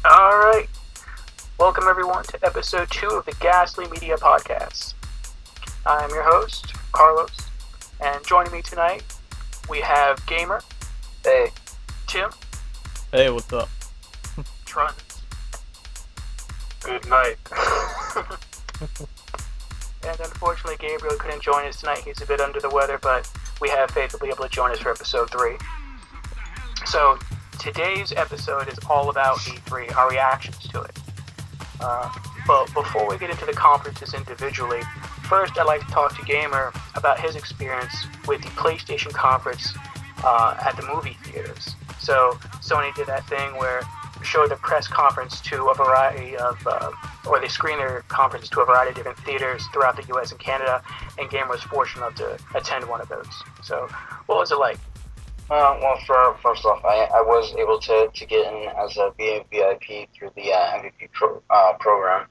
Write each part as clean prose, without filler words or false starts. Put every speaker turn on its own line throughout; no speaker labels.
Alright, welcome everyone to episode 2 of the Ghastly Media Podcast. I'm your host, Carlos, and joining me tonight, we have Gamer.
Hey.
Tim.
Hey, what's up?
Truns.
Good night.
And unfortunately, Gabriel couldn't join us tonight. He's a bit under the weather, but we have faith he'll be able to join us for episode 3. So, today's episode is all about E3, our reactions to it. But before we get into the conferences individually, first I'd like to talk to Gamer about his experience with the PlayStation conference at the movie theaters. So Sony did that thing where they showed the press conference to a variety of, or they screened their conferences to a variety of different theaters throughout the US and Canada, and Gamer was fortunate enough to attend one of those. So what was it like?
Well, first off, I was able to get in as a VIP through the MVP program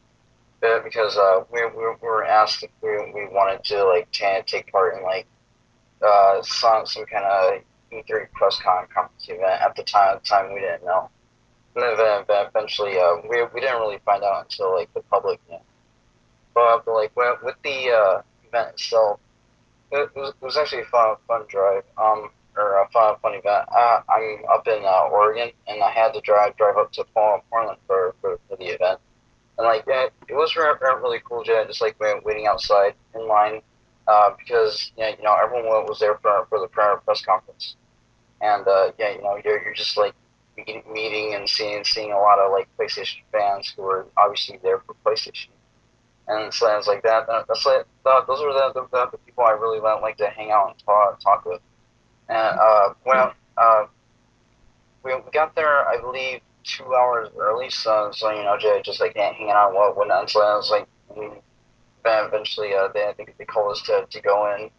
because we were asked if we wanted to take part in some kind of E3 press conference event. At the time we didn't know. And then eventually we didn't really find out until the public knew. But with the event itself, it was actually a fun drive. Or a fun event. I'm up in Oregon, and I had to drive up to Portland for the event. And it was really cool, just waiting outside in line, because everyone was there for the press conference, and you're just meeting and seeing a lot of PlayStation fans who are obviously there for PlayStation, and so it's like that. Those are the people I really like to hang out and talk with. And we got there, I believe, 2 hours early, so just hanging out and whatnot. So I was eventually they called us to go in.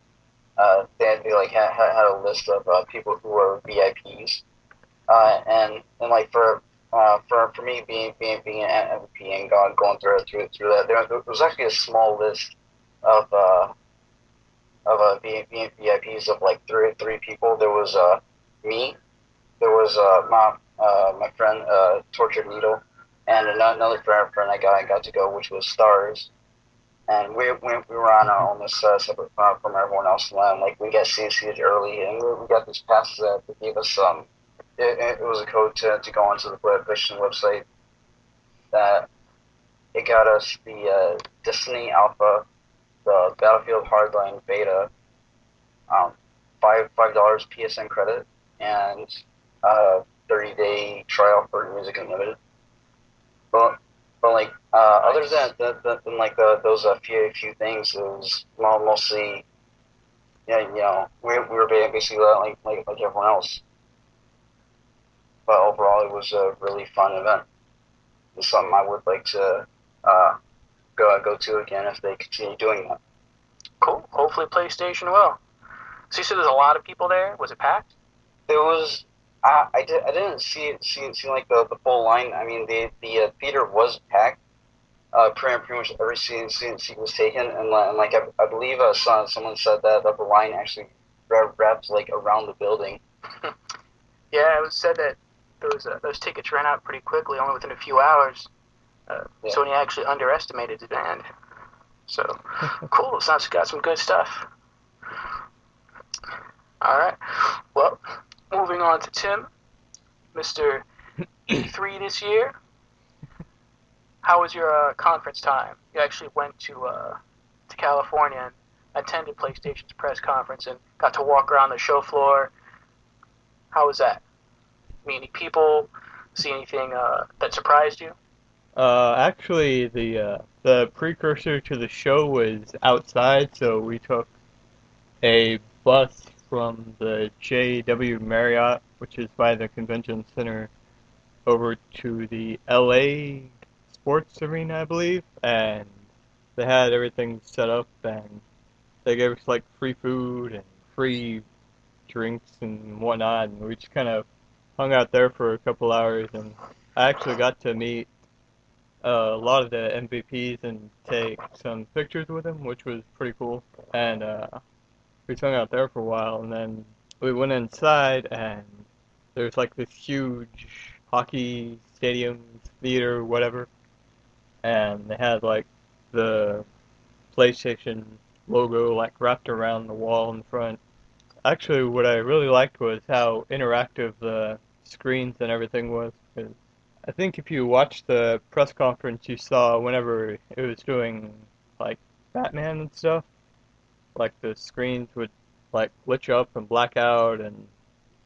They had a list of people who were VIPs, and for me being an MVP and going through that, there was actually a small list of VIPs of three people. There was me, there was my friend Tortured Needle, and another friend I got to go, which was Stars. And we were on our own this separate from everyone else. And we got seated early, and we got these passes that gave us it was a code to go onto the PlayStation website. That it got us the Destiny Alpha, the Battlefield Hardline Beta, $5 PSN credit, and 30-day trial for Music Unlimited. But other than those few things, it was mostly we were basically like everyone else. But overall, it was a really fun event. It's something I would like to go to again if they continue doing that.
Cool. Hopefully PlayStation will. So you said there's a lot of people there? Was it packed?
There was. I didn't see the full line. I mean, the theater was packed. Pretty much every seat was taken, and I believe someone said that the line actually wrapped around the building.
Yeah, it was said that those tickets ran out pretty quickly, only within a few hours.
Yeah.
Sony actually underestimated the demand. So, cool. Sounds like you got some good stuff. Alright. Well, moving on to Tim. Mr. E3 this year. How was your conference time? You actually went to California and attended PlayStation's press conference and got to walk around the show floor. How was that? Meet any people? See anything that surprised you?
Actually, the precursor to the show was outside, so we took a bus from the JW Marriott, which is by the convention center, over to the LA Sports Arena, I believe, and they had everything set up, and they gave us free food and free drinks and whatnot, and we just kind of hung out there for a couple hours, and I actually got to meet a lot of the MVPs and take some pictures with them, which was pretty cool. And we hung out there for a while, and then we went inside, and there's this huge hockey stadium, theater, whatever, and they had like the PlayStation logo like wrapped around the wall in front. Actually, what I really liked was how interactive the screens and everything was. 'Cause I think if you watched the press conference you saw whenever it was doing like Batman and stuff, like the screens would like glitch up and black out, and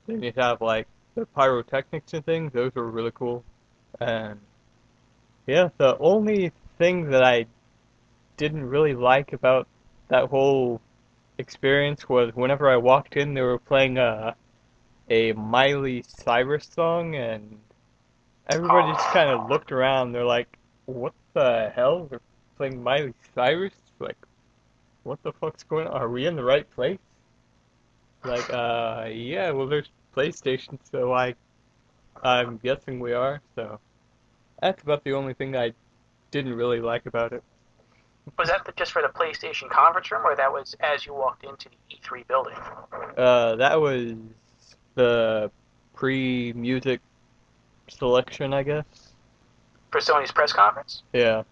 then you'd have like the pyrotechnics and things. Those were really cool. And yeah, the only thing that I didn't really like about that whole experience was whenever I walked in, they were playing a Miley Cyrus song, and everybody just kind of looked around. They're like, "What the hell? They're playing Miley Cyrus? Like, what the fuck's going on? Are we in the right place?" Like, yeah. Well, there's PlayStation, so I'm guessing we are. So that's about the only thing I didn't really like about it.
Was that just for the PlayStation conference room, or that was as you walked into the E3 building?
That was the pre-music selection, I guess.
For Sony's press conference?
Yeah,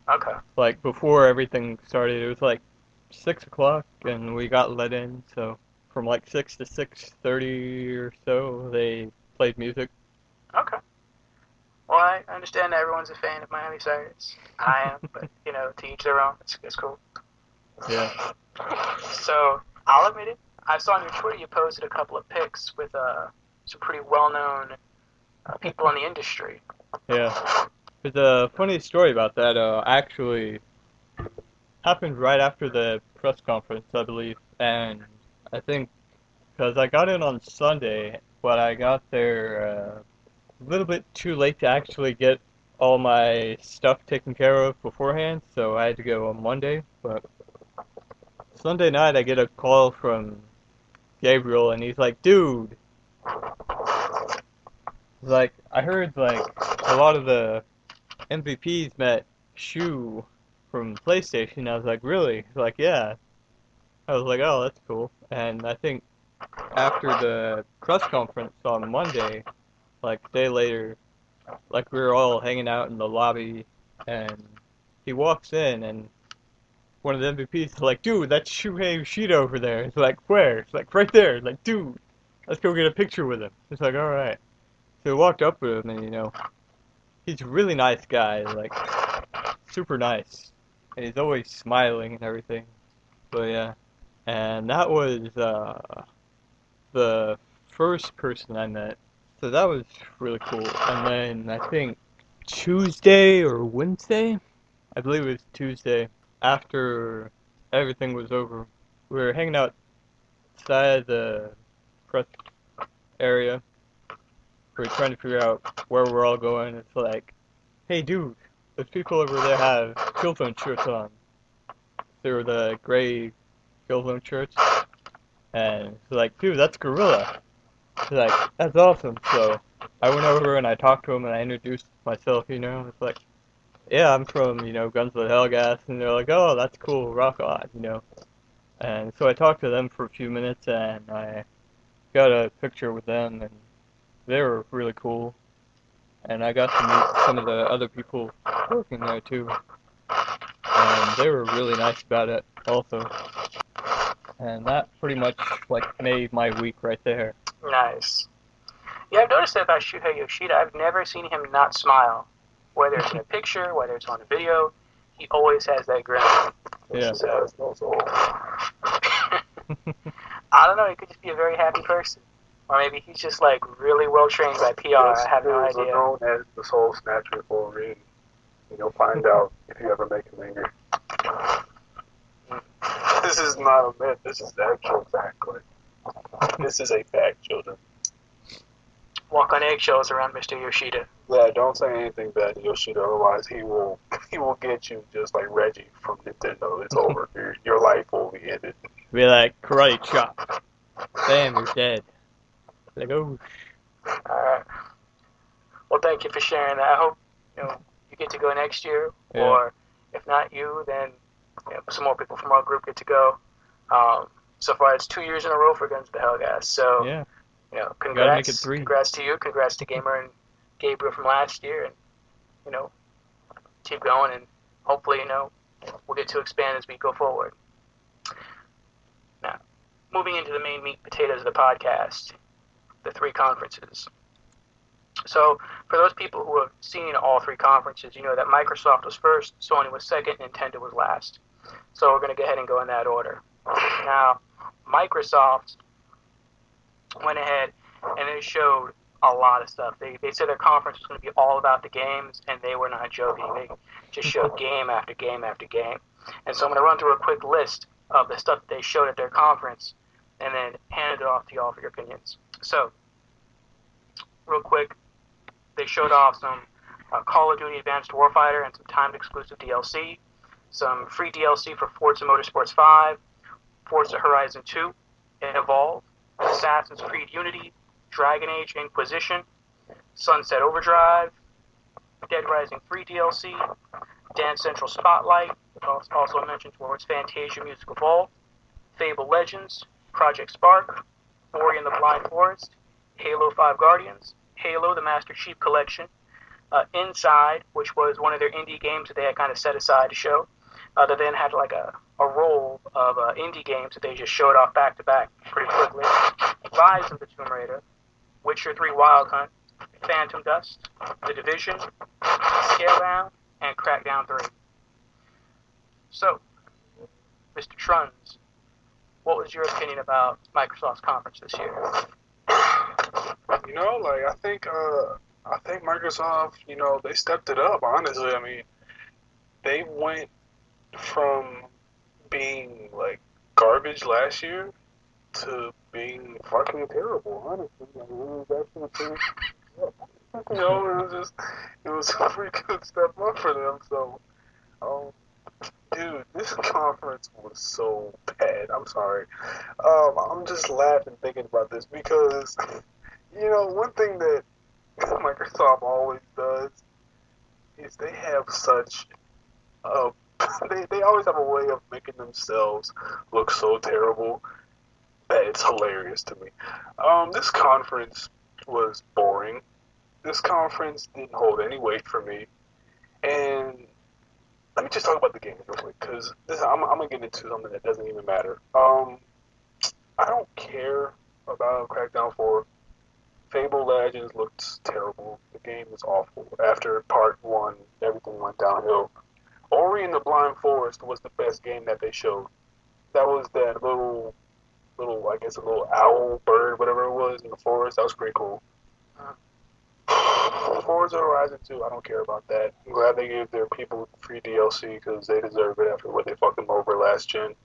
Okay.
like before everything started, it was like 6 o'clock, and we got let in. So from like 6 to 6:30 or so, they played music.
Okay. Well, I understand that everyone's a fan of Miley Cyrus. I am, but, to each their own. It's cool.
Yeah,
So, I'll admit it. I saw on your Twitter you posted a couple of pics with some pretty well-known people in the industry.
yeah. There's a funny story about that. Actually happened right after the press conference, I believe, and I think because I got in on Sunday, but I got there a little bit too late to actually get all my stuff taken care of beforehand, so I had to go on Monday. But Sunday night, I get a call from Gabriel, and he's like, "Dude, like I heard like a lot of the MVPs met Shu from PlayStation." I was like, "Really?" He's like, "Yeah." I was like, "Oh, that's cool." And I think after the press conference on Monday, like a day later, like we were all hanging out in the lobby, and he walks in, and one of the MVPs is like, "Dude, that's Shuhei Yoshida over there." It's like, "Where?" It's like, "Right there." Like, "Dude, let's go get a picture with him." It's like, "All right." So we walked up with him, and he's a really nice guy, like super nice, and he's always smiling and everything. But yeah, and that was the first person I met. So that was really cool. And then I think Tuesday or Wednesday, I believe it was Tuesday, after everything was over, we were hanging outside the press area. We were trying to figure out where we're all going. It's like, "Hey dude, those people over there have Killzone shirts on." They were the gray Killzone shirts. And it's like, "Dude, that's Gorilla." It's like, "That's awesome." So I went over and I talked to him and I introduced myself. It's like, "Yeah, I'm from, Guns of the Hellgas." And they're like, "Oh, that's cool, rock on." And so I talked to them for a few minutes and I got a picture with them, and they were really cool. And I got to meet some of the other people working there too. And they were really nice about it also. And that pretty much like made my week right there.
Nice. Yeah, I've noticed that about Shuhei Yoshida. I've never seen him not smile. Whether it's in a picture, whether it's on a video, he always has that grin.
Yeah.
I don't know, he could just be a very happy person. Or maybe he's just like really well trained by PR. I have no idea.
Known as the Soul Snatcher for a reason. You'll find out if you ever make him angry. This is not a myth. This is the actual fact. This is a fact, children.
Walk on eggshells around Mr. Yoshida.
Yeah, don't say anything bad to Yoshida, otherwise he will get you just like Reggie from Nintendo. It's over. Your life will be ended.
Be like, "Karate chop. Bam, you're dead." Like, oh.
Alright. Well, thank you for sharing that. I hope you get to go next year,
Yeah.
or if not you, then some more people from our group get to go. So far, it's 2 years in a row for Guns of the Hellgas. So,
Yeah.
congrats.
Gotta make it 3.
Congrats to you. Congrats to Gamer and Gabriel from last year, and keep going, and hopefully we'll get to expand as we go forward. Now, moving into the main meat potatoes of the podcast, the 3 conferences. So, for those people who have seen all 3 conferences, you know that Microsoft was first, Sony was second, Nintendo was last. So we're going to go ahead and go in that order. Now, Microsoft went ahead and they showed a lot of stuff. They said their conference was going to be all about the games, and they were not joking. They just showed game after game after game. And so I'm going to run through a quick list of the stuff that they showed at their conference, and then hand it off to y'all for your opinions. So, real quick, they showed off some Call of Duty Advanced Warfighter and some timed exclusive DLC, some free DLC for Forza Motorsports 5, Forza Horizon 2, Evolve, Assassin's Creed Unity, Dragon Age Inquisition, Sunset Overdrive, Dead Rising 3 DLC, Dance Central Spotlight, also mentioned towards Fantasia Music Evolved, Fable Legends, Project Spark, Ori and the Blind Forest, Halo 5 Guardians, Halo the Master Chief Collection, Inside, which was one of their indie games that they had kind of set aside to show. That then had like a roll of indie games that they just showed off back to back pretty quickly. Rise of the Tomb Raider, Witcher 3 Wild Hunt, Phantom Dust, The Division, Scalebound, and Crackdown 3. So, Mr. Truns, what was your opinion about Microsoft's conference this year?
I think Microsoft, they stepped it up, honestly. I mean, they went from being like garbage last year to being fucking terrible, honestly. Like, it was actually pretty, it was a pretty good step up for them. So, dude, this conference was so bad. I'm sorry. I'm just laughing thinking about this because, one thing that Microsoft always does is they have such they always have a way of making themselves look so terrible that it's hilarious to me. This conference was boring. This conference didn't hold any weight for me. And let me just talk about the game real quick, because I'm going to get into something that doesn't even matter. I don't care about Crackdown 4. Fable Legends looked terrible. The game was awful. After part 1, everything went downhill. Ori and the Blind Forest was the best game that they showed. That was that little, I guess a little owl bird, whatever it was in the forest. That was pretty cool. Forza Horizon 2, I don't care about that. I'm glad they gave their people free DLC because they deserve it after what they fucked them over last gen.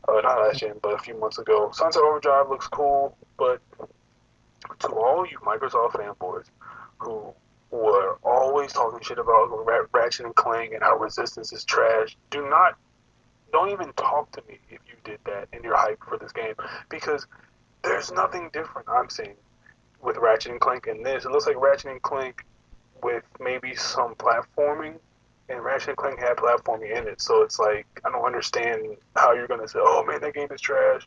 Not last gen, but a few months ago. Sunset Overdrive looks cool, but to all you Microsoft fanboys who were always talking shit about Ratchet and Clank and how Resistance is trash, don't even talk to me if you did that and you're hyped for this game, because there's nothing different I'm seeing with Ratchet and Clank and this. It looks like Ratchet and Clank with maybe some platforming, and Ratchet and Clank had platforming in it, so it's like, I don't understand how you're going to say, oh man, that game is trash,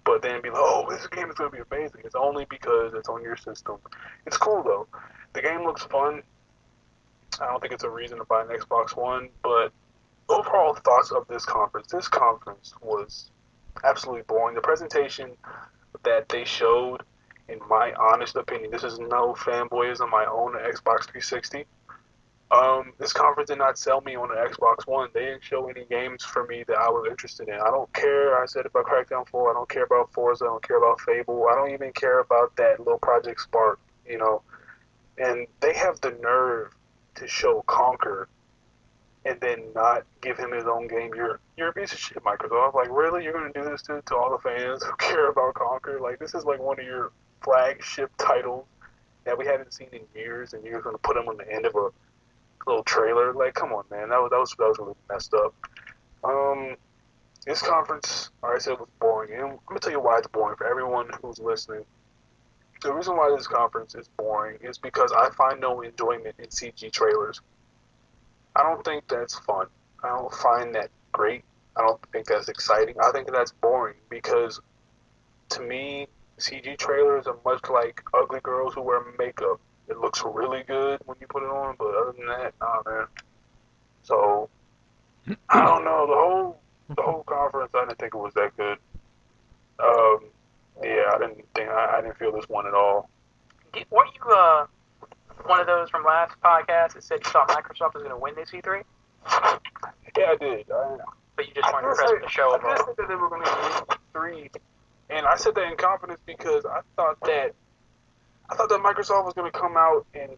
but then be like, oh, this game is going to be amazing. It's only because it's on your system. It's cool though. The game looks fun. I don't think it's a reason to buy an Xbox One, but overall thoughts of this conference. This conference was absolutely boring. The presentation that they showed, in my honest opinion, this is no fanboyism, I own an Xbox 360. This conference did not sell me on an Xbox One. They didn't show any games for me that I was interested in. I don't care, I said about Crackdown 4, I don't care about Forza, I don't care about Fable, I don't even care about that little Project Spark, And they have the nerve to show Conker and then not give him his own game. You're a piece of shit, Microsoft. Like, really? You're going to do this to all the fans who care about Conker? Like, this is like one of your flagship titles that we haven't seen in years, and you're going to put him on the end of a little trailer? Like, come on, man. That was really messed up. This conference, like I said, was boring. And I'm going to tell you why it's boring for everyone who's listening. The reason why this conference is boring is because I find no enjoyment in CG trailers. I don't think that's fun. I don't find that great. I don't think that's exciting. I think that's boring because, to me, CG trailers are much like ugly girls who wear makeup. It looks really good when you put it on, but other than that, nah, man. So I don't know. The whole conference, I didn't think it was that good. Yeah, I didn't feel this one at all.
Weren't you one of those from last podcast that said you thought Microsoft was going to win this E3?
Yeah, I did.
But you just weren't impressed with the show
I
overall.
just said that they were going to win three, and I said that in confidence because I thought that Microsoft was going to come out and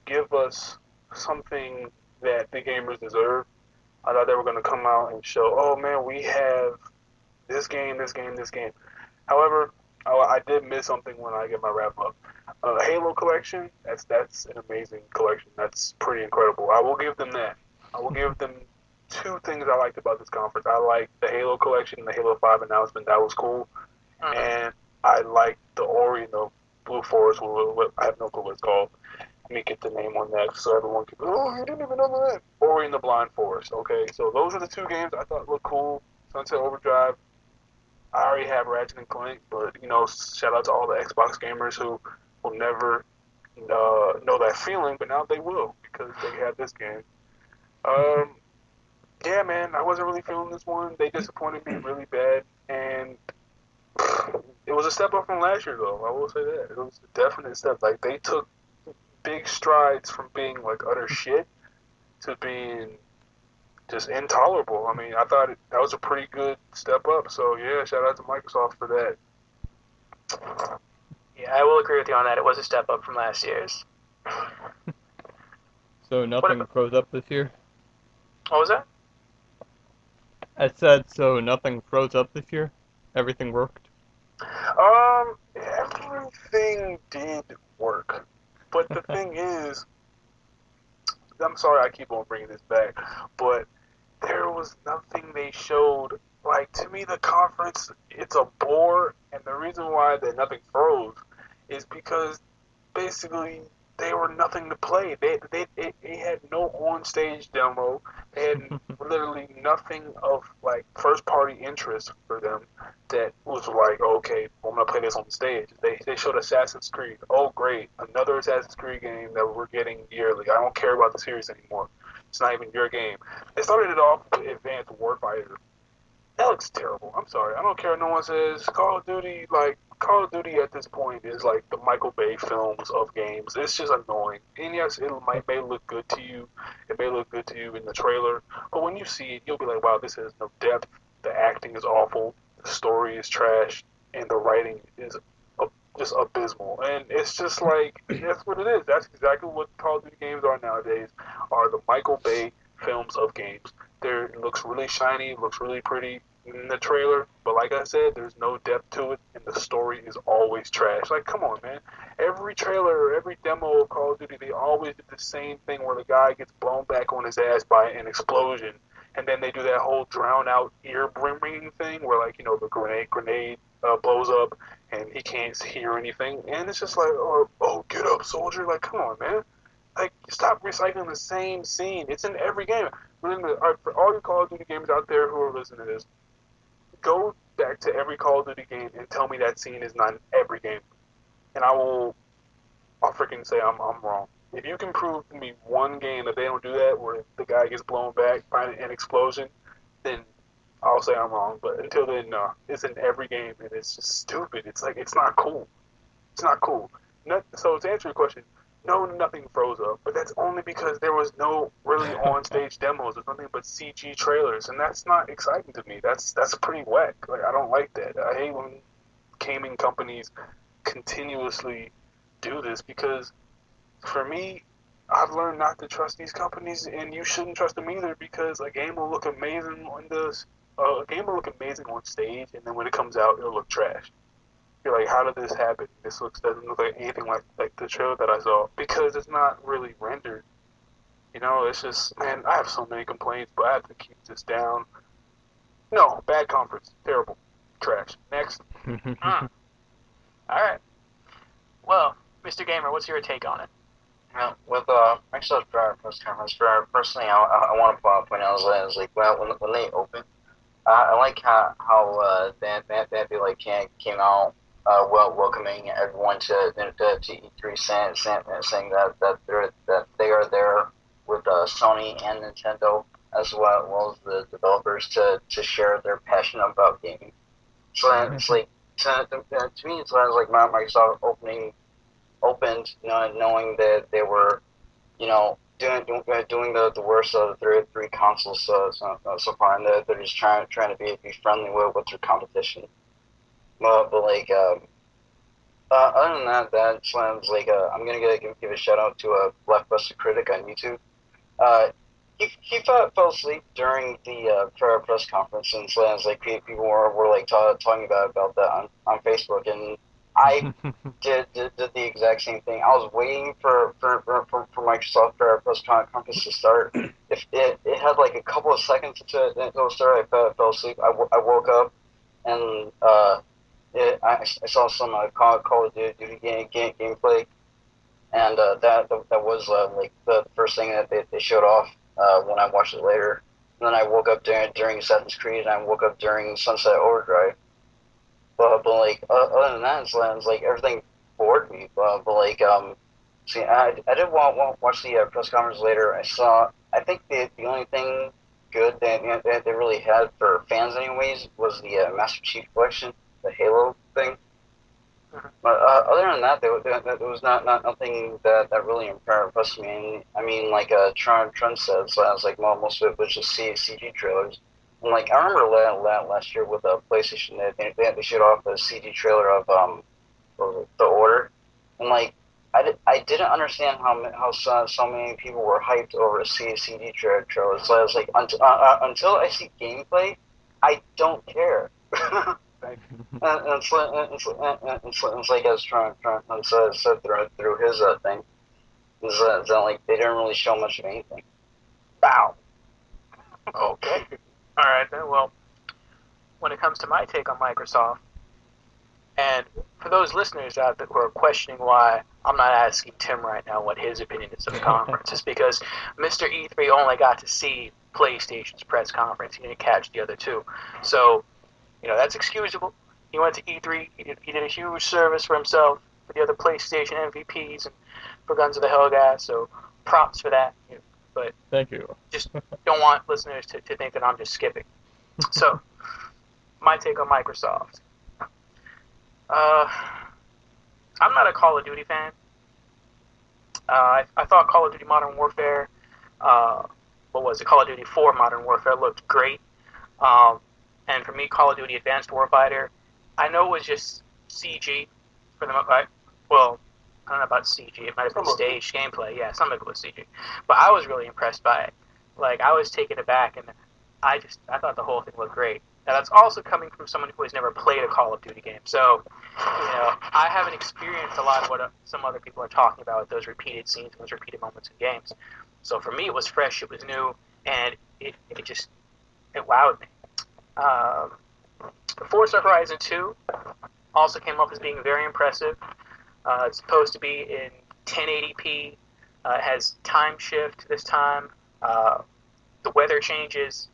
give us something that the gamers deserve. I thought they were going to come out and show, oh man, we have this game, this game, this game. However, I did miss something when I get my wrap up. Halo collection, that's an amazing collection. That's pretty incredible. I will give them that. I will give them two things I liked about this conference. I liked the Halo collection, the Halo 5 announcement. That was cool. And I liked the Ori and the Blue Forest. I have no clue what it's called. Let me get the name on that so everyone can. Oh, you didn't even know that. Ori and the Blind Forest. Okay, so those are the two games I thought looked cool. Sunset Overdrive. I already have Ratchet and Clank, but shout out to all the Xbox gamers who will never know that feeling, but now they will because they have this game. Yeah, man, I wasn't really feeling this one. They disappointed me really bad, and it was a step up from last year, though. I will say that it was a definite step. Like they took big strides from being like utter shit to being just intolerable. I mean, I thought that was a pretty good step up. So yeah, shout out to Microsoft for that.
Yeah, I will agree with you on that. It was a step up from last year's.
So nothing froze up this year?
What was that?
I said, so nothing froze up this year? Everything worked?
Everything did work. But the thing is, I'm sorry I keep on bringing this back, but there was nothing they showed. Like, to me, the conference, it's a bore, and the reason why that nothing froze is because basically they were nothing to play. They had no on-stage demo. They had literally nothing of, like, first-party interest for them that was like, okay, I'm going to play this on stage. They showed Assassin's Creed. Oh, great, another Assassin's Creed game that we're getting yearly. I don't care about the series anymore. It's not even your game. They started it off with Advanced Warfighter. That looks terrible. I'm sorry. I don't care. No one says Call of Duty. Like Call of Duty at this point is like the Michael Bay films of games. It's just annoying. And yes, may look good to you. It may look good to you in the trailer, but when you see it, you'll be like, wow, this has no depth. The acting is awful. The story is trash, and the writing is just abysmal. And it's just like that's what it is. That's exactly what Call of Duty games are nowadays. Are the Michael Bay films of games. It looks really shiny, looks really pretty in the trailer, but like I said, there's no depth to it, and the story is always trash. Like, come on, man. Every trailer or every demo of Call of Duty, they always do the same thing where the guy gets blown back on his ass by an explosion, and then they do that whole drown out ear ringing thing where, like, the grenade blows up, and he can't hear anything, and it's just like, oh, get up, soldier. Like, come on, man. Like, stop recycling the same scene. It's in every game. Remember, for all you Call of Duty gamers out there who are listening to this, go back to every Call of Duty game and tell me that scene is not in every game, and I'll freaking say I'm wrong. If you can prove to me one game that they don't do that, where the guy gets blown back by an explosion, then I'll say I'm wrong. But until then, no, it's in every game, and it's just stupid. It's like it's not cool. It's not cool. So to answer your question, no, nothing froze up, but that's only because there was no really on-stage demos. There's nothing but CG trailers, and that's not exciting to me. That's pretty whack. Like, I don't like that. I hate when gaming companies continuously do this because, for me, I've learned not to trust these companies, and you shouldn't trust them either because a game will look amazing on stage, and then when it comes out, it'll look trash. You're like, how did this happen? Doesn't look like anything like the trailer that I saw because it's not really rendered. It's just, man, I have so many complaints, but I have to keep this down. No, bad conference, terrible, trash. Next.
All right. Well, Mr. Gamer, what's your take on it?
Yeah, with Microsoft Drive press conference, personally, I want to point out is like when they open, I like how they like came out welcoming everyone to E3, saying that they are there with Sony and Nintendo as well as the developers to share their passion about gaming. So it's like to me, it's like Microsoft opened, knowing that they were, doing the worst of the three consoles so far, and they're just trying to be friendly with their competition. But like, other than that Slam's like, I'm gonna give a shout out to a Blockbuster Critic on YouTube. He fell asleep during the press conference, and Slam's like people were like talking about that on Facebook, and I did the exact same thing. I was waiting for Microsoft press conference to start. If it had like a couple of seconds to start, I fell asleep. I woke up and I saw some Call of Duty gameplay, and that was like the first thing that they showed off when I watched it later. And then I woke up during Assassin's Creed, and I woke up during Sunset Overdrive. But like other than that, it's like everything bored me. But like see, I did watch the press conference later. I think the only thing good that they really had for fans anyways was the Master Chief Collection, the Halo thing. But other than that, there was nothing that really impressed me. I mean, like Trent said, so I was like, well, most of it was just CG trailers. And like I remember last year with PlayStation, they showed off a CG trailer of The Order, and like I didn't understand how so many people were hyped over a CG trailer. So I was like, until I see gameplay, I don't care. And it's like as Trump said through his thing, is that like they didn't really show much of anything. Wow.
Okay. All right then. Well, when it comes to my take on Microsoft, and for those listeners out there who are questioning why I'm not asking Tim right now what his opinion is of the conference, it's because Mr. E3 only got to see PlayStation's press conference. He didn't catch the other two, so. That's excusable. He went to E3. He did a huge service for himself, for the other PlayStation MVPs, and for Guns of the Hellgas. So props for that. But
thank you.
Just don't want listeners to think that I'm just skipping. So my take on Microsoft. I'm not a Call of Duty fan. I thought Call of Duty Modern Warfare, Call of Duty 4 Modern Warfare looked great. And for me, Call of Duty Advanced Warfighter, I know it was just CG for the most part. Well, I don't know about CG. It might have been staged gameplay. Yeah, some of it was CG. But I was really impressed by it. Like, I was taken aback, and I thought the whole thing looked great. Now, that's also coming from someone who has never played a Call of Duty game. So, I haven't experienced a lot of what some other people are talking about with those repeated scenes and those repeated moments in games. So, for me, it was fresh, it was new, and it wowed me. Forza Horizon 2 also came off as being very impressive. It's supposed to be in 1080p. It has time shift this time. The weather changes,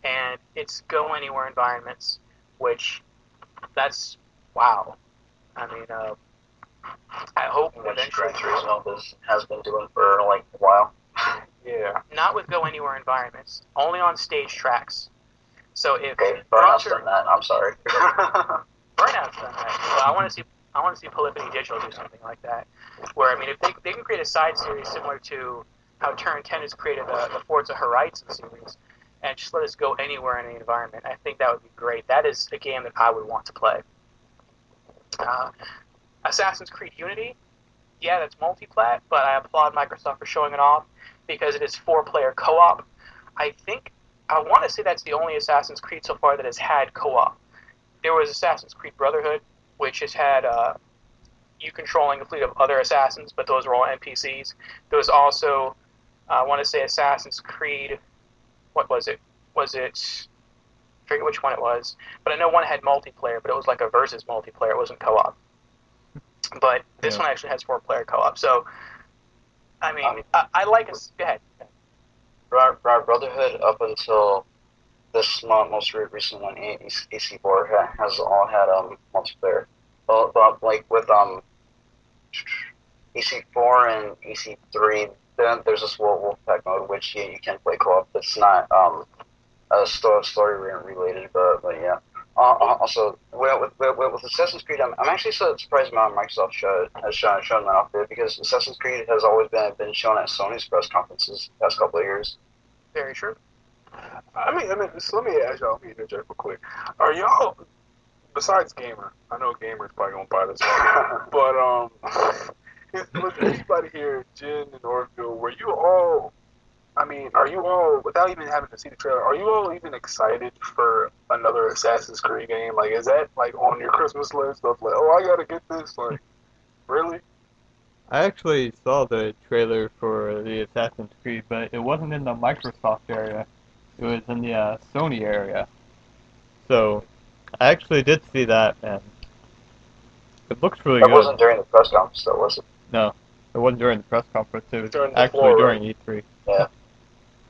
and it's go anywhere environments, which that's wow. I mean, I hope eventually.
Gran Turismo has been doing for like a while.
Yeah. Not with go anywhere environments. Only on stage tracks. So if
Burnout's done that, I'm sorry.
Burnout's done that. Well, I want to see Polyphony Digital do something like that. Where if they can create a side series similar to how Turn 10 has created the Forza Horizon series, and just let us go anywhere in any environment, I think that would be great. That is a game that I would want to play. Assassin's Creed Unity, yeah, that's multi-plat, but I applaud Microsoft for showing it off because it is 4-player co-op. I want to say that's the only Assassin's Creed so far that has had co-op. There was Assassin's Creed Brotherhood, which has had you controlling a fleet of other assassins, but those were all NPCs. There was also, I want to say, Assassin's Creed, what was it? I forget which one it was. But I know one had multiplayer, but it was like a versus multiplayer. It wasn't co-op. But this one actually has 4-player co-op. So, I mean, I like it. Go ahead.
Brotherhood up until this most recent one, AC4, has all had multiplayer. But like with EC4 and EC3, then there's this Wolfpack mode which you can play co-op. It's not story related, but yeah. Also, with Assassin's Creed, I'm actually so surprised Microsoft has shown that off there, because Assassin's Creed has always been shown at Sony's press conferences the past couple of years.
Very true.
So let me ask y'all. Let me interject real quick. Are y'all, besides Gamer? I know Gamer's probably gonna buy this one, but was anybody here, Jen and Orville? Were you all? I mean, are you all, without even having to see the trailer, are you all even excited for another Assassin's Creed game? Like, is that like on your Christmas list of like, oh, I gotta get this? Like, really?
I actually saw the trailer for the Assassin's Creed, but it wasn't in the Microsoft area. It was in the Sony area. So I actually did see that, and it looks really
That
good.
wasn't during the press conference, though, was it?
No, it wasn't during the press conference. It was
During the
actually
floor,
during
right?
E3.
Yeah,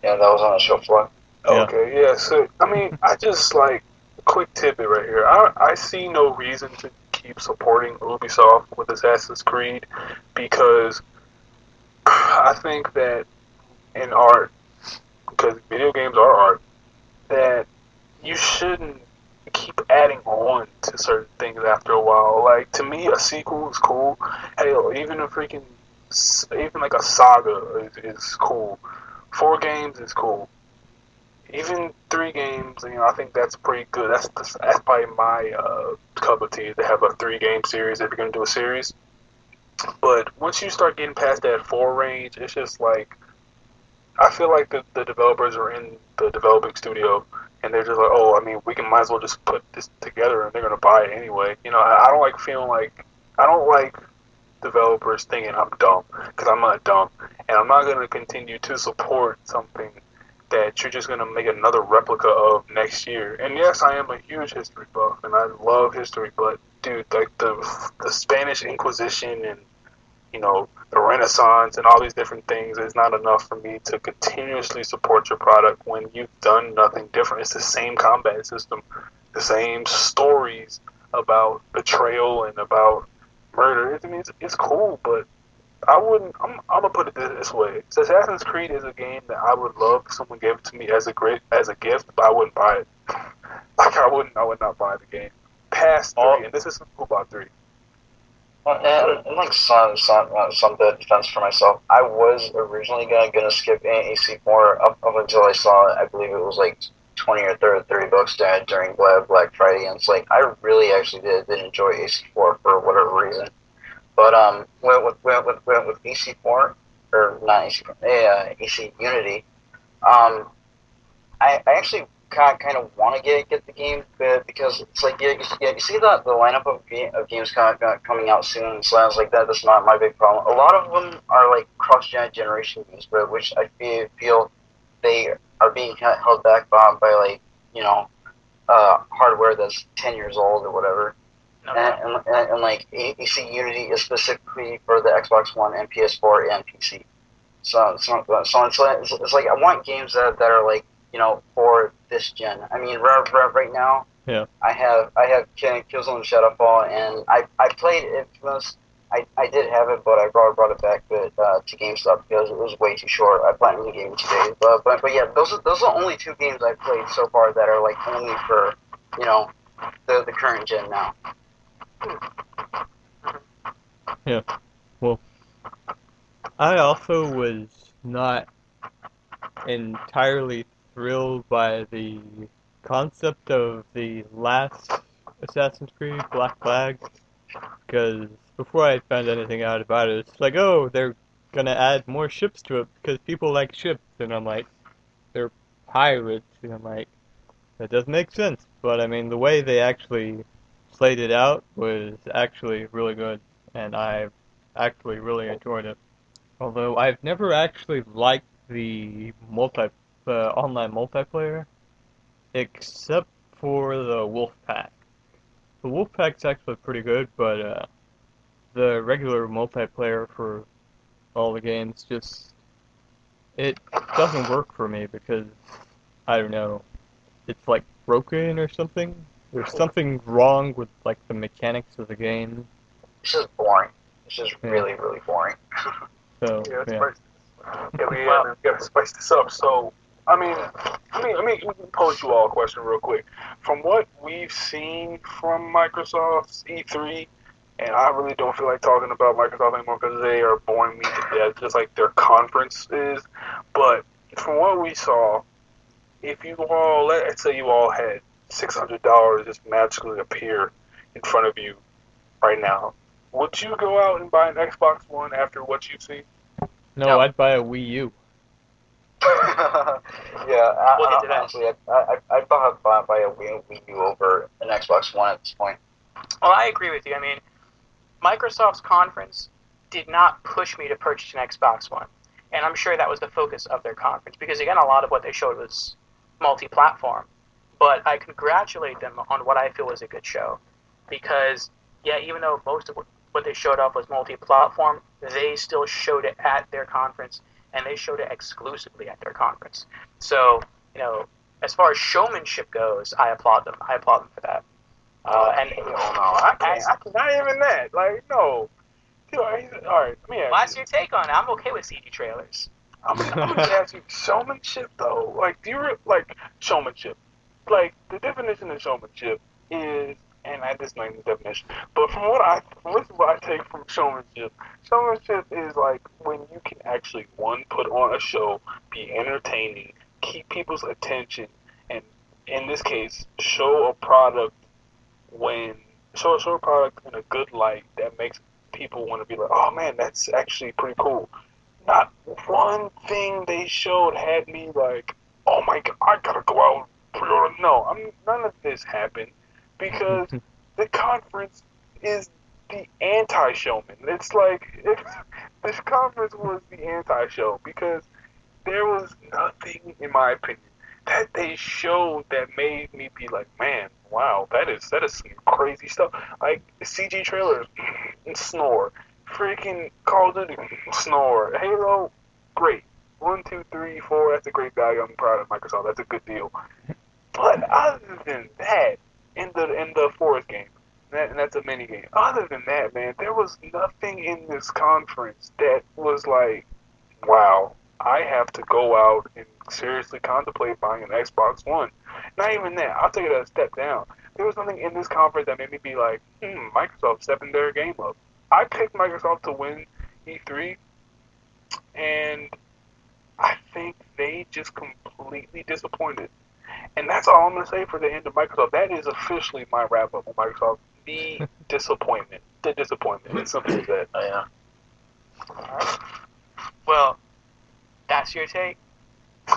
yeah, that was on the show floor.
Yeah.
Okay, yeah. So, I mean, I just like, quick tidbit right here. I see no reason to keep supporting Ubisoft with Assassin's Creed, because I think that in art, because video games are art, that you shouldn't keep adding on to certain things after a while. Like, to me, a sequel is cool. Hell, even a freaking, even like a saga is cool. 4 games is cool. Even 3 games, I think that's pretty good. That's probably my cup of tea, to have a 3-game series if you're gonna do a series. But once you start getting past that 4 range, it's just like, I feel like the developers are in the developing studio, and they're just like, oh, I mean, we might as well just put this together, and they're gonna buy it anyway. I don't like feeling like, I don't like developers thinking I'm dumb, because I'm not dumb, and I'm not gonna continue to support something that you're just gonna make another replica of next year. And yes, I am a huge history buff, and I love history, but dude, like the Spanish Inquisition and the Renaissance and all these different things is not enough for me to continuously support your product when you've done nothing different. It's the same combat system, the same stories about betrayal and about murder. I mean, it's cool, but I wouldn't. I'm gonna put it this way: Assassin's Creed is a game that I would love if someone gave it to me as a gift, but I wouldn't buy it. Like, I would not buy the game past 3, and this is who bought 3.
And like some defense for myself, I was originally gonna skip AC4 up until I saw, I believe it was like 20 or $30 during Black Friday, and it's like, I really actually did enjoy AC4 for whatever reason. But with AC4, or not AC4, AC Unity, I actually kind of want to get the game, because it's like, you see the lineup of games coming out soon, and so like that. That's not my big problem. A lot of them are like cross generation games, but which I feel they are being held back by like, hardware that's 10 years old or whatever.
No.
And like AC Unity is specifically for the Xbox One and PS4 and PC. So it's like, I want games that are like, for this gen. I mean, right now,
Yeah.
I have Killzone Shadowfall, and I played Infamous. I did have it, but I brought it back to GameStop because it was way too short. I platinumed the game today, but yeah, those are the only 2 games I've played so far that are like only for the current gen now.
Yeah. Well, I also was not entirely thrilled by the concept of the last Assassin's Creed, Black Flag, because before I found anything out about it, it's like, oh, they're gonna add more ships to it because people like ships, and I'm like, they're pirates, and I'm like, that doesn't make sense. But I mean, the way they actually played it out was actually really good, and I actually really enjoyed it. Although I've never actually liked the online multiplayer, except for the Wolfpack. The Wolfpack's actually pretty good, but the regular multiplayer for all the games it doesn't work for me because I don't know, it's like broken or something. there's something wrong with like the mechanics of the game.
It's just boring. It's just
Yeah.
really, really boring.
So
Yeah,
yeah.
we gotta spice this up. So, I mean, let me pose you all a question real quick. From what we've seen from Microsoft's E3, and I really don't feel like talking about Microsoft anymore because they are boring me to death, just like their conference is. But from what we saw, if you all, let's say you all had $600 just magically appear in front of you right now, would you go out and buy an Xbox One after what you've seen?
No, I'd buy a Wii U.
Yeah,
We'll get to that.
honestly, I'd buy a Wii U over an Xbox One at this point.
Well, I agree with you. I mean, Microsoft's conference did not push me to purchase an Xbox One. And I'm sure that was the focus of their conference. Because, again, a lot of what they showed was multi-platform. But I congratulate them on what I feel was a good show. Because, yeah, even though most of what they showed off was multi-platform, they still showed it at their conference. And they showed it exclusively at their conference. So, you know, as far as showmanship goes, I applaud them. I applaud them for that.
I can't. Not even that. Like, no. All right, let me ask
What's
you.
your take on it? I'm okay with CG trailers.
I'm gonna ask you, showmanship though. Like, do you like showmanship? Like, the definition of showmanship is, and I just not the definition, but from what I take from showmanship is like when you can actually put on a show, be entertaining, keep people's attention, and in this case, show a product show a product in a good light that makes people want to be like, oh man, that's actually pretty cool. Not one thing they showed had me like, oh my god, I gotta go out and pre-order. No, none of this happened because the conference is the anti-showman. It's like this conference was the anti-show because there was nothing, in my opinion, that they showed that made me be like, man, wow, that is some crazy stuff. Like CG trailers, snore. Freaking Call of Duty, snore. Halo, great. 1, 2, 3, 4. That's a great value. I'm proud of Microsoft. That's a good deal. But other than that, in the Forest game, and that's a mini game. Other than that, man, there was nothing in this conference that was like, wow, I have to go out and seriously contemplate buying an Xbox One. Not even that. I'll take it a step down. There was nothing in this conference that made me be like, Microsoft stepping their game up. I picked Microsoft to win E3, and I think they just completely disappointed. And that's all I'm going to say for the end of Microsoft. That is officially my wrap-up on Microsoft. The disappointment. The disappointment. It's simple as that.
Oh, yeah.
Alright. Well, that's your take.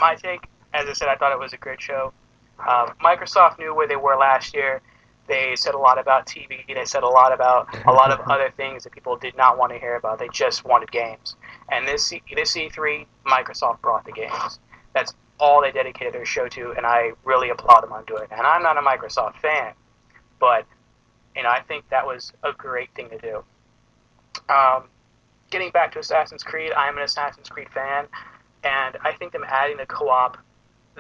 My take, as I said, I thought it was a great show. Microsoft knew where they were last year. They said a lot about TV. They said a lot about a lot of other things that people did not want to hear about. They just wanted games. And this E3, Microsoft brought the games. That's all they dedicated their show to, and I really applaud them on doing it. And I'm not a Microsoft fan, but I think that was a great thing to do. Getting back to Assassin's Creed, I'm an Assassin's Creed fan, and I think them adding the co-op,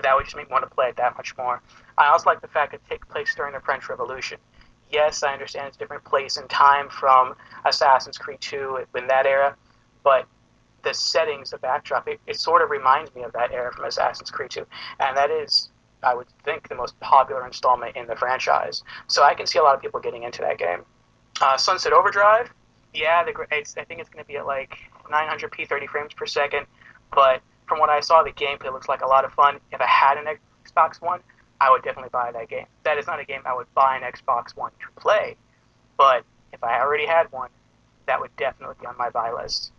that would just make me want to play it that much more. I also like the fact that it takes place during the French Revolution. Yes, I understand it's a different place and time from Assassin's Creed 2 in that era, but the settings, the backdrop, it sort of reminds me of that era from Assassin's Creed 2. And that is, I would think, the most popular installment in the franchise. So I can see a lot of people getting into that game. Sunset Overdrive, yeah, I think it's going to be at like 900p, 30 frames per second, but from what I saw, the gameplay looks like a lot of fun. If I had an Xbox One, I would definitely buy that game. That is not a game I would buy an Xbox One to play, but if I already had one, that would definitely be on my buy list.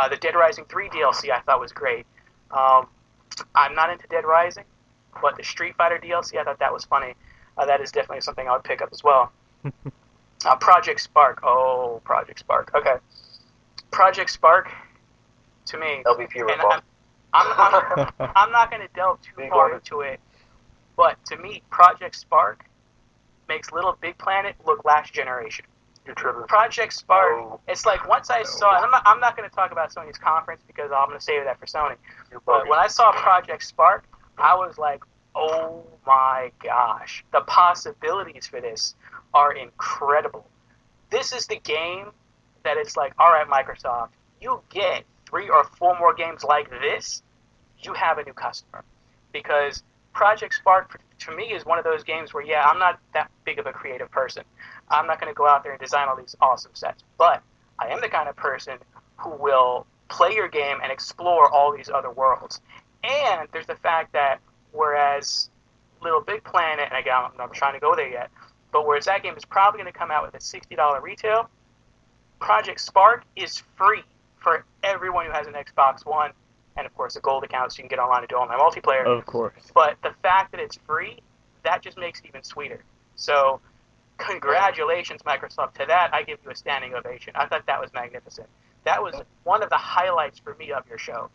The Dead Rising 3 DLC I thought was great. I'm not into Dead Rising, but the Street Fighter DLC, I thought that was funny. That is definitely something I would pick up as well. Project Spark. Oh, Project Spark. Okay. Project Spark, to me...
LVP recall.
I'm not going to delve too far into it, but to me, Project Spark makes Little Big Planet look last generation.
You're tripping.
Project Spark, it's like once I saw it, I'm not going to talk about Sony's conference because I'm going to save that for Sony. But when I saw Project Spark, I was like, oh my gosh, the possibilities for this are incredible. This is the game that it's like, all right, Microsoft, you get 3 or 4 more games like this, you have a new customer. Because Project Spark, to me, is one of those games where, yeah, I'm not that big of a creative person. I'm not going to go out there and design all these awesome sets. But I am the kind of person who will play your game and explore all these other worlds. And there's the fact that whereas Little Big Planet, and again, I'm not trying to go there yet, but whereas that game is probably going to come out with a $60 retail, Project Spark is free for everyone who has an Xbox One, and of course a gold account so you can get online and do online multiplayer.
Of course.
But the fact that it's free, that just makes it even sweeter. So congratulations, Microsoft. To that, I give you a standing ovation. I thought that was magnificent. That was one of the highlights for me of your show.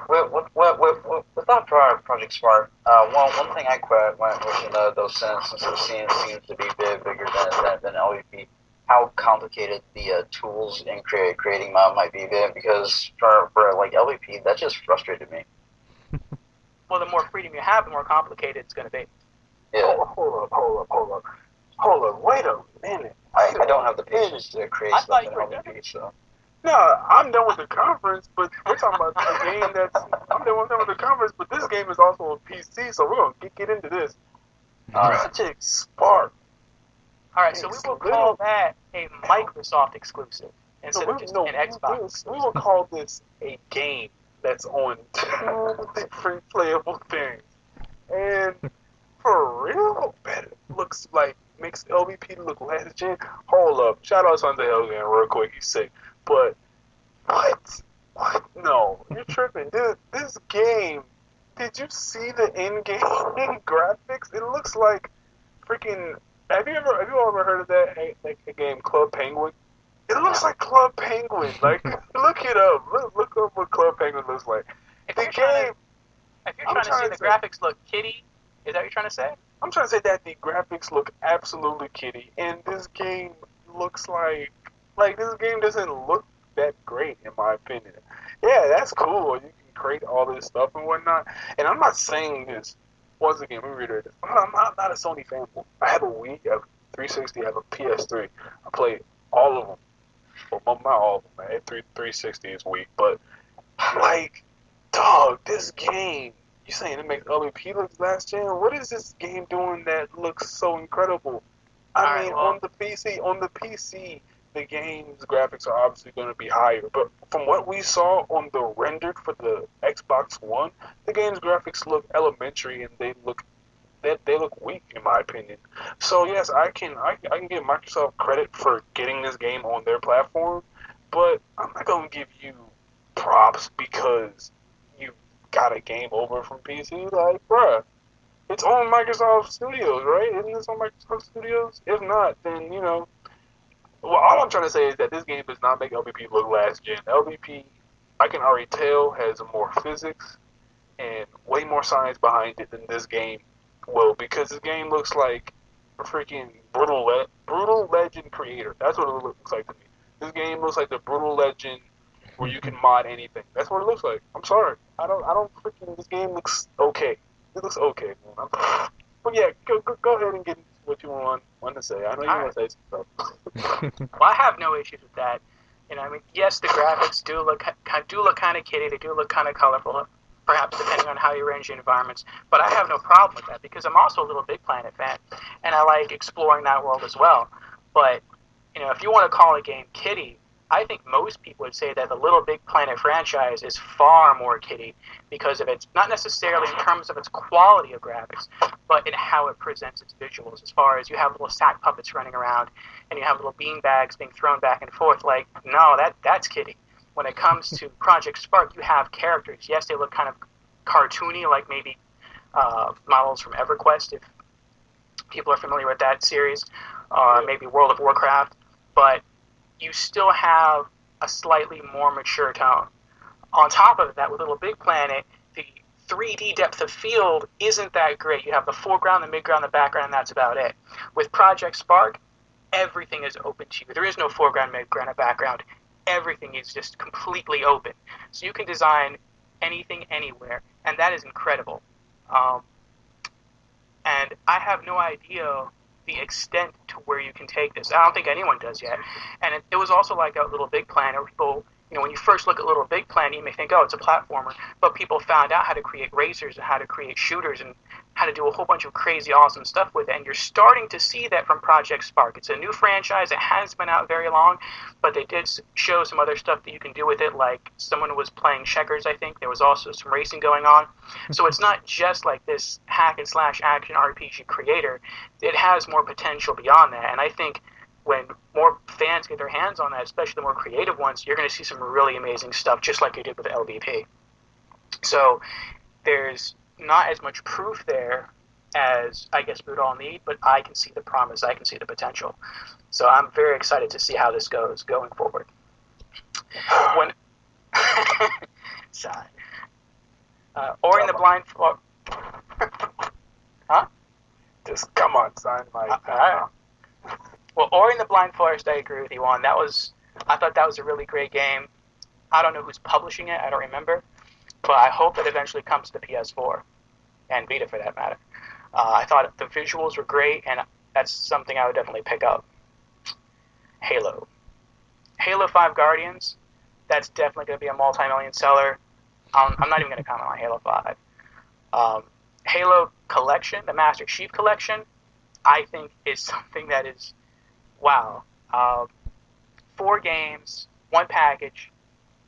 With that Project Spark, one thing I quit within those since it seems to be bigger than LVP. How complicated the tools in creating might be, because for like LVP, that just frustrated me.
Well, the more freedom you have, the more complicated it's going to be.
Yeah.
Hold up. Wait a minute.
I don't have the patience to create stuff in LVP, so.
No, I'm done with the conference, but we're talking about a game that's. I'm done with the conference, but this game is also on PC, so we're gonna get into this. Project Spark.
All right, so we will call that a Microsoft exclusive instead of just an Xbox.
We will call this a game that's on 2 different playable things. And for real, it looks like makes LVP look last gen. Hold up. Shout out Sunday Elgin real quick, he's sick. But what? No, you're tripping. This game, did you see the in-game graphics? It looks like freaking. Have you ever heard of that like a game Club Penguin? It looks like Club Penguin. Like look it up. Look up what Club Penguin looks like.
If you're trying to see the graphics look kitty, is that what you're trying to say?
I'm trying to say that the graphics look absolutely kitty, and this game looks like this game doesn't look that great in my opinion. Yeah, that's cool. You can create all this stuff and whatnot. And I'm not saying this. Once again, let me reiterate this. I'm not a Sony fanboy. I have a Wii, I have a 360, I have a PS3. I play all of them. Well, not all of them. I had 360 is weak, but like, dog, this game. You saying it makes LVP look last gen? What is this game doing that looks so incredible? I mean, on the PC, the game's graphics are obviously going to be higher. But from what we saw on the rendered for the Xbox One, the game's graphics look elementary and they look weak in my opinion. So yes, I can give Microsoft credit for getting this game on their platform, but I'm not going to give you props because you got a game over from PC. Like, bruh, it's on Microsoft Studios, right? Isn't this on Microsoft Studios? If not, then, well, all I'm trying to say is that this game does not make LVP look last gen. LVP, I can already tell, has more physics and way more science behind it than this game will, because this game looks like a freaking Brutal Legend creator. That's what it looks like to me. This game looks like the Brutal Legend where you can mod anything. That's what it looks like. I'm sorry. I don't freaking. This game looks okay. It looks okay, man. But yeah, go ahead and get into what you want to say. I know you want to say some stuff.
Well, I have no issues with that. I mean, yes, the graphics do look kind of kitty. They do look kind of colorful, perhaps depending on how you arrange the environments. But I have no problem with that because I'm also a Little Big Planet fan, and I like exploring that world as well. But if you want to call a game kitty, I think most people would say that the Little Big Planet franchise is far more kitty because of its, not necessarily in terms of its quality of graphics, but in how it presents its visuals. As far as you have little sack puppets running around and you have little bean bags being thrown back and forth, like, no, that's kitty. When it comes to Project Spark, you have characters. Yes, they look kind of cartoony, like maybe models from EverQuest, if people are familiar with that series, or maybe World of Warcraft, but you still have a slightly more mature tone. On top of that, with Little Big Planet, the 3D depth of field isn't that great. You have the foreground, the midground, the background, and that's about it. With Project Spark, everything is open to you. There is no foreground, midground, or background. Everything is just completely open. So you can design anything, anywhere, and that is incredible. I have no idea the extent to where you can take this. I don't think anyone does yet. And it was also like a Little Big Planet where people, when you first look at Little Big Planet, you may think, oh, it's a platformer. But people found out how to create racers and how to create shooters and how to do a whole bunch of crazy, awesome stuff with it. And you're starting to see that from Project Spark. It's a new franchise. It hasn't been out very long, but they did show some other stuff that you can do with it, like someone was playing checkers, I think. There was also some racing going on. So it's not just like this hack and slash action RPG creator. It has more potential beyond that. And I think when more fans get their hands on that, especially the more creative ones, you're going to see some really amazing stuff, just like you did with LBP. So there's not as much proof there as I guess we would all need, but I can see the promise. I can see the potential. So I'm very excited to see how this goes going forward. When Sigh. Ori and the Blind Forest. Huh?
Just come on, son.
Well, Ori and the Blind Forest, I agree with you on. I thought that was a really great game. I don't know who's publishing it. I don't remember. But I hope it eventually comes to PS4 and Vita for that matter. I thought the visuals were great, and that's something I would definitely pick up. Halo 5 Guardians, that's definitely going to be a multi-million seller. I'm not even going to comment on Halo 5. Halo Collection, the Master Chief Collection, I think is something that is, wow. 4 games, 1 package.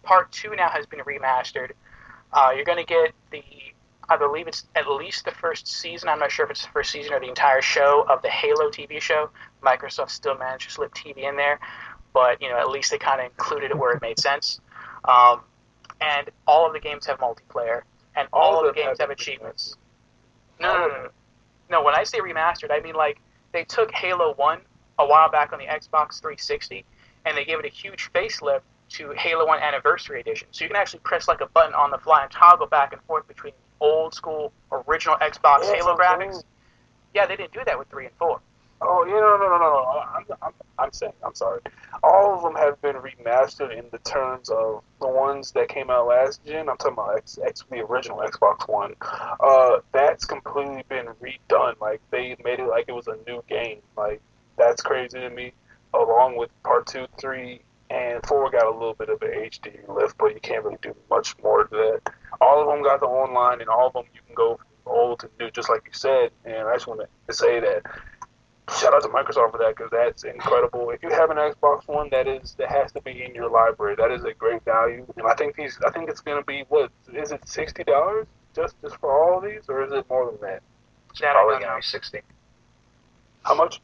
Part 2 now has been remastered. You're going to get I believe it's at least the first season. I'm not sure if it's the first season or the entire show of the Halo TV show. Microsoft still managed to slip TV in there, but at least they kind of included it where it made sense. And all of the games have multiplayer, and all of the games have achievements. No. When I say remastered, I mean like they took Halo 1 a while back on the Xbox 360, and they gave it a huge facelift to Halo 1 Anniversary Edition. So you can actually press like a button on the fly and toggle back and forth between old school original Xbox Halo graphics. Yeah, they didn't do that with 3 and 4.
Oh, no. I'm sorry. All of them have been remastered in the terms of the ones that came out last gen. I'm talking about the original Xbox One. That's completely been redone. Like, they made it like it was a new game. Like, that's crazy to me. Along with Part 2, 3, and 4 got a little bit of an HD lift, but you can't really do much more to that. All of them got the online, and all of them you can go from old to new, just like you said. And I just want to say that shout out to Microsoft for that, because that's incredible. If you have an Xbox One, that has to be in your library. That is a great value, and I think it's going to be, what is it, $60 just for all of these, or is it more than that?
It's probably going to be 60.
How much?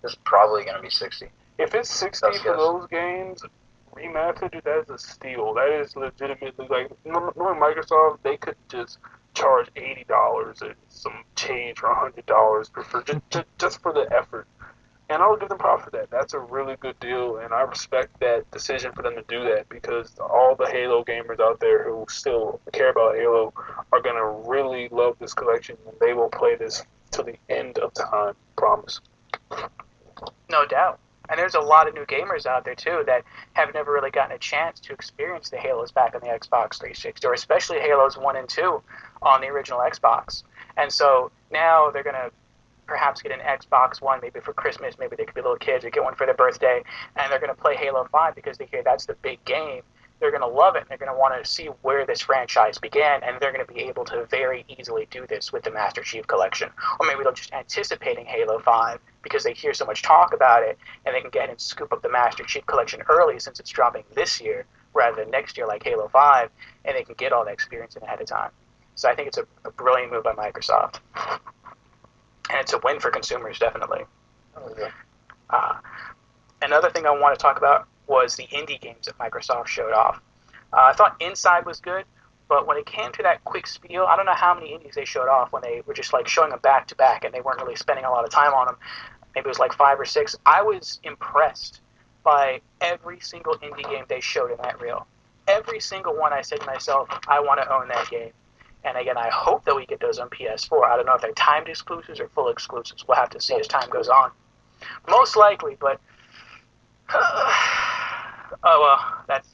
It's probably going to be 60.
If it's 60 for those games remastered, dude, that is a steal. That is legitimately, like, knowing Microsoft, they could just charge $80 and some change for $100 for just for the effort. And I would give them props for that. That's a really good deal, and I respect that decision for them to do that, because all the Halo gamers out there who still care about Halo are going to really love this collection, and they will play this till the end of time. Promise.
No doubt. And there's a lot of new gamers out there, too, that have never really gotten a chance to experience the Halos back on the Xbox 360, or especially Halos 1 and 2 on the original Xbox. And so now they're going to perhaps get an Xbox One, maybe for Christmas, maybe they could be little kids, or get one for their birthday, and they're going to play Halo 5 because they hear that's the big game. They're going to love it, and they're going to want to see where this franchise began, and they're going to be able to very easily do this with the Master Chief Collection. Or maybe they're just anticipating Halo 5 because they hear so much talk about it, and they can get and scoop up the Master Chief Collection early since it's dropping this year rather than next year like Halo 5, and they can get all that experience in ahead of time. So I think it's a brilliant move by Microsoft. And it's a win for consumers, definitely.
Oh, yeah.
Another thing I want to talk about was the indie games that Microsoft showed off. I thought Inside was good, but when it came to that quick spiel, I don't know how many indies they showed off when they were just like showing them back to back and they weren't really spending a lot of time on them. Maybe it was like 5 or 6. I was impressed by every single indie game they showed in that reel. Every single one, I said to myself, I want to own that game. And again, I hope that we get those on PS4. I don't know if they're timed exclusives or full exclusives. We'll have to see as time goes on. Most likely, but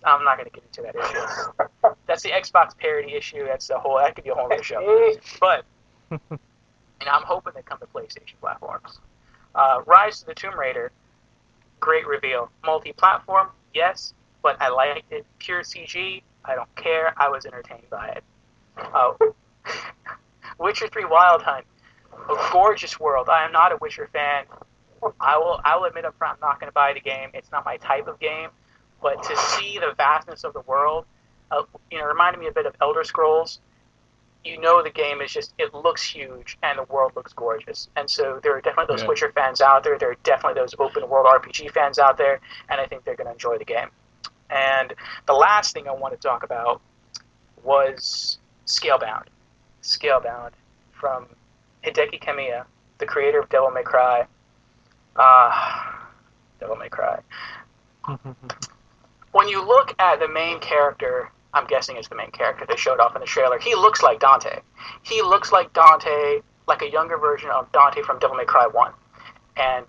I'm not going to get into that issue. That's the Xbox parity issue. That could be a whole other show. But and I'm hoping they come to PlayStation platforms. Rise of the Tomb Raider, great reveal. Multi-platform, yes, but I liked it. Pure CG, I don't care. I was entertained by it. Witcher 3 Wild Hunt, a gorgeous world. I am not a Witcher fan. I will admit up front, I'm not going to buy the game. It's not my type of game. But to see the vastness of the world, reminded me a bit of Elder Scrolls. You know the game is just, it looks huge and the world looks gorgeous. And so there are definitely those Witcher fans out there. There are definitely those open world RPG fans out there. And I think they're going to enjoy the game. And the last thing I want to talk about was Scalebound. Scalebound from Hideki Kamiya, the creator of Devil May Cry. Devil May Cry. When you look at the main character, I'm guessing it's the main character they showed off in the trailer, he looks like Dante. He looks like Dante, like a younger version of Dante from Devil May Cry 1. And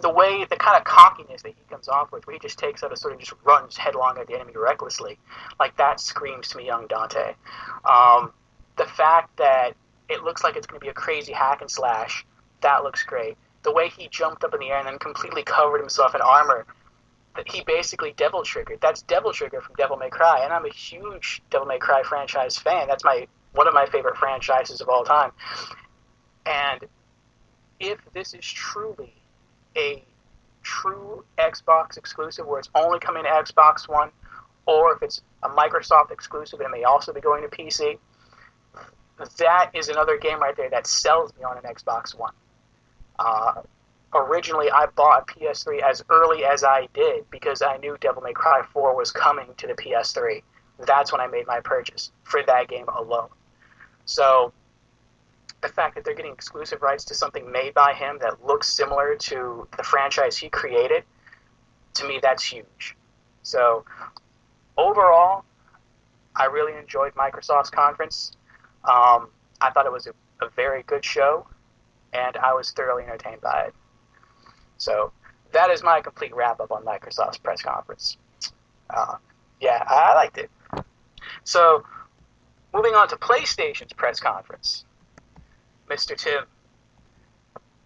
the kind of cockiness that he comes off with, where he just takes out and sort of just runs headlong at the enemy recklessly, like that screams to me young Dante. The fact that it looks like it's going to be a crazy hack and slash, that looks great. The way he jumped up in the air and then completely covered himself in armor, that he basically Devil Triggered. That's Devil Trigger from Devil May Cry, and I'm a huge Devil May Cry franchise fan. That's one of my favorite franchises of all time. And if this is truly a true Xbox exclusive, where it's only coming to Xbox One, or if it's a Microsoft exclusive and it may also be going to PC, that is another game right there that sells me on an Xbox One. Originally, I bought a PS3 as early as I did because I knew Devil May Cry 4 was coming to the PS3. That's when I made my purchase for that game alone. So the fact that they're getting exclusive rights to something made by him that looks similar to the franchise he created, to me, that's huge. So overall, I really enjoyed Microsoft's conference. I thought it was a very good show, and I was thoroughly entertained by it. So that is my complete wrap-up on Microsoft's press conference. I liked it. So moving on to PlayStation's press conference. Mr. Tim,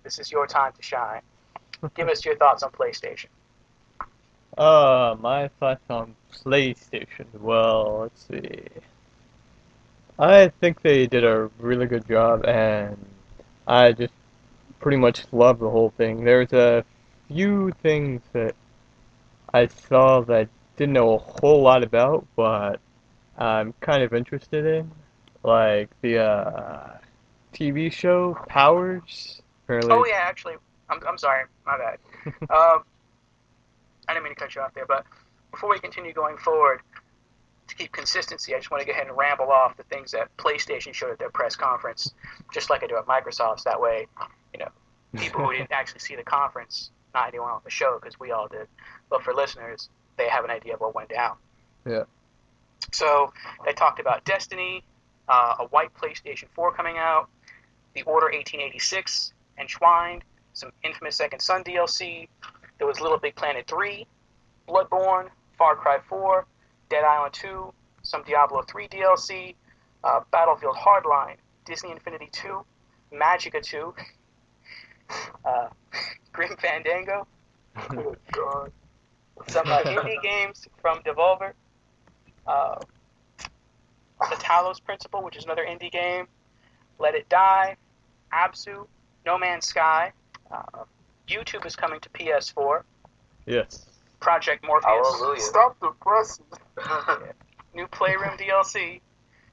this is your time to shine. Give us your thoughts on PlayStation.
My thoughts on PlayStation. Well, let's see. I think they did a really good job, and I just pretty much love the whole thing. There's a few things that I saw that I didn't know a whole lot about, but I'm kind of interested in, like the TV show Powers. Apparently.
Oh yeah, actually, I'm sorry, my bad. I didn't mean to cut you off there, but before we continue going forward, to keep consistency, I just want to go ahead and ramble off the things that PlayStation showed at their press conference, just like I do at Microsoft's. That way, people who didn't actually see the conference, not anyone on the show, because we all did, but for listeners, they have an idea of what went down.
Yeah.
So they talked about Destiny, a white PlayStation 4 coming out, The Order 1886, Enshrined, some Infamous Second Son DLC. There was Little Big Planet 3, Bloodborne, Far Cry 4, Dead Island 2, some Diablo 3 DLC, Battlefield Hardline, Disney Infinity 2, Magicka 2, Grim Fandango,
Good God.
some indie games from Devolver, The Talos Principle, which is another indie game, Let It Die, Absu, No Man's Sky, YouTube is coming to PS4,
Yes.
Project Morpheus,
Hallelujah.
Stop the presses.
new Playroom DLC,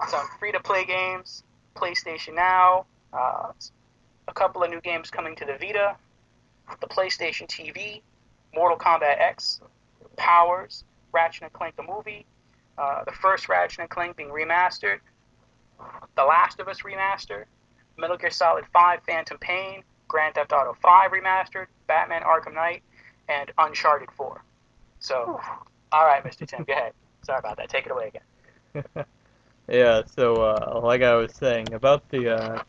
some free-to-play games, PlayStation Now, a couple of new games coming to the Vita, the PlayStation TV, Mortal Kombat X, Powers, Ratchet & Clank the movie, the first Ratchet & Clank being remastered, The Last of Us remastered, Metal Gear Solid 5 Phantom Pain, Grand Theft Auto 5 remastered, Batman Arkham Knight, and Uncharted 4. So, alright, Mr. Tim, go ahead. Sorry about that. Take it away again.
Yeah, so, like I was saying, about the,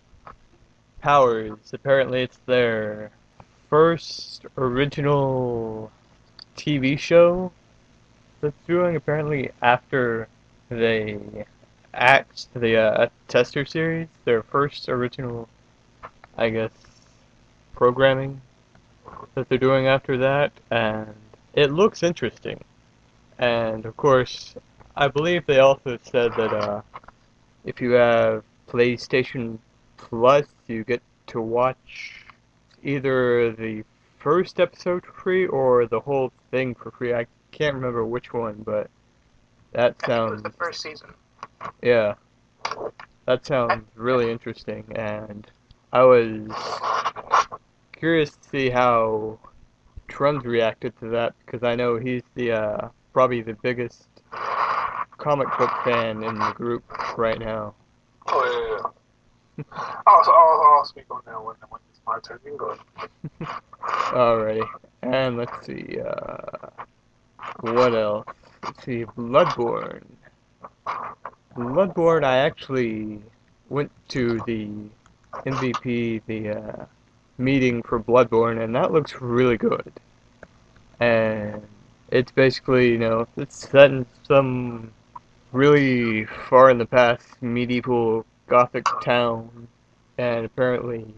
Powers, apparently it's their first original TV show that's doing, apparently after they axed the, tester series, their first original I guess, programming that they're doing after that, and it looks interesting. And of course, I believe they also said that if you have PlayStation Plus, you get to watch either the first episode for free or the whole thing for free. I can't remember which one, but that
I think it was
sounds,
the first season.
yeah, that sounds really interesting. And I was curious to see how Trun's reacted to that because I know he's the probably the biggest comic book fan in the group right now.
Oh yeah. I'll speak on that when it's my turn. You can go ahead.
Alrighty, and let's see, what else? Let's see, Bloodborne. Bloodborne, I actually went to the MVP, the meeting for Bloodborne, and that looks really good. And it's basically, it's set in some really far in the past medieval Gothic town, and apparently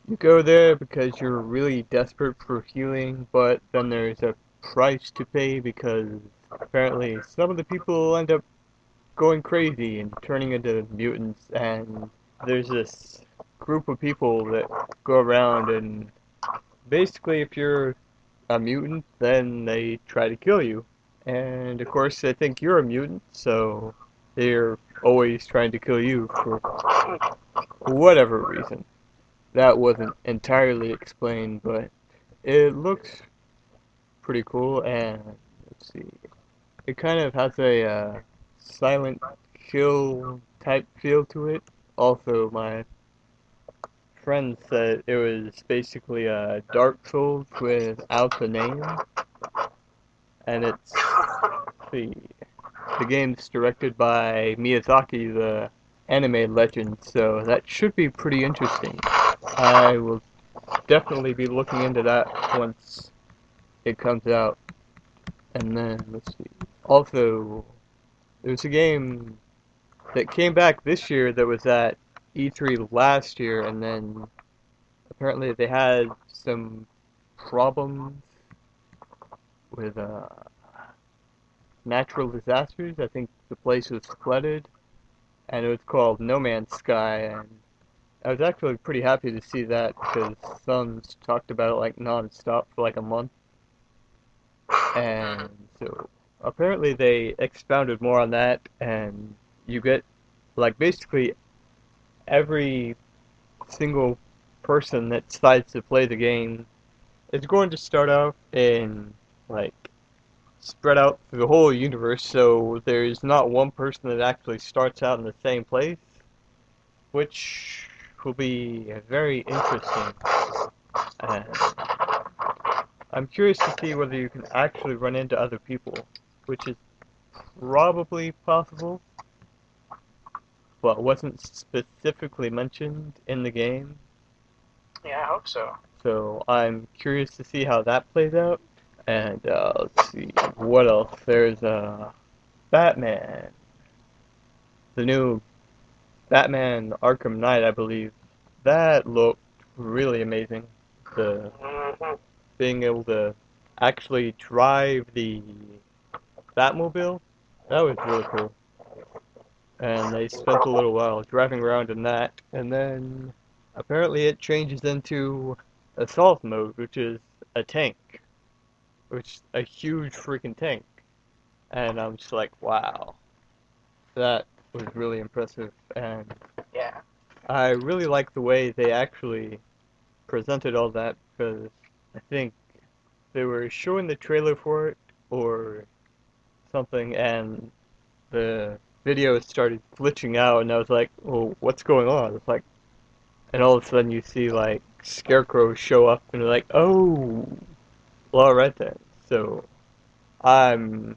you go there because you're really desperate for healing, but then there's a price to pay because apparently some of the people end up going crazy and turning into mutants, and there's this group of people that go around and basically if you're a mutant, then they try to kill you. And of course, they think you're a mutant, so they're always trying to kill you for whatever reason. That wasn't entirely explained, but it looks pretty cool, and let's see. It kind of has a silent kill type feel to it. Also, my friend said it was basically a Dark Souls without the name, and it's the game's directed by Miyazaki, the anime legend, so that should be pretty interesting. I will definitely be looking into that once it comes out. And then, let's see. Also, there's a game that came back this year that was at E3 last year, and then apparently they had some problems with natural disasters. I think the place was flooded, and it was called No Man's Sky, and I was actually pretty happy to see that because Sons talked about it like non-stop for like a month, and so apparently they expounded more on that, and you get like basically every single person that decides to play the game is going to start out in like spread out through the whole universe, so there's not one person that actually starts out in the same place, which will be very interesting. And I'm curious to see whether you can actually run into other people, which is probably possible, but wasn't specifically mentioned in the game.
Yeah, I hope so.
So I'm curious to see how that plays out. And let's see, what else? There's Batman. The new Batman Arkham Knight, I believe. That looked really amazing. The
Mm-hmm.
being able to actually drive the Batmobile, that was really cool. And they spent a little while driving around in that, and then apparently it changes into assault mode, which is a tank, which is a huge freaking tank. And I'm just like, wow, that was really impressive, and
Yeah.
I really like the way they actually presented all that because I think they were showing the trailer for it or something, and the video started glitching out, and I was like, "Oh, what's going on?" It's like, and all of a sudden you see like Scarecrow show up, and you're like, "Oh, well, all right then." So I'm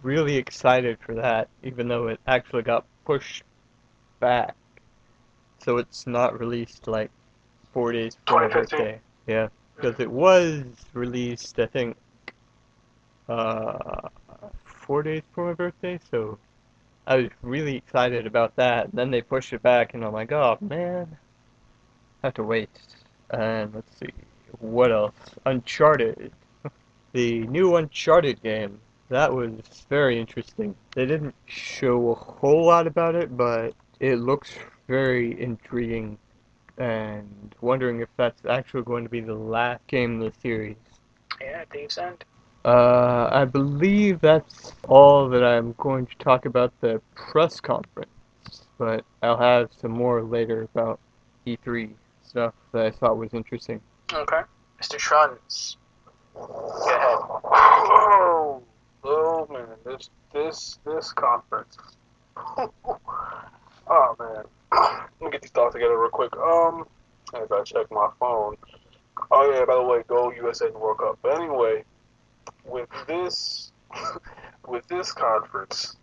really excited for that, even though it actually got pushed back, so it's not released like 4 days before my
2015.
birthday. Yeah, because it was released, I think, uh, 4 days before my birthday, so I was really excited about that. And then they pushed it back, and I'm like, oh man. have to wait. And let's see, what else? Uncharted. The new Uncharted game. That was very interesting. They didn't show a whole lot about it, but it looks very intriguing and wondering if that's actually going to be the last game in the series.
Yeah, Dave's End.
I believe that's all that I'm going to talk about the press conference, but I'll have some more later about E3 stuff that I thought was interesting.
Okay. Mr. Shuns. Go ahead.
Oh man, this conference. Oh man, let me get these thoughts together real quick. I gotta check my phone. Oh yeah, by the way, go USA and World Cup. But anyway, with this with this conference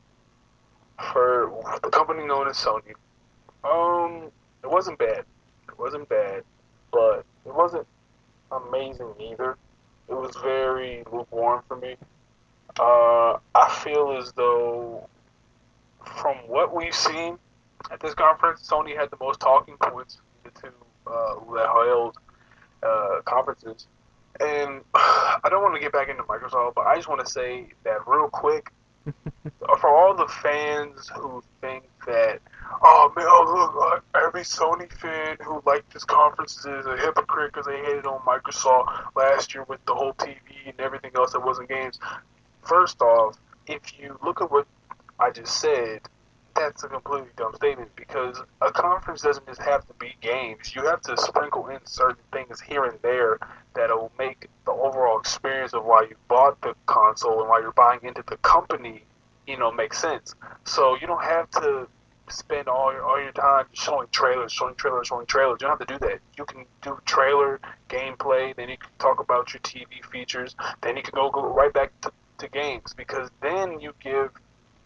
for the company known as Sony, it wasn't bad. It wasn't bad, but it wasn't amazing either. It was very lukewarm for me. I feel as though, from what we've seen at this conference, Sony had the most talking points of the two that held conferences. And I don't want to get back into Microsoft, but I just want to say that real quick, for all the fans who think that, oh man, oh look, every Sony fan who liked this conference is a hypocrite because they hated on Microsoft last year with the whole TV and everything else that wasn't games. First off, if you look at what I just said, that's a completely dumb statement because a conference doesn't just have to be games. You have to sprinkle in certain things here and there that'll make the overall experience of why you bought the console and why you're buying into the company, make sense. So you don't have to spend all your time showing trailers. You don't have to do that. You can do trailer gameplay, then you can talk about your TV features, then you can go right back to games because then you give,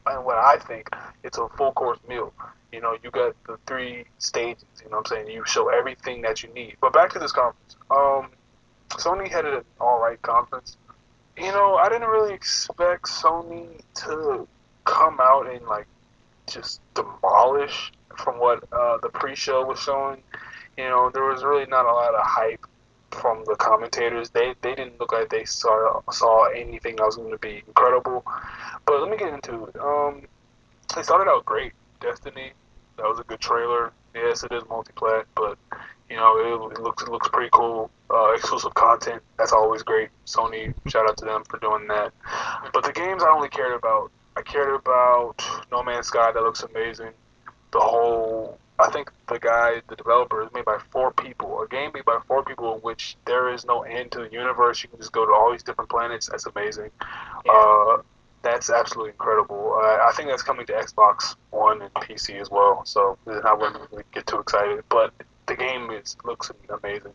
and what I think, it's a full course meal. You got the 3 stages, what I'm saying? You show everything that you need. But back to this conference. Sony had an alright conference. I didn't really expect Sony to come out and just demolish from what the pre-show was showing. There was really not a lot of hype from the commentators. They didn't look like they saw anything that was going to be incredible. But let me get into it. It started out great. Destiny, that was a good trailer. Yes, it is multi-plat, but it looks pretty cool. Exclusive content, that's always great. Sony, shout out to them for doing that. But the games I cared about No Man's Sky, that looks amazing. I think the developer is made by 4 people. A game made by 4 people in which there is no end to the universe. You can just go to all these different planets. That's amazing.
Yeah.
That's absolutely incredible. I think that's coming to Xbox One and PC as well. So I wouldn't really get too excited. But the game looks amazing.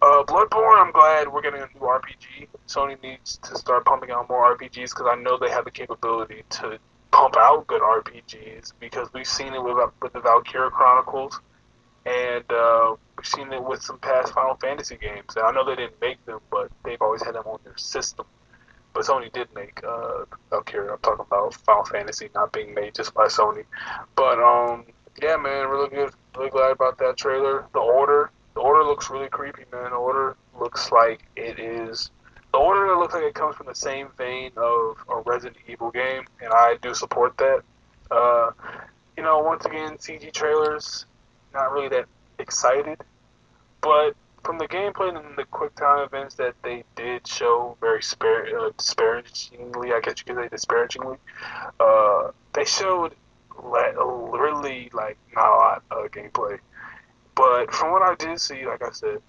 Bloodborne, I'm glad we're getting a new RPG. Sony needs to start pumping out more RPGs because I know they have the capability to pump out good RPGs because we've seen it with the Valkyria Chronicles and we've seen it with some past Final Fantasy games. And I know they didn't make them, but they've always had them on their system. But Sony did make Valkyria. I'm talking about Final Fantasy not being made just by Sony. But yeah, man, really good. Really glad about that trailer. The Order looks really creepy, man. The Order looks like it is. The Order looks like it comes from the same vein of a Resident Evil game, and I do support that. Once again, CG trailers, not really that excited, but from the gameplay and the quick time events that they did show very disparagingly, I guess you could say disparagingly, they showed really not a lot of gameplay. But from what I did see, like I said,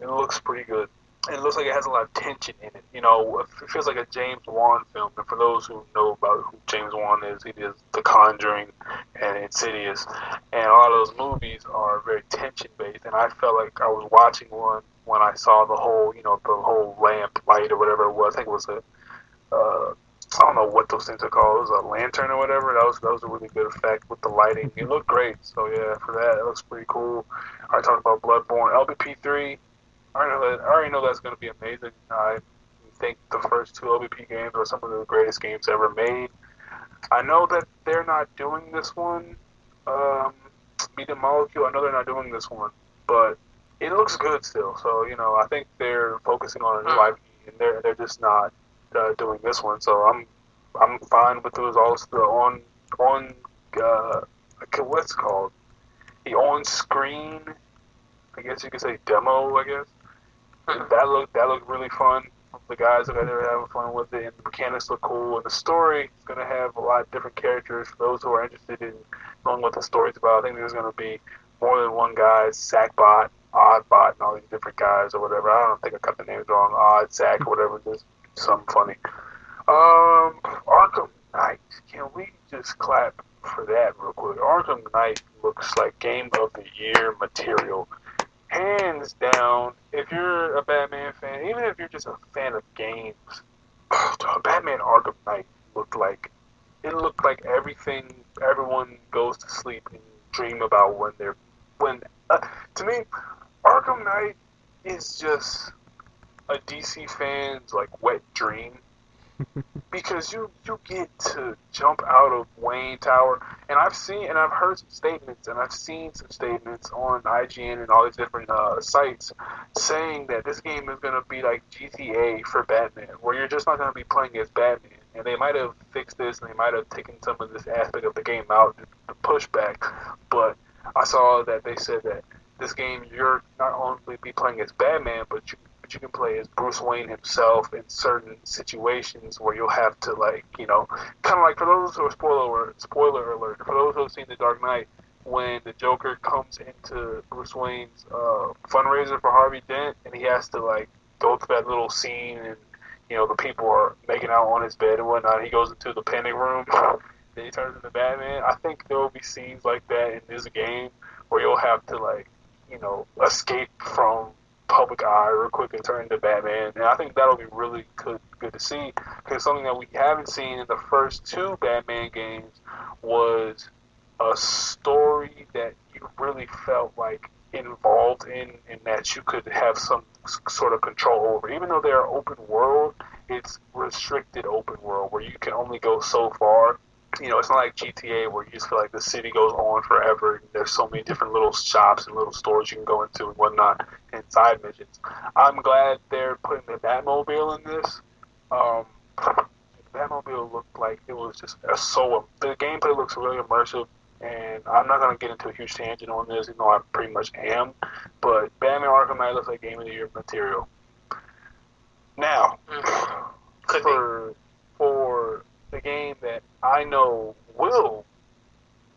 it looks pretty good. And it looks like it has a lot of tension in it. It feels like a James Wan film. And for those who know about who James Wan is, he did The Conjuring and Insidious. And a lot of those movies are very tension-based. And I felt like I was watching one when I saw the whole lamp light or whatever it was. I think it was I don't know what those things are called. It was a lantern or whatever. That was a really good effect with the lighting. It looked great. So yeah, for that, it looks pretty cool. I talked about Bloodborne, LBP3. I already know that's going to be amazing. I think the first 2 LBP games are some of the greatest games ever made. I know that they're not doing this one. Meet the Molecule. I know they're not doing this one. but it looks good still. So I think they're focusing on a new IP, and they're just not doing this one. So I'm fine with those also on what's it called, the on screen. I guess you could say demo. I guess that looked really fun. The guys that are having fun with it, and the mechanics look cool, and the story is going to have a lot of different characters for those who are interested in knowing what the story's about. I think there's going to be more than one guy, Sackbot, Oddbot, and all these different guys or whatever. I don't think I got the names wrong. Odd, Sack, whatever. Just something funny. Arkham Knight. Can we just clap for that real quick? Arkham Knight looks like Game of the Year material. Hands down, if you're a Batman fan, even if you're just a fan of games, Batman Arkham Knight looked like everything everyone goes to sleep and dream about to me, Arkham Knight is just a DC fan's like wet dream. Because you get to jump out of Wayne Tower, and I've heard some statements, and I've seen some statements on IGN and all these different sites saying that this game is going to be like GTA for Batman, where you're just not going to be playing as Batman. And they might have fixed this, and they might have taken some of this aspect of the game out to push back. But I saw that they said that this game, you're not only be playing as Batman, but you can play as Bruce Wayne himself in certain situations where you'll have to, like, kind of like, for those who are spoiler alert, for those who have seen The Dark Knight, when the Joker comes into Bruce Wayne's fundraiser for Harvey Dent, and he has to, like, go through that little scene, and the people are making out on his bed and whatnot. He goes into the panic room, then he turns into Batman. I think there will be scenes like that in this game where you'll have to, like, escape from public eye real quick and turn into Batman. And I think that'll be really good to see, because something that we haven't seen in the first two Batman games was a story that you really felt like involved in, and that you could have some sort of control over. Even though they're open world, it's restricted open world where you can only go so far. It's not like GTA where you just feel like the city goes on forever. And there's so many different little shops and little stores you can go into and whatnot, and side missions. I'm glad they're putting the Batmobile in this. The Batmobile looked like it was just the gameplay looks really immersive, and I'm not going to get into a huge tangent on this, even though I pretty much am, but Batman Arkham Knight looks like Game of the Year material. Now, for the game that I know will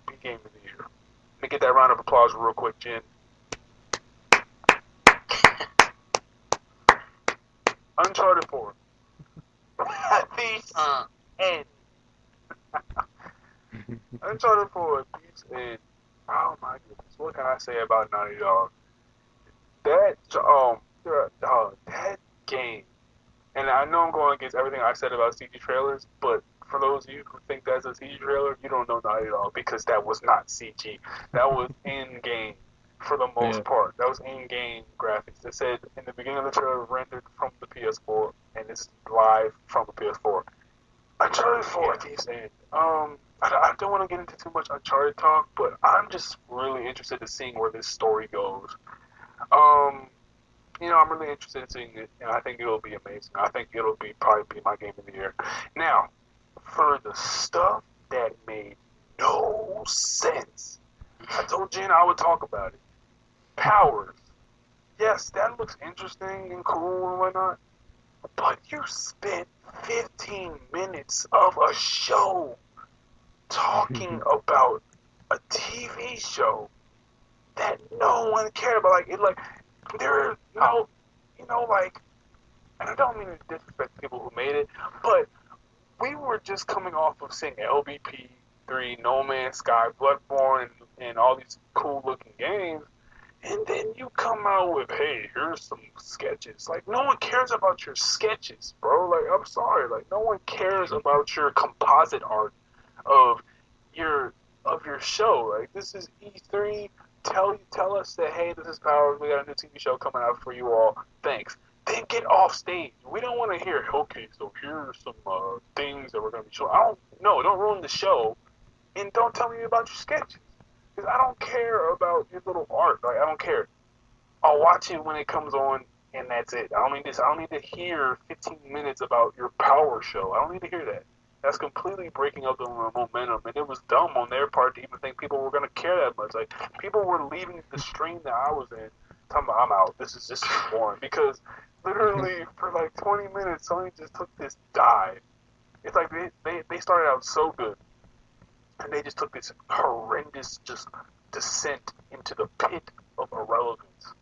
be Game of the Year. Let me get that round of applause real quick, Jen. Uncharted 4. Thief's End. Uncharted 4, Thief's End. Oh my goodness, what can I say about Naughty Dog? That game, and I know I'm going against everything I said about CG trailers, but for those of you who think that's a CG trailer, you don't know Naughty Dog, because that was not CG. That was in-game for the most part. That was in-game graphics. It said in the beginning of the trailer, rendered from the PS4, and it's live from the PS4. Uncharted 4, Thief's End. I don't want to get into too much Uncharted talk, but I'm just really interested in seeing where this story goes. I'm really interested in seeing it, and I think it'll be amazing. I think it'll probably be my Game of the Year. Now, for the stuff that made no sense, I told Jen I would talk about it. Powers. Yes, that looks interesting and cool and whatnot, but you spent 15 minutes of a show talking about a TV show that no one cared about. And I don't mean to disrespect people who made it, but we were just coming off of seeing LBP 3, No Man's Sky, Bloodborne, and all these cool looking games, and then you come out with, hey, here's some sketches. Like, no one cares about your sketches, bro. Like, I'm sorry, like, no one cares about your composite art of your show. Like, this is E3. Tell us that, hey, this is Powers. We got a new TV show coming out for you all. Thanks. Then get off stage. We don't want to hear, okay, so here are some things that we're going to be showing. Don't ruin the show, and don't tell me about your sketches, because I don't care about your little art. Like, I don't care. I'll watch it when it comes on, and that's it. I don't need to hear 15 minutes about your power show. I don't need to hear that. That's completely breaking up the momentum, and it was dumb on their part to even think people were gonna care that much. Like, people were leaving the stream that I was in, talking about, I'm out. This is just boring, because literally for like 20 minutes, Sony just took this dive. It's like they started out so good, and they just took this horrendous just descent into the pit of irrelevance.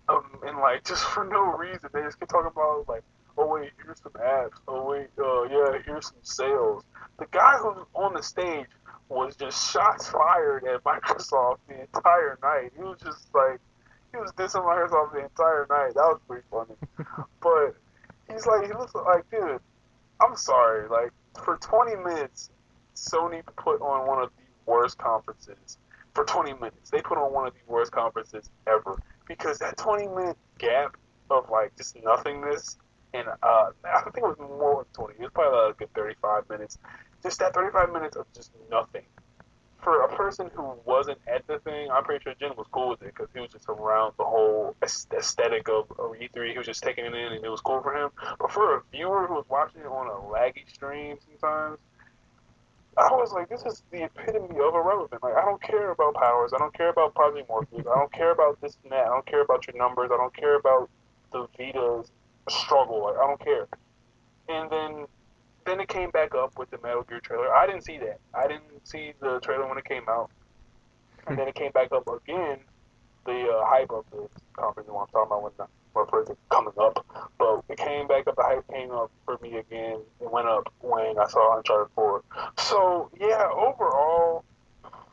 And like, just for no reason, they just kept talking about like, oh wait, here's some apps. Oh wait, yeah, here's some sales. The guy who's on the stage was just shots fired at Microsoft the entire night. He was just like, he was dissing Microsoft the entire night. That was pretty funny. But he's like, he looks like, dude, I'm sorry, like, for 20 minutes, Sony put on one of the worst conferences. For 20 minutes, they put on one of the worst conferences ever. Because that 20-minute gap of, like, just nothingness, and I think it was more than 20. It was probably like a good 35 minutes. Just that 35 minutes of just nothing. For a person who wasn't at the thing, I'm pretty sure Jen was cool with it because he was just around the whole aesthetic of E3. He was just taking it in, and it was cool for him. But for a viewer who was watching it on a laggy stream sometimes, I was like, this is the epitome of irrelevant. Like, I don't care about powers. I don't care about Project Morpheus. I don't care about this and that. I don't care about your numbers. I don't care about the Vita's struggle. Like, I don't care. And then it came back up with the Metal Gear trailer. I didn't see that. I didn't see the trailer when it came out. And then it came back up again, the hype of the conference, what I'm talking about, when first it's coming up. But it came back up, the hype came up for me again. It went up when I saw Uncharted 4. So, yeah, overall,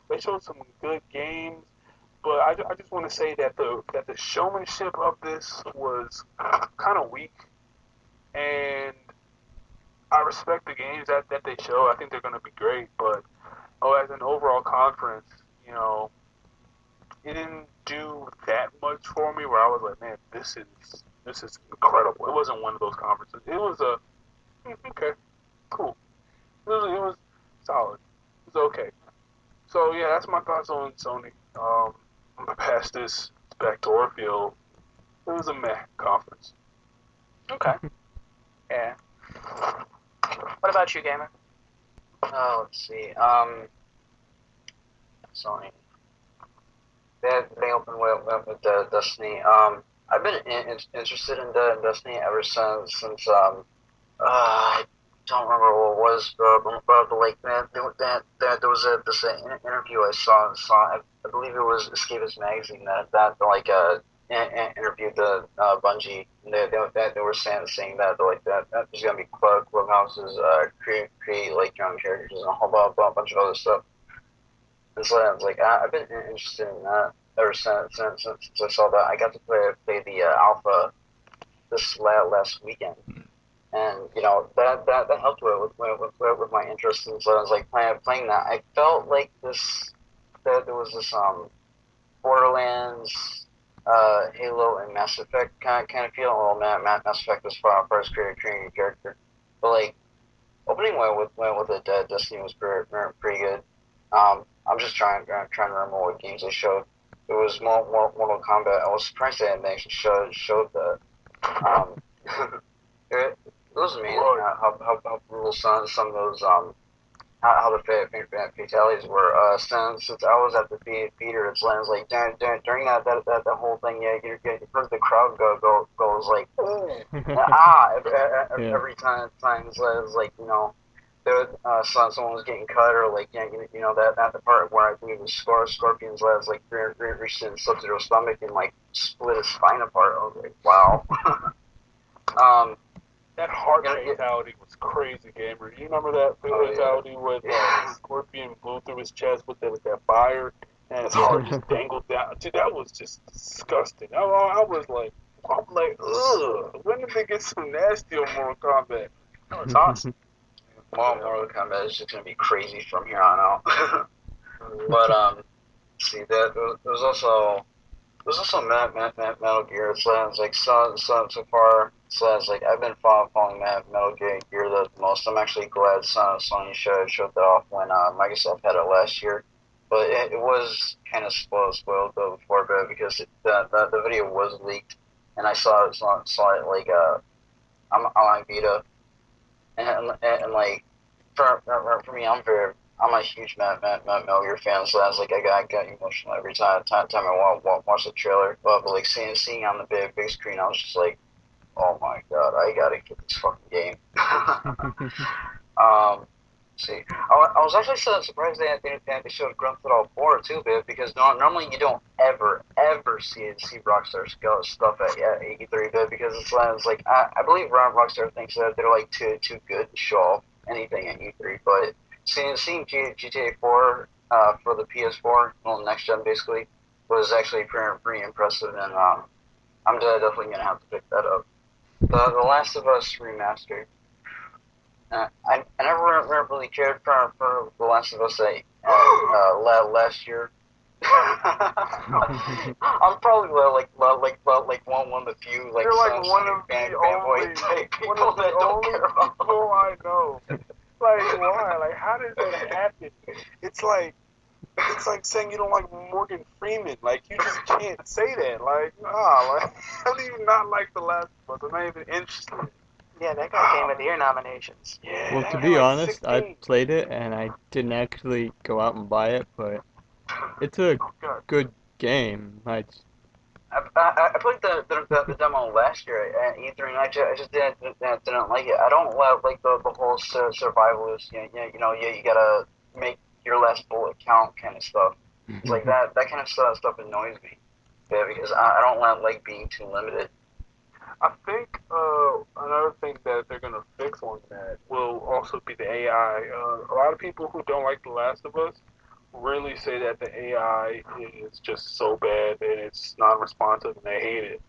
they showed some good games. But I just want to say that the showmanship of this was kind of weak. And I respect the games that they show. I think they're going to be great. But, as an overall conference, you know, it didn't do that much for me where I was like, man, this is incredible. It wasn't one of those conferences. It was okay, cool. It was solid. It was okay. So yeah, that's my thoughts on Sony. I'm gonna pass this back to Orfield. It was a meh conference.
Okay. Yeah. What about you, gamer?
Let's see. Sony. They opened with Destiny. I've been interested in Destiny ever since I don't remember what it was, but like that there was this interview I saw. I believe it was Escapist magazine that like interviewed the Bungie. And they were saying that there's gonna be clubhouses, create like your own characters and a whole bunch of other stuff. And so I was like, I've been interested in that ever since I saw that. I got to play the alpha this last weekend, and you know that helped with my interest. And so I was like playing that. I felt like that there was this Borderlands, Halo, and Mass Effect kind of feel. Well, Mass Effect was far first creating your character, but like opening with the Destiny was pretty good. I'm just trying to remember what games they showed. It was Mortal Kombat. I was surprised they hadn't actually showed that. It was amazing how brutal some of those how the fatalities were. Since I was at the theater, it's like during that whole thing, yeah, you heard the crowd goes like every time. It's like, you know, there someone was getting cut, or like, yeah, you know that the part where I believe it was Scorpion's legs like reached in Sub-Zero's stomach and like split his spine apart. I was like, wow.
That heart fatality was crazy, gamer. Do you remember that fatality with Scorpion blew through his chest with that fire, and his heart just dangled down? Dude, that was just disgusting. I was like, ugh. When did they get so nasty on Mortal Kombat? That was awesome.
Mortal Kombat is just gonna be crazy from here on out. But see, that there was also Metal Gear. It's like so far. So it's like I've been following Metal Gear the most. I'm actually glad Sony showed that off when Microsoft had it last year. but it was kind of spoiled though before, but because the video was leaked, and I saw it like on my Vita, and like for me, I'm a huge Metal Gear fan, so that's like I got emotional every time I watch the trailer. But like seeing on the big screen, I was just like, oh my god, I gotta get this fucking game. See, I was actually so surprised they showed Grand Theft Auto 4 too, bit because normally you don't ever see Rockstar stuff at E3, bit because it's like I believe Rockstar thinks that they're like too good to show off anything at E3, but seeing GTA 4 for the PS4, well next gen basically, was actually pretty impressive, and I'm definitely gonna have to pick that up. The Last of Us remastered. I never really cared for The Last of Us last year. I'm probably like one of the few like
You're like one of the
fanboy type people that don't care about
people I know. Like why? Like how does that happen? It's like saying you don't like Morgan Freeman. Like you just can't say that. Like like how do you not like The Last of Us? I'm not even interested.
Yeah, that got Game of the Year nominations.
Yeah.
Well, to be honest, I played it and I didn't actually go out and buy it, but it's a good game.
I played the demo last year at E3, and I just didn't like it. I don't love like the whole survivalist. You gotta make your last bullet count kind of stuff. It's like that kind of stuff annoys me. Yeah, because I don't like being too limited.
I think another thing that they're gonna fix on that will also be the AI. A lot of people who don't like The Last of Us really say that the AI is just so bad that it's non-responsive and they hate it.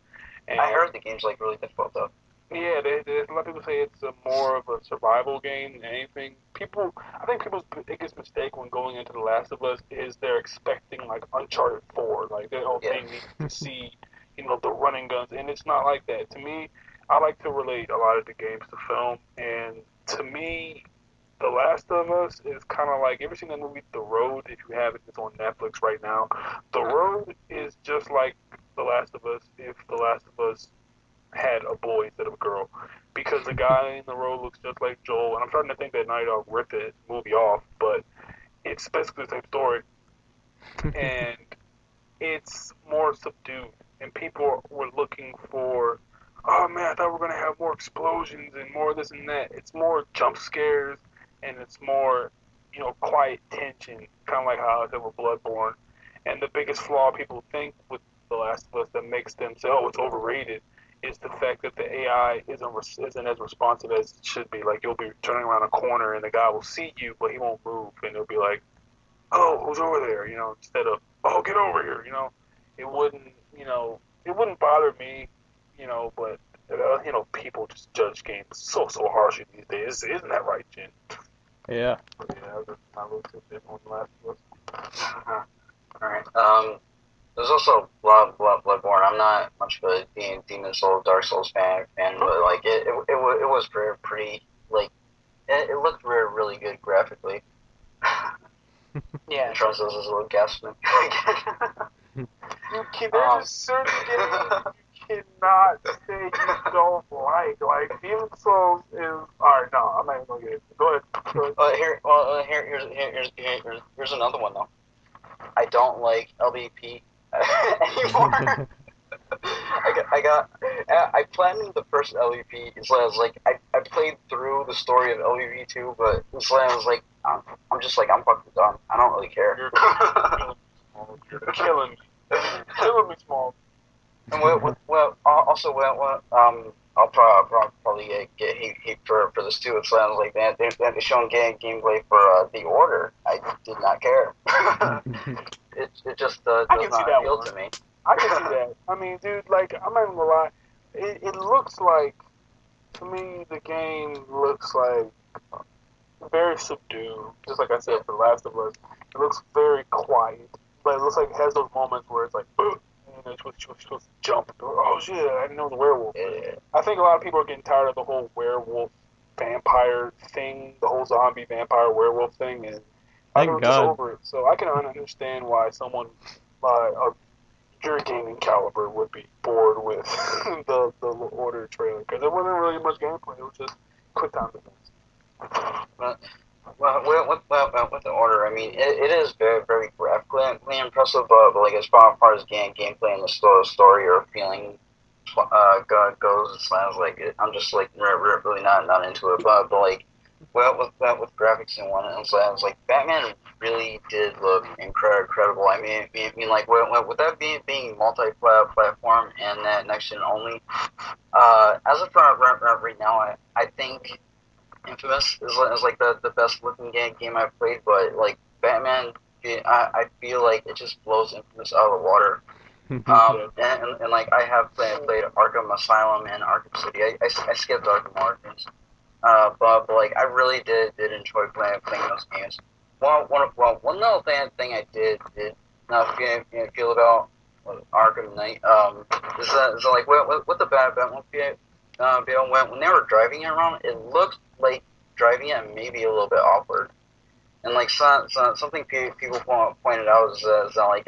And
I heard the game's like really difficult though.
yeah, a lot of people say it's more of a survival game than anything. I think people's biggest mistake when going into The Last of Us is they're expecting like Uncharted 4, like they need to see, the running guns, and it's not like that. To me, I like to relate a lot of the games to film, and to me, The Last of Us is kind of like, ever seen the movie The Road? If you haven't, it's on Netflix right now. The Road is just like The Last of Us if The Last of Us had a boy instead of a girl, because the guy in the role looks just like Joel, and I'm starting to think that Naughty Dog ripped the movie off, but it's basically the same story, and it's more subdued, and people were looking for, oh man, I thought we were gonna have more explosions and more this and that. It's more jump scares, and it's more, quiet tension, kind of like how I said with Bloodborne. And the biggest flaw people think with The Last of Us that makes them say, oh, it's overrated, is the fact that the AI isn't as responsive as it should be. Like you'll be turning around a corner and the guy will see you, but he won't move, and he'll be like, "Oh, who's over there?" Instead of, "Oh, get over here." It wouldn't bother me, but people just judge games so harshly these days. Isn't that right, Jen?
Yeah.
Yeah, that's my little tidbit on The Last of Us.
All right. There's also Bloodborne. I'm not much of a Demon Souls, Dark Souls fan, but like it was pretty like it looked really good graphically.
Yeah.
Trust us as a little Ghastly.
There's a certain game you cannot say you don't like. Like Demon Souls is alright. No, I'm not even gonna get it. Go ahead.
Here's another one though. I don't like LVP anymore. I planned the first LVP. It's like I played through the story of LVP 2, but it's like I'm fucking done. I don't really care.
You're killing me. You're killing me, small.
And I'll probably get hate for this too. It sounds like they're showing gameplay for The Order. I did not care. it just does not appeal to me.
I can see that. I mean, dude, like, I'm not even gonna lie. It looks like, to me, the game looks like very subdued. Just like I said for The Last of Us, it looks very quiet. But it looks like it has those moments where it's like, it's supposed to jump. Oh shit, I didn't know it was a werewolf.
Yeah.
I think a lot of people are getting tired of the whole werewolf vampire thing, the whole zombie vampire werewolf thing, and I
Thank
know just
God.
over it, so I can understand why someone of your gaming caliber would be bored with the Order trailer because there wasn't really much gameplay. It was just quick time events.
But with the Order, I mean, it is very, very graphically impressive, but like as far as gameplay and the story or feeling goes, it sounds like I'm just like really not into it. But like with graphics and one, and so it's like Batman really did look incredible. I mean like with that being multi-platform and that next gen only, as of right now, I think Infamous is like the best looking game I've played, but like Batman, I feel like it just blows Infamous out of the water. And like I have played Arkham Asylum and Arkham City. I skipped Arkham Origins, but like I really did enjoy playing those games. One little thing I did not feel about Arkham Knight is that like with the Batmobile, when they were driving it around, it looked like driving it maybe a little bit awkward. And like something people pointed out is that like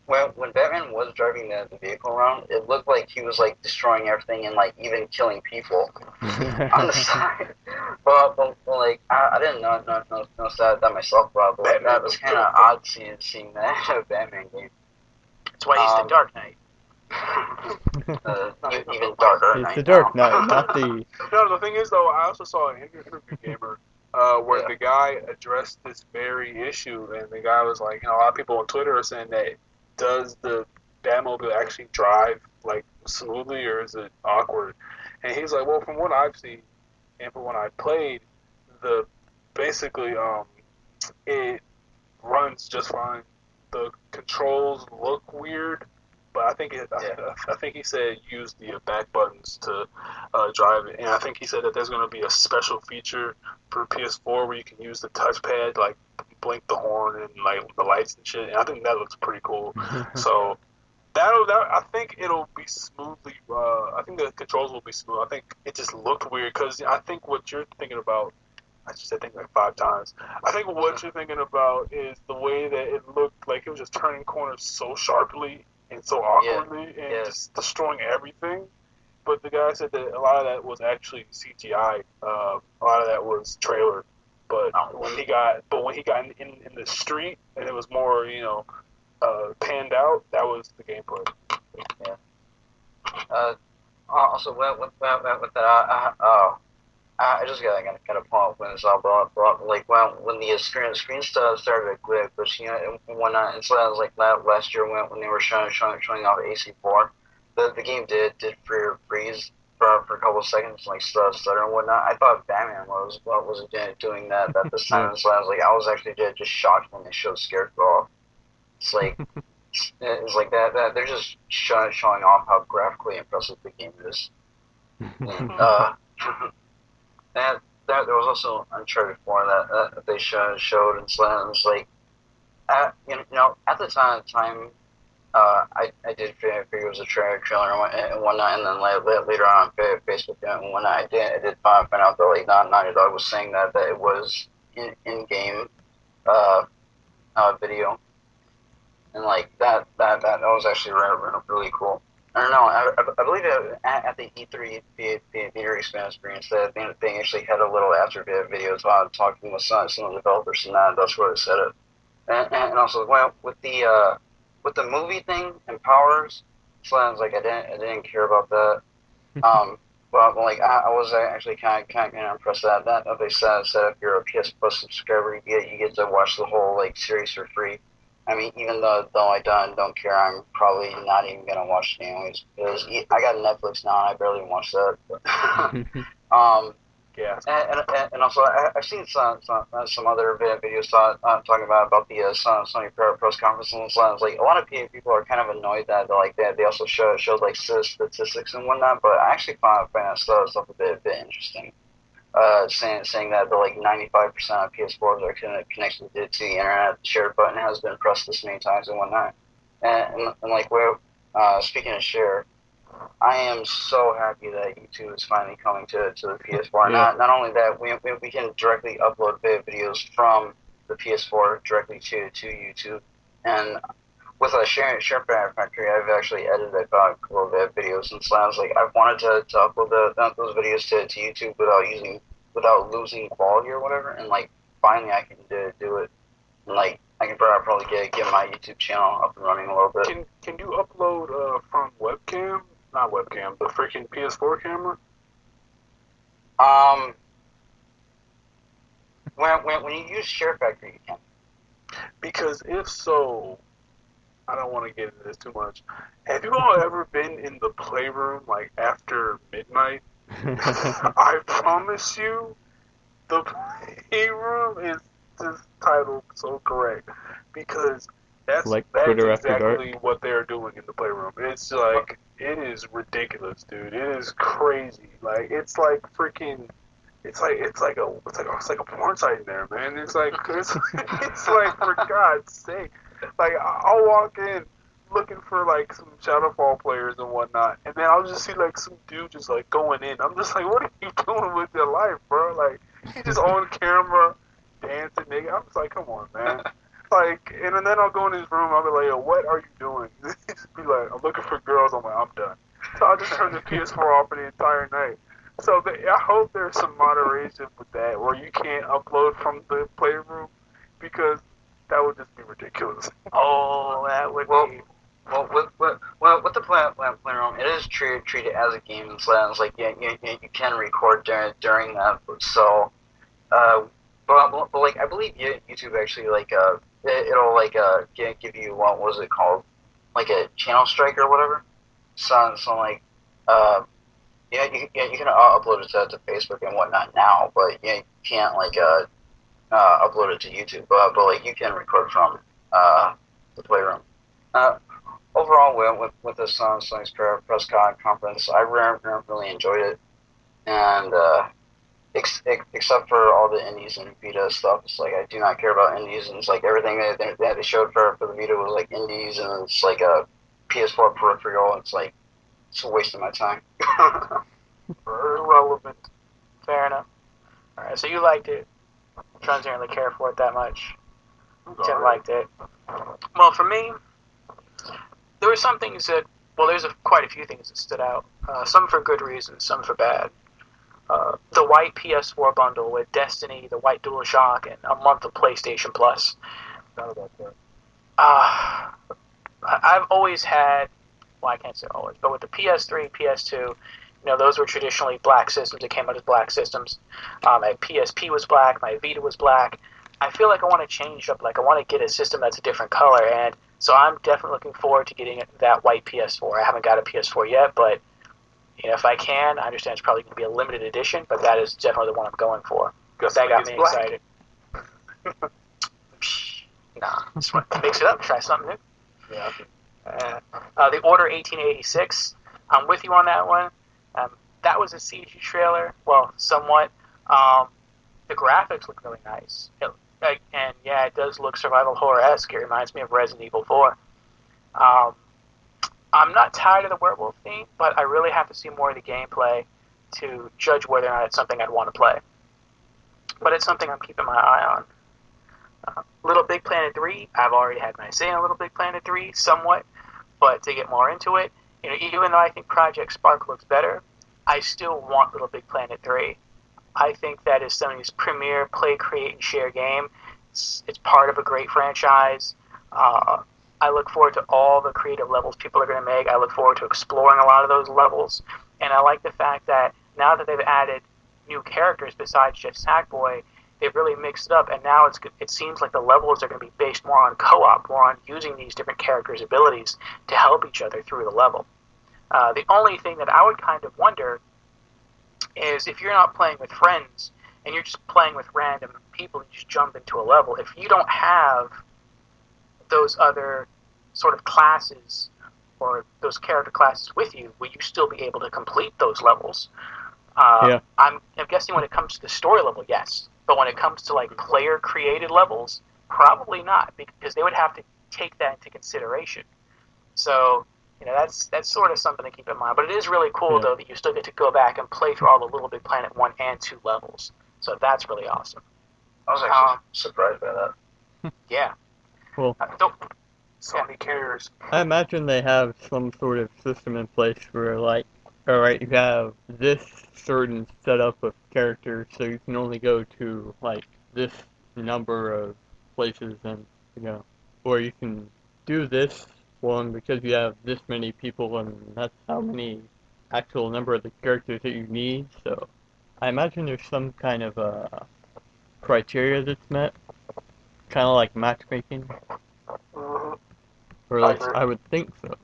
when Batman was driving the vehicle around, it looked like he was like destroying everything and like even killing people on the side. But like I didn't notice that myself, but like, that was kind of odd seeing that in a Batman game.
That's why he's the Dark Knight.
Even darker.
It's the Dark Knight, not the.
No, the thing is though, I also saw an interview gamer where the guy addressed this very issue, and the guy was like, you know, a lot of people on Twitter are saying that does the Batmobile actually drive like smoothly or is it awkward? And he's like, well, from what I've seen and from what I played, the basically it runs just fine. The controls look weird, but I think I think he said use the back buttons to drive it, and I think he said that there's going to be a special feature for PS4 where you can use the touchpad, like blink the horn and like the lights and shit. And I think that looks pretty cool. So that I think it'll be smoothly. I think the controls will be smooth. I think it just looked weird because I think what you're thinking about. I just said think like 5 times. I think what you're thinking about is the way that it looked like it was just turning corners so sharply and so awkwardly and just destroying everything. But the guy said that a lot of that was actually CGI. A lot of that was trailer. But when he got in the street and it was more panned out, that was the gameplay.
Yeah. Also, with that, I just gotta kind of pull up when it's all brought like when the screen stuff started glitching and whatnot. And so that was like last year when they were showing off AC4, the game did freeze for a couple of seconds, like stutter and whatnot. I thought Batman was doing that at this time. So I was actually just shocked when they showed Scarecrow off. It's like it's like that they're just showing off how graphically impressive the game is. And, and there was also Uncharted 4 that they showed, and so it's like, at the time, I did figure it was a trailer and whatnot, and then later on Facebook and whatnot, I did find out that like Naughty Dog was saying that it was in-game video, and like that was actually really cool. I don't know. I believe at the E3 theater experience that they actually had a little after video talking with some of the developers, and that's where they said it. And also, well, with the movie thing and powers, so I was like, I didn't care about that. But like I was actually kind of impressed that they said if you're a PS Plus subscriber, you get to watch the whole like series for free. I mean, even though I don't care, I'm probably not even gonna watch it anyways because I got Netflix now and I barely watch that.
Yeah.
And also I've seen some other videos talking about the Sony press conference, and it's like a lot of people are kind of annoyed that they also showed like statistics and whatnot, but I actually find that stuff a bit interesting. Saying that the like 95% of PS4s are connected to the internet. The share button has been pressed this many times and whatnot. And like speaking of share, I am so happy that YouTube is finally coming to the PS4.
Yeah.
Not only that, we can directly upload videos from the PS4 directly to YouTube. And with a Share Factory, I've actually edited a couple of videos and slams. Like I've wanted to upload those videos to YouTube without losing quality or whatever. And like finally, I can do it. And like I can probably get my YouTube channel up and running a little bit.
Can you upload from webcam? Not webcam, the freaking PS4 camera.
Um, when you use Share Factory, you can.
Because if so, I don't want to get into this too much. Have you all ever been in the playroom like after midnight? I promise you, the playroom is just titled so correct because
Like
that's
Twitter after
exactly
dark?
what they're doing in the playroom. It's like it is ridiculous, dude. It is crazy. Like it's like freaking. It's like a porn site in there, man. It's like for God's sake. Like I'll walk in looking for like some Shadowfall players and whatnot, and then I'll just see like some dude just like going in. I'm just like, what are you doing with your life, bro? Like he just on camera dancing, nigga. I'm just like, come on, man. Like, and then I'll go in his room. I'll be like, yo, what are you doing? He just be like, I'm looking for girls. I'm like, I'm done. So I just turn the PS4 off for the entire night. So I hope there's some moderation with that, where you can't upload from the playroom, because that would just be ridiculous.
Oh, that would be.
With the playroom, it is treated as a game in sense. Like you can record during that. So, but like I believe YouTube actually like it'll like give you what was it called, like a channel strike or whatever. So like yeah, you can upload it to Facebook and whatnot now, but you can't like upload it to YouTube. But like you can record from the playroom. Overall, with the Sony's press conference, I really enjoyed it, and except for all the indies and Vita stuff, it's like I do not care about indies, and it's like everything they showed for the Vita was like indies, and it's like a PS4 peripheral. It's like it's a waste of my time.
Irrelevant.
Fair enough. Alright, so you liked it. Trons didn't really care for it that much. Tim liked it. Well, for me, there were some things that, well, there's quite a few things that stood out. Some for good reasons, some for bad. The white PS4 bundle with Destiny, the white DualShock, and a month of PlayStation Plus. I've always had, well, I can't say always, but with the PS3, PS2, you know, those were traditionally black systems. It came out as black systems. My PSP was black. My Vita was black. I feel like I want to change up. Like I want to get a system that's a different color, and so I'm definitely looking forward to getting that white PS4. I haven't got a PS4 yet, but you know, if I can, I understand it's probably going to be a limited edition, but that is definitely the one I'm going going for. That got me excited. Nah, just want to mix it up, try something new.
Yeah.
The Order 1886. I'm with you on that one. That was a CG trailer. Well, somewhat. The graphics look really nice. And yeah, it does look survival horror-esque. It reminds me of Resident Evil 4. I'm not tired of the werewolf theme, but I really have to see more of the gameplay to judge whether or not it's something I'd want to play. But it's something I'm keeping my eye on. Little Big Planet 3, I've already had my say on Little Big Planet 3, somewhat. But to get more into it, you know, even though I think Project Spark looks better, I still want Little Big Planet 3. I think that is Sony's premier play, create, and share game. It's part of a great franchise. I look forward to all the creative levels people are going to make. I look forward to exploring a lot of those levels. And I like the fact that now that they've added new characters besides just Sackboy, they've really mixed it up. And now it seems like the levels are going to be based more on co-op, more on using these different characters' abilities to help each other through the level. The only thing that I would kind of wonder is if you're not playing with friends and you're just playing with random people, you just jump into a level. If you don't have those other sort of classes or those character classes with you, will you still be able to complete those levels?
Yeah.
I'm guessing when it comes to the story level, yes. But when it comes to like player-created levels, probably not, because they would have to take that into consideration. So That's sort of something to keep in mind. But it is really cool
Yeah.
though that you still get to go back and play through all the Little Big Planet 1 and 2 levels. So that's really awesome.
I was actually surprised by that.
Yeah.
Well,
Sony cares.
I imagine they have some sort of system in place where, like, alright, you have this certain setup of characters, so you can only go to, like, this number of places, and, or you can do this one because you have this many people, and that's how many actual number of the characters that you need, so I imagine there's some kind of criteria that's met, kind of like matchmaking,
Mm-hmm.
or
I
at least
agree.
I would think so.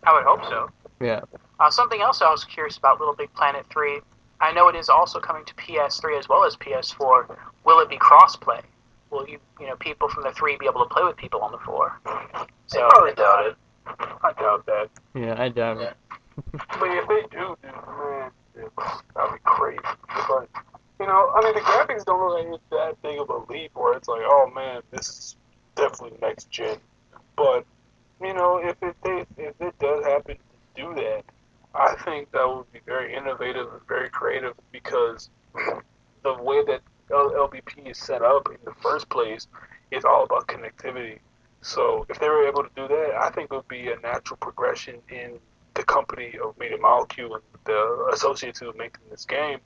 I would hope so.
Yeah.
Something else I was curious about Little Big Planet 3. I know it is also coming to PS3 as well as PS4. Will it be crossplay? Will people from the 3 be able to play with people on the 4?
So, I probably doubt it.
I doubt that.
Yeah, I doubt it.
But if they do, man, that'd be crazy. But, I mean, the graphics don't look like it's that big of a leap where it's like, oh man, this is definitely next gen. But, if it does happen to do that, I think that would be very innovative and very creative because the way that LBP is set up in the first place is all about connectivity. So if they were able to do that, I think it would be a natural progression in the company of Media Molecule and the associates who are making this game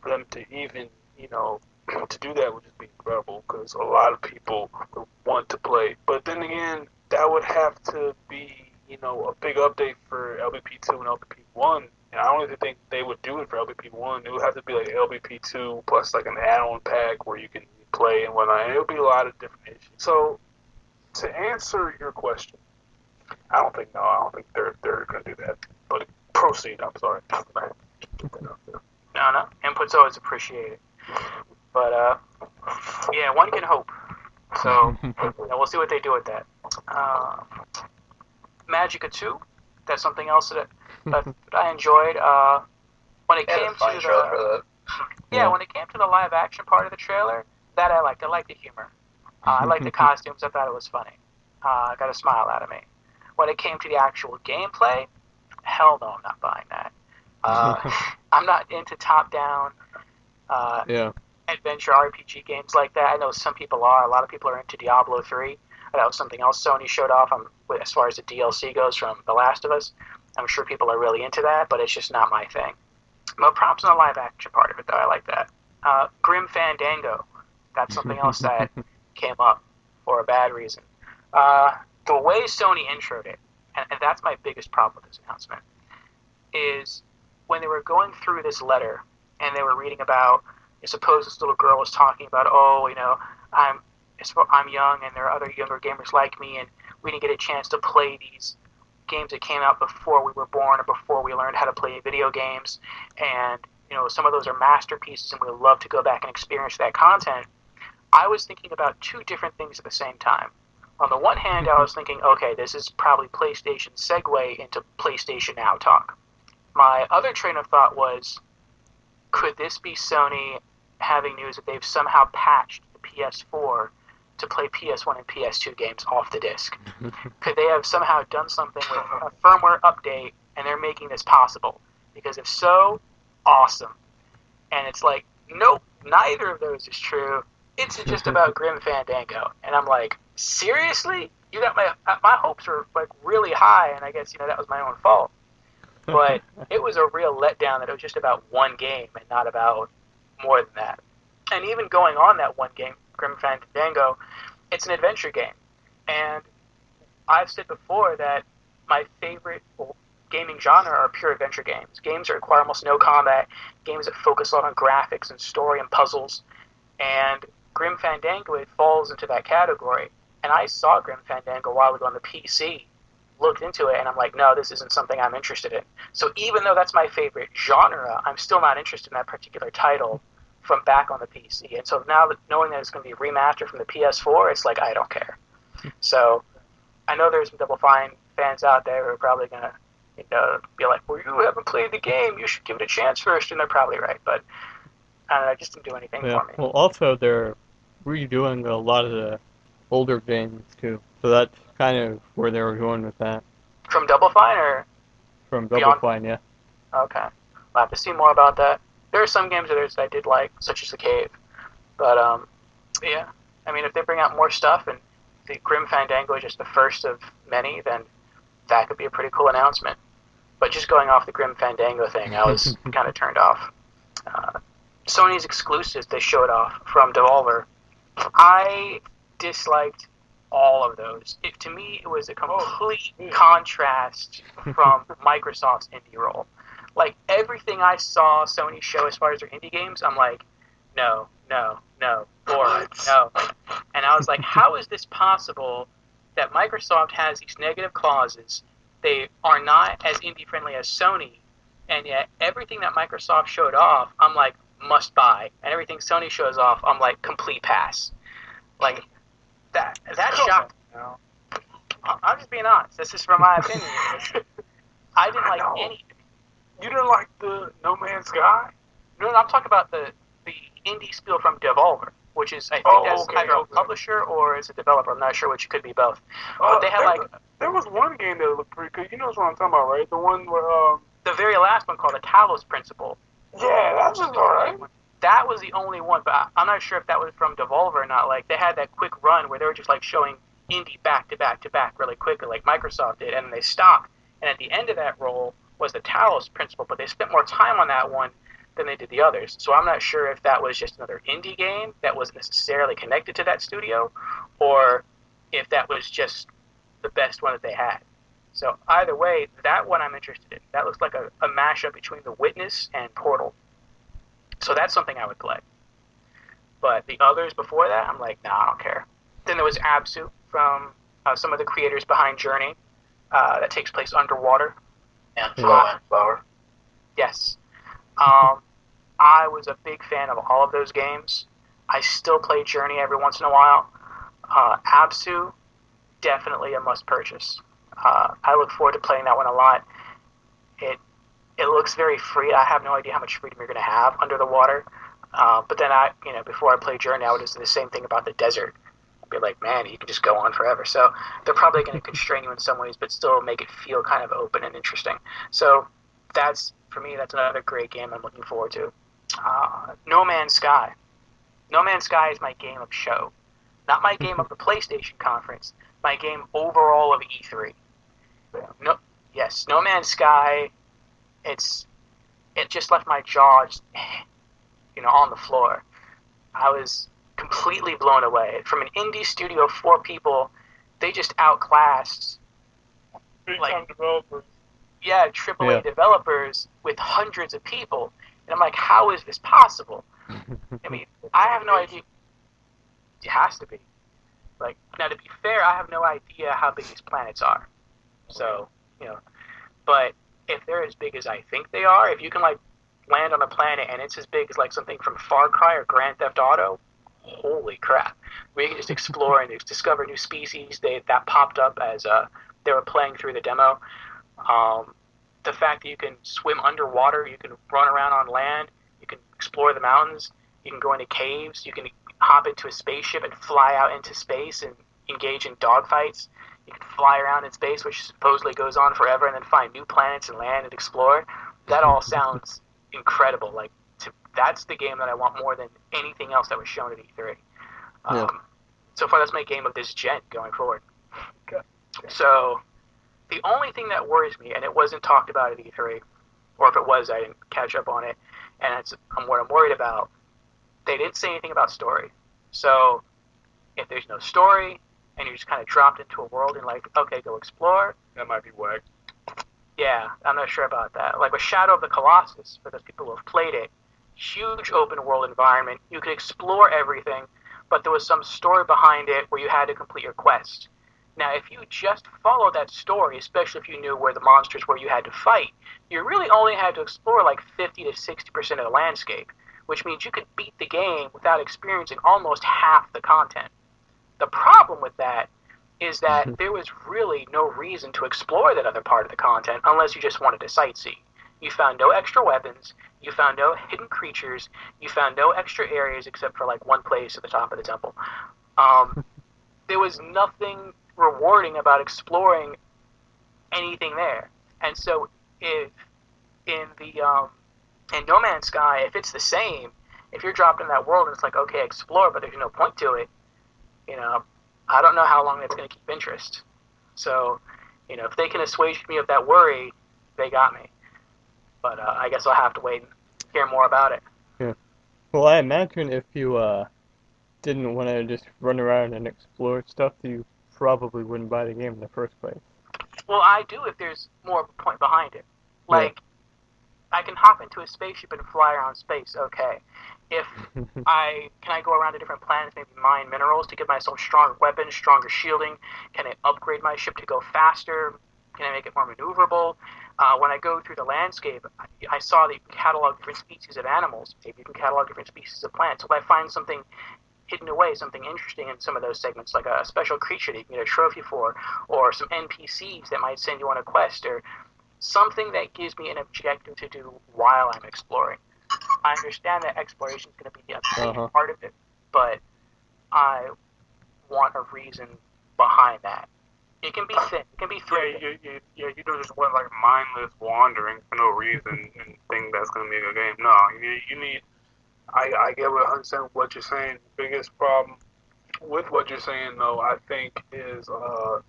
for them to even, to do that would just be incredible because a lot of people would want to play. But then again, that would have to be, a big update for LBP2 and LBP1. And I don't even think they would do it for LBP1. It would have to be like LBP2 plus like an add-on pack where you can play and whatnot. And it would be a lot of different issues. So to answer your question, I don't think they're going to do that. But proceed. I'm sorry.
No. Input's always appreciated. But, yeah, one can hope. So, we'll see what they do with that. Magica 2, that's something else that I enjoyed. When it came to the when it came to the live action part of the trailer, that I liked. I liked the humor. I liked the costumes. I thought it was funny. Got a smile out of me. When it came to the actual gameplay, hell no, I'm not buying that. I'm not into top-down adventure RPG games like that. I know some people are. A lot of people are into Diablo 3. That was something else Sony showed off as far as the DLC goes from The Last of Us. I'm sure people are really into that, but it's just not my thing. But props on the live action part of it, though. I like that. Grim Fandango. That's something else that came up for a bad reason. The way Sony introed it, and that's my biggest problem with this announcement, is when they were going through this letter and they were reading about, suppose this little girl was talking about, I'm young and there are other younger gamers like me and we didn't get a chance to play these games that came out before we were born or before we learned how to play video games, and some of those are masterpieces and we would love to go back and experience that content. I was thinking about two different things at the same time. On the one hand, I was thinking, okay, this is probably PlayStation's segue into PlayStation Now talk. My other train of thought was, could this be Sony having news that they've somehow patched the PS4 to play PS1 and PS2 games off the disc? Could they have somehow done something with a firmware update and they're making this possible? Because if so, awesome. And it's like, nope, neither of those is true. It's just about Grim Fandango. And I'm like, seriously? You got my hopes were like really high, and I guess that was my own fault. But it was a real letdown that it was just about one game and not about more than that. And even going on that one game, Grim Fandango, it's an adventure game. And I've said before that my favorite gaming genre are pure adventure games. Games that require almost no combat, games that focus a lot on graphics and story and puzzles. And Grim Fandango, it falls into that category. And I saw Grim Fandango a while ago on the PC, looked into it, and I'm like, no, this isn't something I'm interested in. So even though that's my favorite genre, I'm still not interested in that particular title from back on the PC. And so now that knowing that it's going to be remastered from the PS4, it's like, I don't care. So I know there's some Double Fine fans out there who are probably going to be like, well, you haven't played the game, you should give it a chance first, and they're probably right. But I don't know, it just didn't do anything for me.
Well, also, they're redoing a lot of the older games, too. So that's kind of where they were going with that.
From Double Fine or
From Double
Beyond?
Fine, yeah.
Okay. I'll have to see more about that. There are some games that I did like, such as The Cave. But, yeah. I mean, if they bring out more stuff and the Grim Fandango is just the first of many, then that could be a pretty cool announcement. But just going off the Grim Fandango thing, I was kind of turned off. Sony's exclusives they showed off from Devolver, I disliked all of those. To me, it was a complete contrast from Microsoft's indie role. Like, everything I saw Sony show as far as their indie games, I'm like, no, no, no, or no. And I was like, how is this possible that Microsoft has these negative clauses? They are not as indie-friendly as Sony, and yet everything that Microsoft showed off, I'm like, must buy. And everything Sony shows off, I'm like, complete pass. Like, that shocked me. I'm just being honest. This is from my opinion. I didn't like any.
You didn't like the No Man's Sky?
No, I'm talking about the indie spiel from Devolver, which is, I think that's either a publisher or it's a developer. I'm not sure which. It could be both. But they had
there was one game that looked pretty good. You know what I'm talking about, right? The one where
the very last one called the Talos Principle.
Yeah, that was alright.
That was the only one, but I'm not sure if that was from Devolver or not. Like, they had that quick run where they were just like showing indie back to back to back really quickly, like Microsoft did, and then they stopped. And at the end of that roll was the Talos Principle, but they spent more time on that one than they did the others. So I'm not sure if that was just another indie game that wasn't necessarily connected to that studio, or if that was just the best one that they had. So either way, that one I'm interested in. That looks like a mashup between The Witness and Portal. So that's something I would play. But the others before that, I'm like, nah, I don't care. Then there was Absu from some of the creators behind Journey that takes place underwater.
And Flower.
Yes. I was a big fan of all of those games. I still play Journey every once in a while. Absu, definitely a must purchase. I look forward to playing that one a lot. It looks very free. I have no idea how much freedom you're going to have under the water. But then before I play Journey, I would just do the same thing about the desert. I'd be like, man, you can just go on forever. So they're probably going to constrain you in some ways, but still make it feel kind of open and interesting. So for me, that's another great game I'm looking forward to. No Man's Sky. No Man's Sky is my game of show. Not my game of the PlayStation conference. My game overall of E3. No Man's Sky. It just left my jaw on the floor. I was completely blown away. From an indie studio of 4 people, they just outclassed
big-time developers.
Yeah, AAA developers with hundreds of people. And I'm like, how is this possible? I mean, I have no idea. It has to be. Like, now to be fair, I have no idea how big these planets are. So, but if they're as big as I think they are, if you can like land on a planet and it's as big as like something from Far Cry or Grand Theft Auto, holy crap. We can just explore and discover new species. That popped up as they were playing through the demo. The fact that you can swim underwater, you can run around on land, you can explore the mountains, you can go into caves, you can hop into a spaceship and fly out into space and engage in dogfights. You can fly around in space, which supposedly goes on forever, and then find new planets and land and explore. That all sounds incredible. Like, that's the game that I want more than anything else that was shown at E3. So far, that's my game of this gen going forward.
Okay.
So, the only thing that worries me, and it wasn't talked about at E3, or if it was, I didn't catch up on it, and it's what I'm worried about, they didn't say anything about story. So, if there's no story, and you're just kind of dropped into a world and like, okay, go explore.
That might be whack.
Yeah, I'm not sure about that. Like with Shadow of the Colossus, for those people who have played it, huge open world environment. You could explore everything, but there was some story behind it where you had to complete your quest. Now, if you just followed that story, especially if you knew where the monsters were you had to fight, you really only had to explore like 50 to 60% of the landscape, which means you could beat the game without experiencing almost half the content. The problem with that is that there was really no reason to explore that other part of the content unless you just wanted to sightsee. You found no extra weapons, you found no hidden creatures, you found no extra areas except for like one place at the top of the temple. There was nothing rewarding about exploring anything there. And so if in No Man's Sky, if it's the same, if you're dropped in that world and it's like, okay, explore, but there's no point to it, I don't know how long that's going to keep interest. So, if they can assuage me of that worry, they got me. But I guess I'll have to wait and hear more about it.
Yeah. Well, I imagine if you didn't want to just run around and explore stuff, you probably wouldn't buy the game in the first place.
Well, I do if there's more of a point behind it. Like, I can hop into a spaceship and fly around space, okay. If can I go around to different planets, maybe mine minerals to give myself stronger weapons, stronger shielding? Can I upgrade my ship to go faster? Can I make it more maneuverable? When I go through the landscape, I saw that you can catalog different species of animals. Maybe you can catalog different species of plants. Will I find something hidden away, something interesting in some of those segments, like a special creature that you can get a trophy for, or some NPCs that might send you on a quest, or something that gives me an objective to do while I'm exploring. I understand that exploration is going to be a big part of it, but I want a reason behind that. It can be thin. It can be thin.
Yeah, you don't just want like mindless wandering for no reason and think that's gonna be a good game. No, you need. I get 100% what you're saying. The biggest problem with what you're saying, though, I think, is the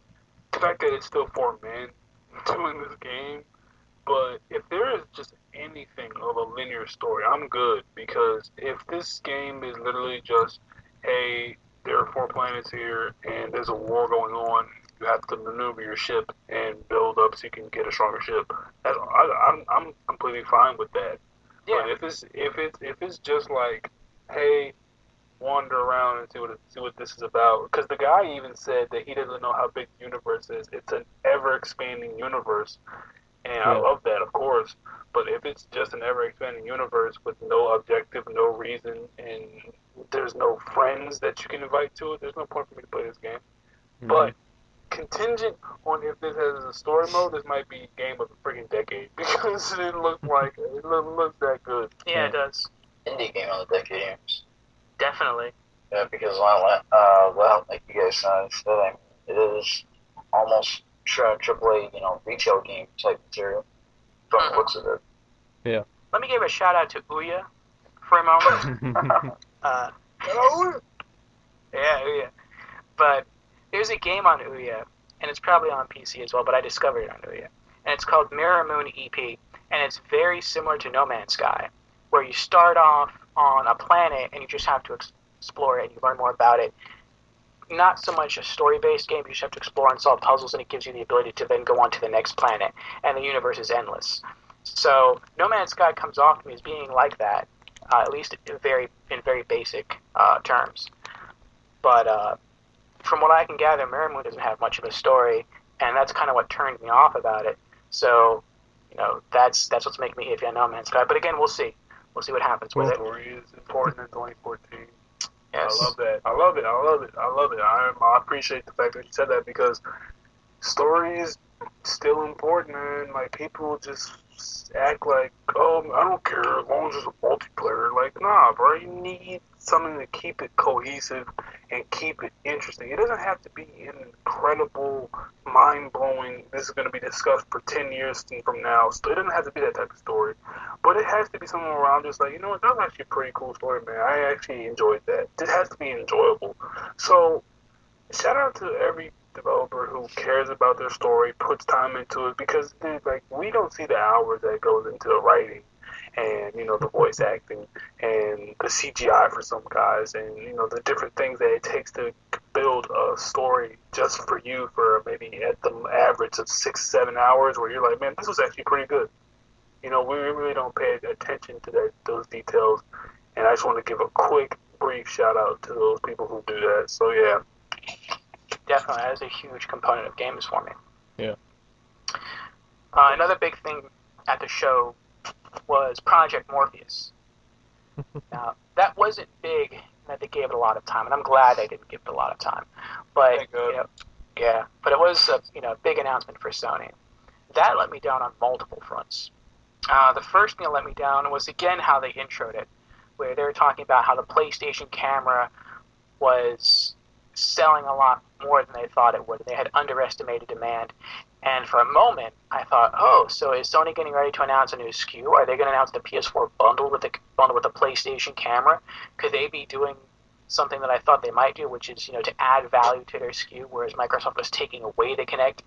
fact that it's still 4 men doing this game. But if there is just anything of a linear story, I'm good, because if this game is literally just, hey, there are 4 planets here and there's a war going on, you have to maneuver your ship and build up so you can get a stronger ship. I'm completely fine with that. Yeah. But if it's just like, hey, wander around and see what this is about, because the guy even said that he doesn't know how big the universe is. It's an ever expanding universe. And I love that, of course. But if it's just an ever-expanding universe with no objective, no reason, and there's no friends that you can invite to it, there's no point for me to play this game. Mm-hmm. But contingent on if this has a story mode, this might be game of the freaking decade, because it looks that good.
Yeah, it does.
Indie game of the decade.
Definitely.
Yeah, because like you guys said, it is almost AAA, retail game type material from the looks of it.
Yeah.
Let me give a shout out to Ouya for a moment. Ouya. But there's a game on Ouya, and it's probably on PC as well, but I discovered it on Ouya. And it's called Mirror Moon EP, and it's very similar to No Man's Sky, where you start off on a planet and you just have to explore it and you learn more about it. Not so much a story-based game, you just have to explore and solve puzzles, and it gives you the ability to then go on to the next planet, and the universe is endless. So No Man's Sky comes off to me as being like that, at least in very basic terms. But from what I can gather, Mirror Moon doesn't have much of a story, and that's kind of what turned me off about it. So, that's what's making me iffy on No Man's Sky. But again, we'll see. We'll see what happens with it.
Story is important in 2014.
Yes.
I love that. I love it. I appreciate the fact that you said that, because story is still important, and like people just act like, oh, I don't care as long as it's a multiplayer. Like, nah, bro, you need something to keep it cohesive and keep it interesting. It doesn't have to be an incredible, mind-blowing, this is going to be discussed for 10 years from now. So it doesn't have to be that type of story. But it has to be something where I'm just like, that was actually a pretty cool story, man. I actually enjoyed that. It has to be enjoyable. So, shout out to every developer who cares about their story, puts time into it, because we don't see the hours that goes into the writing and the voice acting and the CGI for some guys, and the different things that it takes to build a story just for you for maybe at the average of 6-7 hours, where you're like, man, this was actually pretty good. We really don't pay attention to those details, and I just want to give a quick, brief shout out to those people who do that. So yeah.
Definitely, that is a huge component of games for me.
Yeah.
Another big thing at the show was Project Morpheus. Now, that wasn't big, and that they gave it a lot of time, and I'm glad they didn't give it a lot of time. But but it was a big announcement for Sony. That let me down on multiple fronts. The first thing that let me down was again how they introed it, where they were talking about how the PlayStation camera was selling a lot more than they thought it would, and they had underestimated demand. And for a moment, I thought, oh, so is Sony getting ready to announce a new SKU? Are they going to announce the PS4 bundle with the PlayStation camera? Could they be doing something that I thought they might do, which is, to add value to their SKU, whereas Microsoft was taking away the Kinect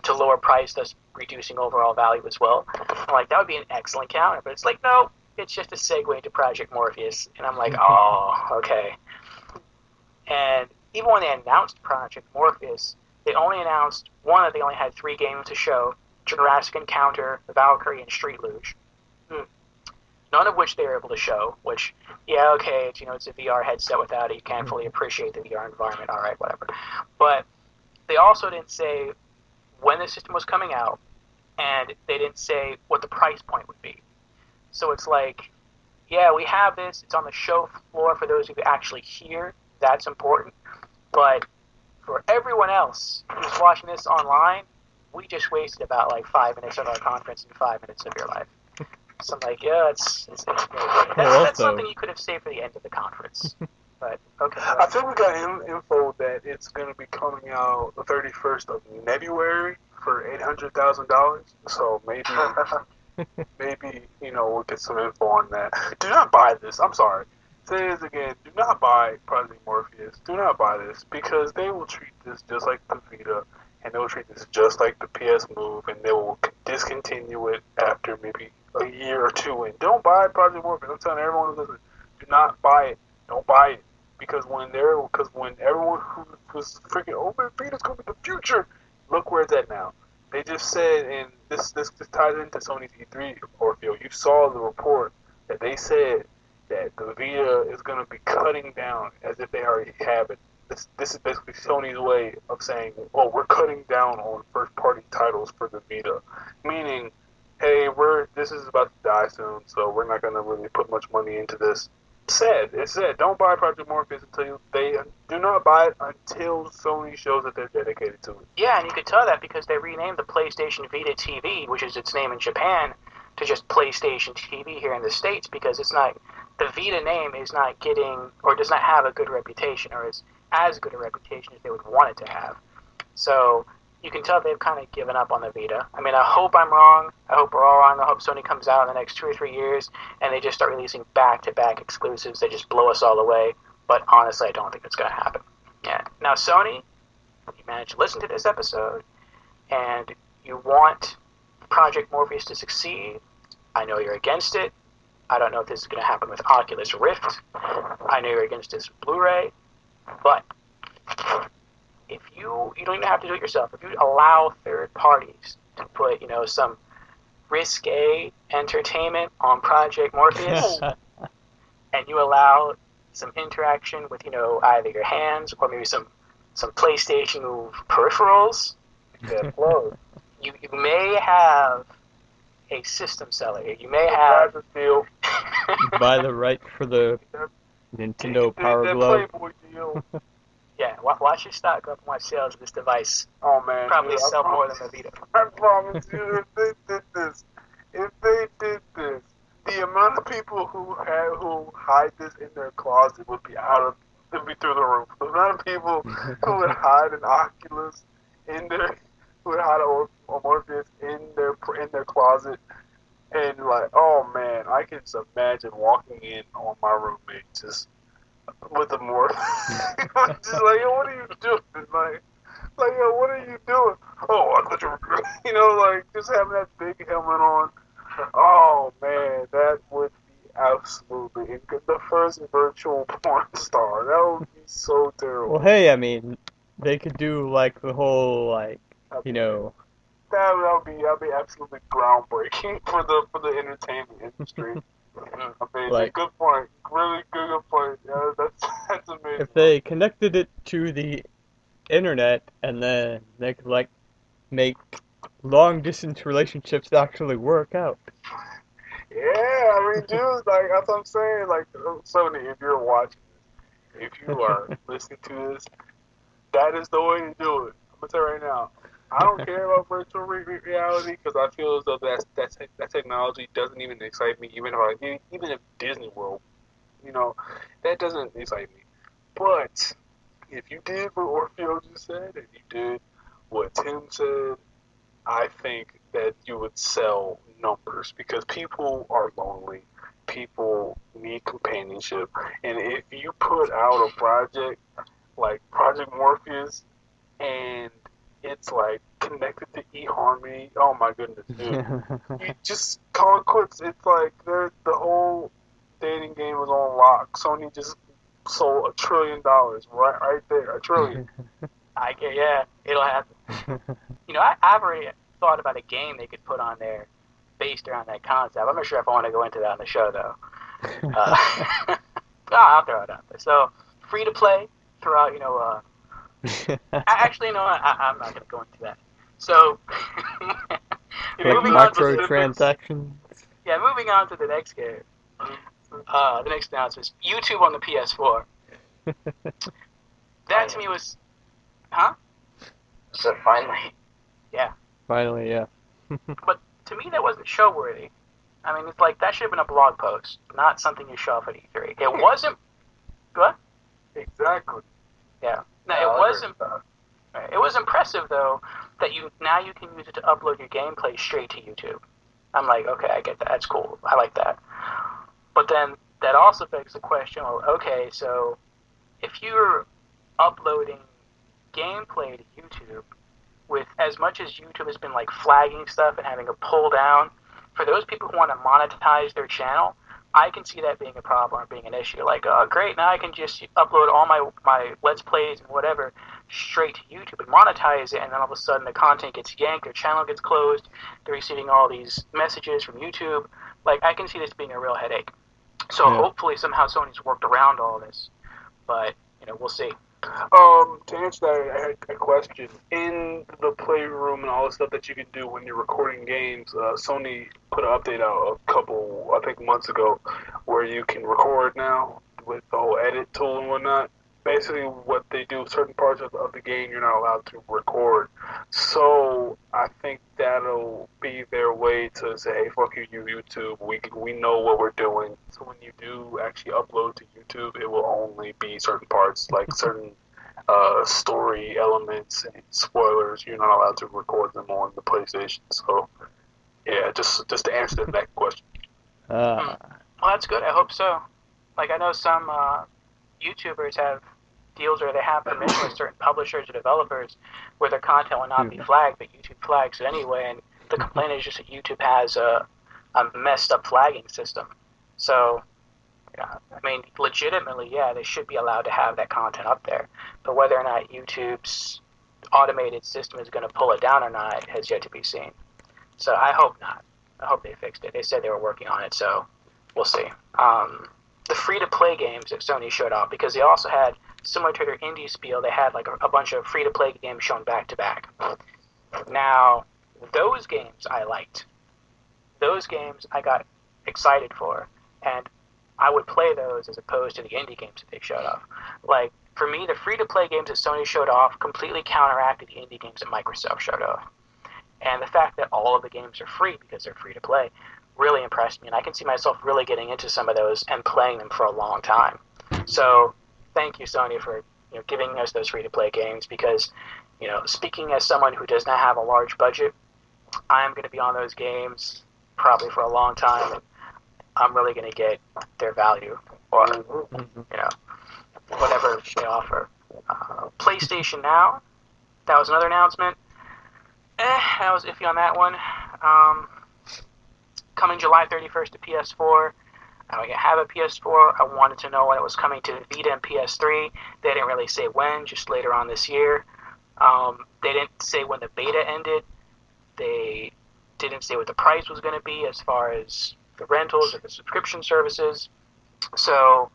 to lower price, thus reducing overall value as well. I'm like, that would be an excellent counter. But it's like, no, it's just a segue into Project Morpheus. And I'm like, oh, okay. And even when they announced Project Morpheus, they only announced one that they only had 3 games to show: Jurassic Encounter, Valkyrie, and Street Luge. None of which they were able to show, which, yeah, okay, it's a VR headset without it. You can't fully appreciate the VR environment. All right, whatever. But they also didn't say when the system was coming out, and they didn't say what the price point would be. So it's like, yeah, we have this. It's on the show floor for those who actually hear. That's important. But for everyone else who's watching this online, we just wasted about 5 minutes of our conference and 5 minutes of your life. So I'm like, yeah, that's something you could have saved for the end of the conference. But okay.
I think we got info that it's going to be coming out the 31st of February for $800,000. So maybe we'll get some info on that. Do not buy this. I'm sorry. Say this again. Do not buy Project Morpheus. Do not buy this, because they will treat this just like the Vita, and they will treat this just like the PS Move, and they will discontinue it after maybe a year or two. And don't buy Project Morpheus. I'm telling everyone who listens, do not buy it. Don't buy it, because when everyone who's freaking Vita's gonna be the future, look where it's at now. They just said, and this ties into Sony's E3 Orfeo. You saw the report that they said that the Vita is going to be cutting down as if they already have it. This is basically Sony's way of saying, oh, we're cutting down on first-party titles for the Vita. Meaning, hey, this is about to die soon, so we're not going to really put much money into this. It said, don't buy Project Morpheus do not buy it until Sony shows that they're dedicated to it.
Yeah, and you could tell that because they renamed the PlayStation Vita TV, which is its name in Japan, to just PlayStation TV here in the States, because the Vita name is not getting, or does not have a good reputation, or is as good a reputation as they would want it to have. So you can tell they've kind of given up on the Vita. I mean, I hope I'm wrong. I hope we're all wrong. I hope Sony comes out in the next 2 or 3 years and they just start releasing back-to-back exclusives. They just blow us all away. But honestly, I don't think it's going to happen. Yeah. Now, Sony, you managed to listen to this episode, and you want Project Morpheus to succeed. I know you're against it. I don't know if this is going to happen with Oculus Rift. I know you're against this Blu-ray. But if you don't even have to do it yourself. If you allow third parties to put, some risque entertainment on Project Morpheus, and you allow some interaction with, either your hands or maybe some PlayStation Move peripherals, you may have a system seller here. You may have
a deal.
Buy the right for the Nintendo Power Glove.
Yeah, watch your stock up and watch sales of this device.
Oh man,
probably sell more than the Vita.
I promise you, if they did this, the amount of people who hide this in their closet would be through the roof. The amount of people who would hide an Oculus who would hide a Morpheus in their closet, and oh man, I can just imagine walking in on my roommate just with the Morpheus, just yo, what are you doing? Yo, what are you doing? Oh, I thought you were, just having that big helmet on. Oh man, that would be absolutely the first virtual porn star. That would be so terrible.
Well, hey, I mean, they could do the whole
That'd be absolutely groundbreaking for the entertainment industry. Amazing. Good point. Really good point. Yeah, that's amazing.
If they connected it to the internet, and then they could make long distance relationships actually work out.
Yeah, I mean, dude, that's what I'm saying. Sony, if you're watching this, if you are listening to this, that is the way to do it. I'm gonna tell you right now. I don't care about virtual reality, because I feel as though that technology doesn't even excite me. Even if Disney World, that doesn't excite me. But if you did what Orfeo just said, and you did what Tim said, I think that you would sell numbers because people are lonely. People need companionship. And if you put out a project like Project Morpheus and it's like connected to eHarmony, oh my goodness, dude. You just call it quits. It's like the whole dating game was on lock. Sony just sold $1 trillion right there, $1 trillion.
I get, yeah, it'll happen. You know, I've already thought about a game they could put on there based around that concept. I'm not sure if I want to go into that on the show, though. No, I'll throw it out there. So, free to play throughout, you know, actually, no, I'm not going to go into that. So,
Like
moving on to
microtransactions.
yeah, moving on to the next game. The next announcement is YouTube on the PS4. That to me was, huh?
So finally.
Yeah.
Finally, yeah.
But to me, that wasn't show worthy. I mean, it's like that should have been a blog post, not something you show off at E3. It wasn't. What?
Exactly.
Yeah. No, it wasn't. It was impressive though that you can use it to upload your gameplay straight to YouTube. I'm like, okay, I get that. That's cool. I like that. But then that also begs the question, well, okay, so if you're uploading gameplay to YouTube, with as much as YouTube has been like flagging stuff and having a pull down, for those people who want to monetize their channel, I can see that being a problem or being an issue. Like, great, now I can just upload all my Let's Plays and whatever straight to YouTube and monetize it, and then all of a sudden the content gets yanked, their channel gets closed, they're receiving all these messages from YouTube. Like, I can see this being a real headache. So hopefully somehow Sony's worked around all this, but, you know, we'll see.
To answer that, I had a question. In the playroom and all the stuff that you can do when you're recording games, Sony put an update out a couple, I think, months ago, where you can record now with the whole edit tool and whatnot. Basically, what they do, certain parts of the game, you're not allowed to record. So I think that'll be their way to say, hey, fuck you, YouTube. We know what we're doing. So when you do actually upload to YouTube, it will only be certain parts, like certain story elements and spoilers. You're not allowed to record them on the PlayStation. So yeah, just to answer that question.
Well, that's good. I hope so. Like, I know some YouTubers have deals where they have permission with certain publishers or developers where their content will not be flagged, but YouTube flags it anyway. And the complaint is just that YouTube has a messed up flagging system. So, I mean, legitimately, yeah, they should be allowed to have that content up there. But whether or not YouTube's automated system is going to pull it down or not has yet to be seen. So I hope not. I hope they fixed it. They said they were working on it, so we'll see. The free-to-play games that Sony showed off, because they also had, similar to their indie spiel, they had like a bunch of free-to-play games shown back-to-back. Now, those games I liked. Those games I got excited for, and I would play those as opposed to the indie games that they showed off. Like, for me, the free-to-play games that Sony showed off completely counteracted the indie games that Microsoft showed off. And the fact that all of the games are free because they're free-to-play really impressed me, and I can see myself really getting into some of those and playing them for a long time. So, thank you, Sony, for giving us those free-to-play games, because, speaking as someone who does not have a large budget, I'm going to be on those games probably for a long time, and I'm really going to get their value, or, whatever they offer. PlayStation Now, that was another announcement. I was iffy on that one. Coming July 31st to PS4. I don't have a PS4. I wanted to know when it was coming to Vita and PS3. They didn't really say when, just later on this year. They didn't say when the beta ended. They didn't say what the price was going to be as far as the rentals or the subscription services. So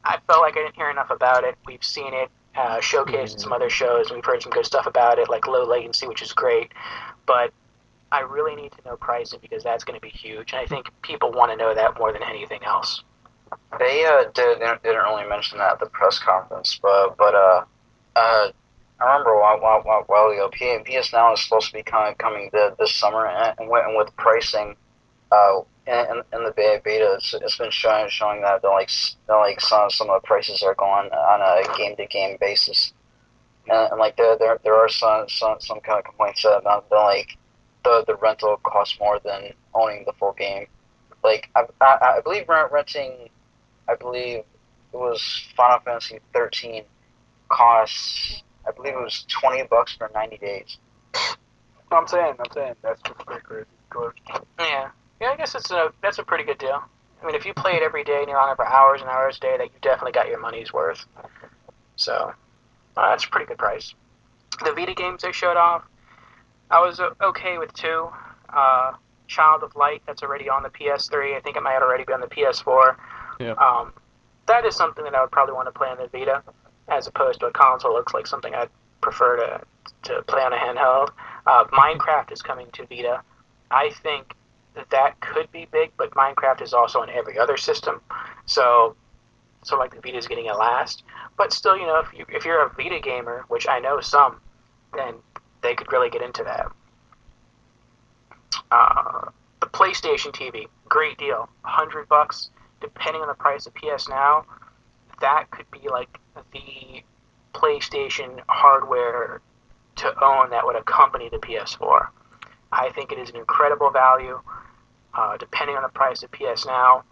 I felt like I didn't hear enough about it. We've seen it showcased in some other shows, and we've heard some good stuff about it, like low latency, which is great. But I really need to know pricing, because that's going to be huge, and I think people want to know that more than anything else.
They didn't really mention that at the press conference, but I remember a while ago, PS Now is supposed to be coming this summer, and with pricing, in the beta, it's been showing that some of the prices are going on a game to game basis, and like there are some kind of complaints about the rental costs more than owning the full game. Like I believe renting, I believe it was Final Fantasy 13 costs. I believe it was $20 for 90 days.
I'm saying that's just pretty crazy. Good.
Yeah, I guess that's a pretty good deal. I mean, if you play it every day and you're on it for hours and hours a day, that you definitely got your money's worth. So that's a pretty good price. The Vita games they showed off, I was okay with 2. Child of Light, that's already on the PS3. I think it might already be on the PS4.
Yeah.
That is something that I would probably want to play on the Vita, as opposed to a console. Looks like something I'd prefer to play on a handheld. Minecraft is coming to Vita. I think that could be big, but Minecraft is also on every other system, so like the Vita is getting it last. But still, if you're a Vita gamer, which I know some, then they could really get into that. The PlayStation TV, great deal, $100, depending on the price of PS Now. That could be like the PlayStation hardware to own that would accompany the PS4. I think it is an incredible value. Depending on the price of PS Now,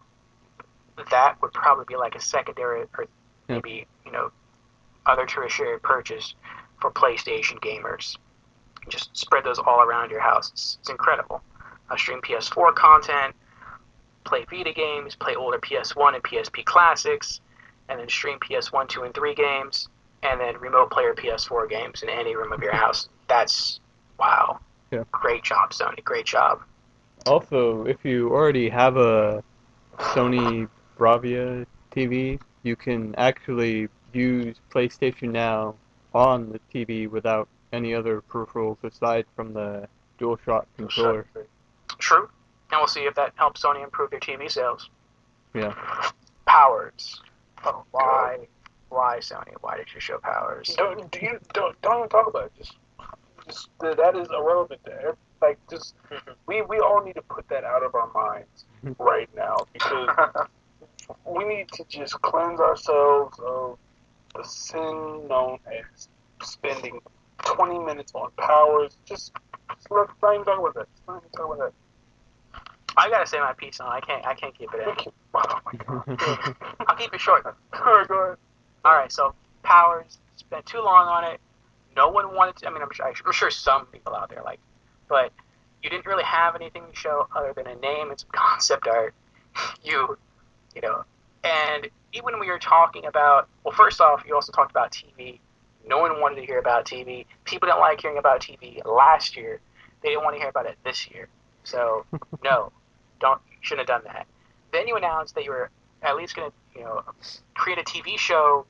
that would probably be like a secondary or maybe other tertiary purchase for PlayStation gamers. Just spread those all around your house. It's incredible. Stream PS4 content, play Vita games, play older PS1 and PSP classics, and then stream PS1, 2, and 3 games, and then remote player PS4 games in any room of your house. That's wow.
Yeah.
Great job, Sony. Great job.
Also, if you already have a Sony Bravia TV, you can actually use PlayStation Now on the TV without any other peripherals aside from the DualShock controller.
True. And we'll see if that helps Sony improve their TV sales.
Yeah.
Powers. Oh, why, Sony? Why did you show Powers?
Don't even talk about it. Just that is irrelevant there. Like, just we all need to put that out of our minds right now, because we need to just cleanse ourselves of the sin known as spending 20 minutes on Powers. Just not even talk about that.
I gotta say my piece on. I can't keep it in.
Oh my god.
I'll keep it short.
Alright, go ahead.
All right. So Powers, spent too long on it. No one wanted to. I mean, I'm sure some people out there but you didn't really have anything to show other than a name and some concept art. And even when we were talking about, well, first off, you also talked about TV. No one wanted to hear about TV. People didn't like hearing about TV last year. They didn't want to hear about it this year. So, no, you shouldn't have done that. Then you announced that you were at least going to, create a TV show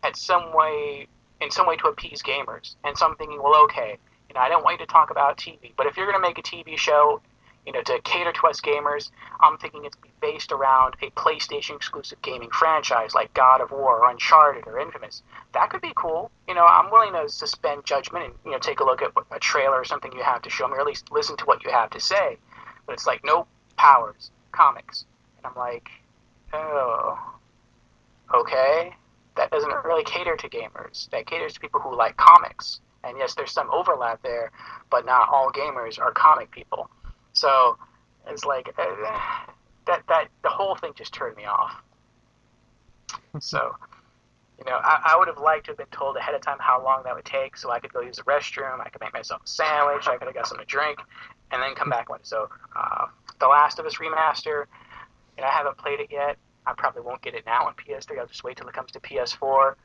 in some way to appease gamers. And so I'm thinking, well, okay, I don't want you to talk about TV, but if you're going to make a TV show, to cater to us gamers, I'm thinking it's based around a PlayStation exclusive gaming franchise like God of War or Uncharted or Infamous. That could be cool. I'm willing to suspend judgment and, take a look at a trailer or something you have to show me, or at least listen to what you have to say. But it's like, nope, Powers, comics. And I'm like, oh, okay. That doesn't really cater to gamers. That caters to people who like comics. And yes, there's some overlap there, but not all gamers are comic people. So it's like that the whole thing just turned me off. So, I would have liked to have been told ahead of time how long that would take, so I could go use the restroom, I could make myself a sandwich, I could have got something to drink, and then come back. So, The Last of Us remaster, I haven't played it yet. I probably won't get it now on PS3. I'll just wait till it comes to PS4.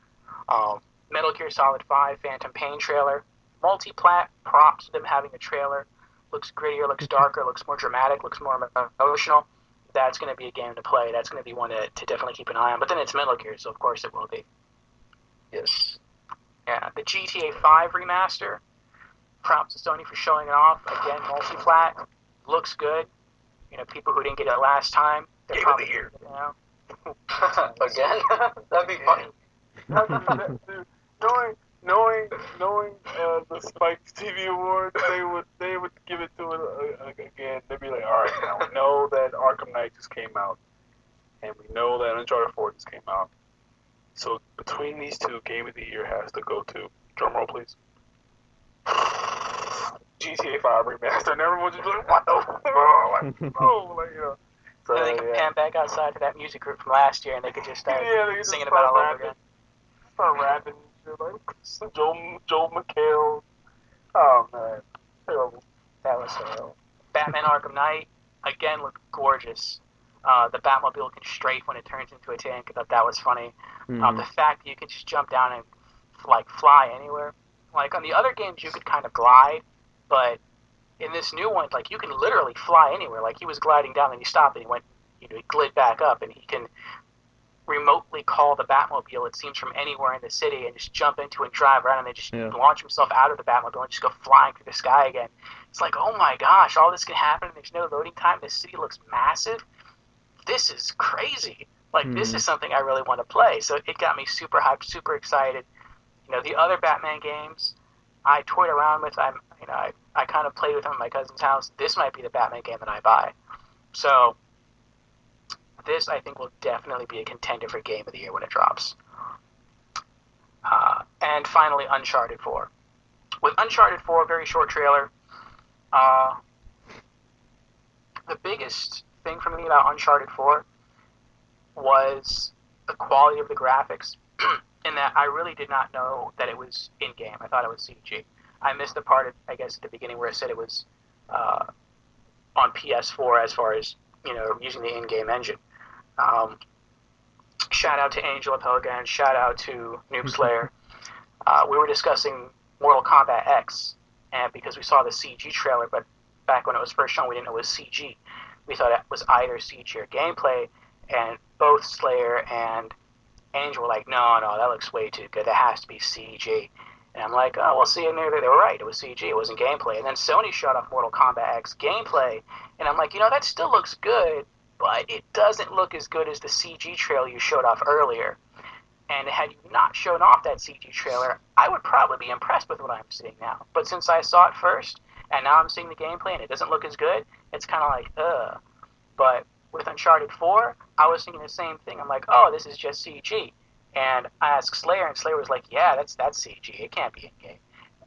Metal Gear Solid 5 Phantom Pain trailer. Multi-plat, props to them having a trailer. Looks grittier, looks darker, looks more dramatic, looks more emotional. That's going to be a game to play. That's going to be one to definitely keep an eye on. But then it's Metal Gear, so of course it will be.
Yes.
Yeah, the GTA 5 remaster. Props to Sony for showing it off. Again, multi-plat. Looks good. People who didn't get it last time, they're
Game
probably
of the year.
Again? That'd be funny.
Knowing the Spike TV Awards, they would give it to it again. They'd be like, all right, now we know that Arkham Knight just came out, and we know that Uncharted 4 just came out. So between these two, Game of the Year has to go to, drum roll please, GTA 5 remaster, and everyone's just like, what the fuck? Like, you know. So,
and they can pan back outside to that music group from last year, and they could just start
they could
singing
just
about it all over
rapping.
again.
Start rapping and shit, like Joe McHale. Oh man, terrible.
That was terrible. Batman Arkham Knight, again, looked gorgeous. The Batmobile can strafe when it turns into a tank. I thought that was funny. The fact that you can just jump down and like fly anywhere. Like on the other games, you could kind of glide, but in this new one, like you can literally fly anywhere. Like he was gliding down and he stopped and he went, he glid back up, and he can remotely call the Batmobile, it seems, from anywhere in the city and just jump into and drive around and then just launch himself out of the Batmobile and just go flying through the sky again. It's like, oh my gosh, all this can happen and there's no loading time. This city looks massive. This is crazy. Like, this is something I really want to play. So it got me super hyped, super excited. You know, the other Batman games I toyed around with. I kind of played with them at my cousin's house. This might be the Batman game that I buy. So this, I think, will definitely be a contender for Game of the Year when it drops. And finally, Uncharted 4. With Uncharted 4, very short trailer. The biggest thing for me about Uncharted 4 was the quality of the graphics, in that I really did not know that it was in-game. I thought it was CG. I missed the part, I guess, at the beginning where it said it was on PS4 as far as, using the in-game engine. Shout out to Angel of Helga, shout out to Noob Slayer. We were discussing Mortal Kombat X, and because we saw the CG trailer, but back when it was first shown, we didn't know it was CG. We thought it was either CG or gameplay, and both Slayer and Angel were like, no, that looks way too good. That has to be CG. And I'm like, oh, well, see, and they were right. It was CG. It wasn't gameplay. And then Sony showed off Mortal Kombat X gameplay, and I'm like, that still looks good, but it doesn't look as good as the CG trailer you showed off earlier. And had you not shown off that CG trailer, I would probably be impressed with what I'm seeing now. But since I saw it first, and now I'm seeing the gameplay and it doesn't look as good, it's kind of like, ugh. But with Uncharted 4, I was thinking the same thing. I'm like, oh, this is just CG. And I asked Slayer, and Slayer was like, yeah, that's CG. It can't be in-game.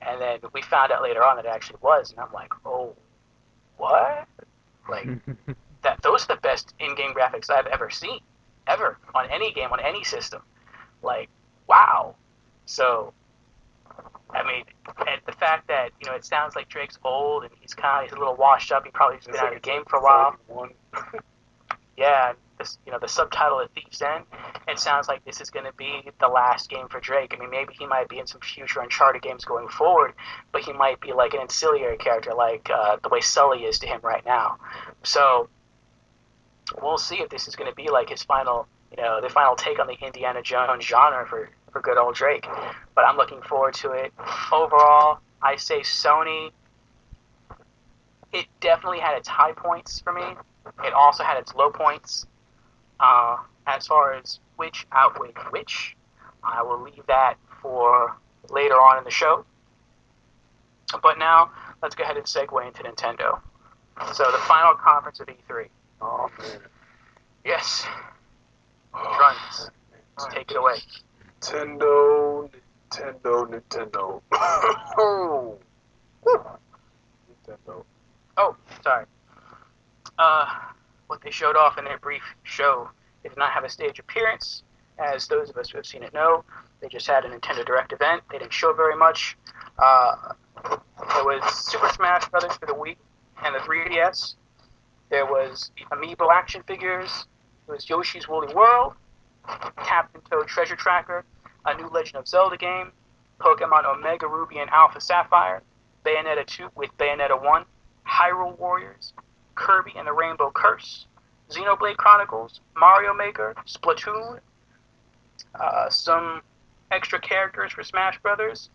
And then we found out later on that it actually was, and I'm like, oh, what? Like, those are the best in-game graphics I've ever seen, ever, on any game, on any system. Like, wow. So, I mean, and the fact that, it sounds like Drake's old and he's a little washed up. He probably just been out of the game for a while. Yeah, the subtitle at Thief's End, it sounds like this is going to be the last game for Drake. I mean, maybe he might be in some future Uncharted games going forward, but he might be like an ancillary character, like the way Sully is to him right now. So, we'll see if this is going to be like his final, the final take on the Indiana Jones genre for good old Drake. But I'm looking forward to it. Overall, I say Sony, it definitely had its high points for me. It also had its low points. As far as which outweighed which, I will leave that for later on in the show. But now, let's go ahead and segue into Nintendo. So, the final conference of E3.
Oh, man.
Yes. Runs. Let's take it away.
Nintendo. Oh. Nintendo.
Oh, sorry. What they showed off in their brief show, they did not have a stage appearance, as those of us who have seen it know. They just had a Nintendo Direct event. They didn't show very much. There was Super Smash Bros. For the Wii and the 3DS. There was the Amiibo action figures. There was Yoshi's Woolly World, Captain Toad Treasure Tracker, a new Legend of Zelda game, Pokemon Omega Ruby and Alpha Sapphire, Bayonetta 2 with Bayonetta 1, Hyrule Warriors, Kirby and the Rainbow Curse, Xenoblade Chronicles, Mario Maker, Splatoon, some extra characters for Smash Brothers,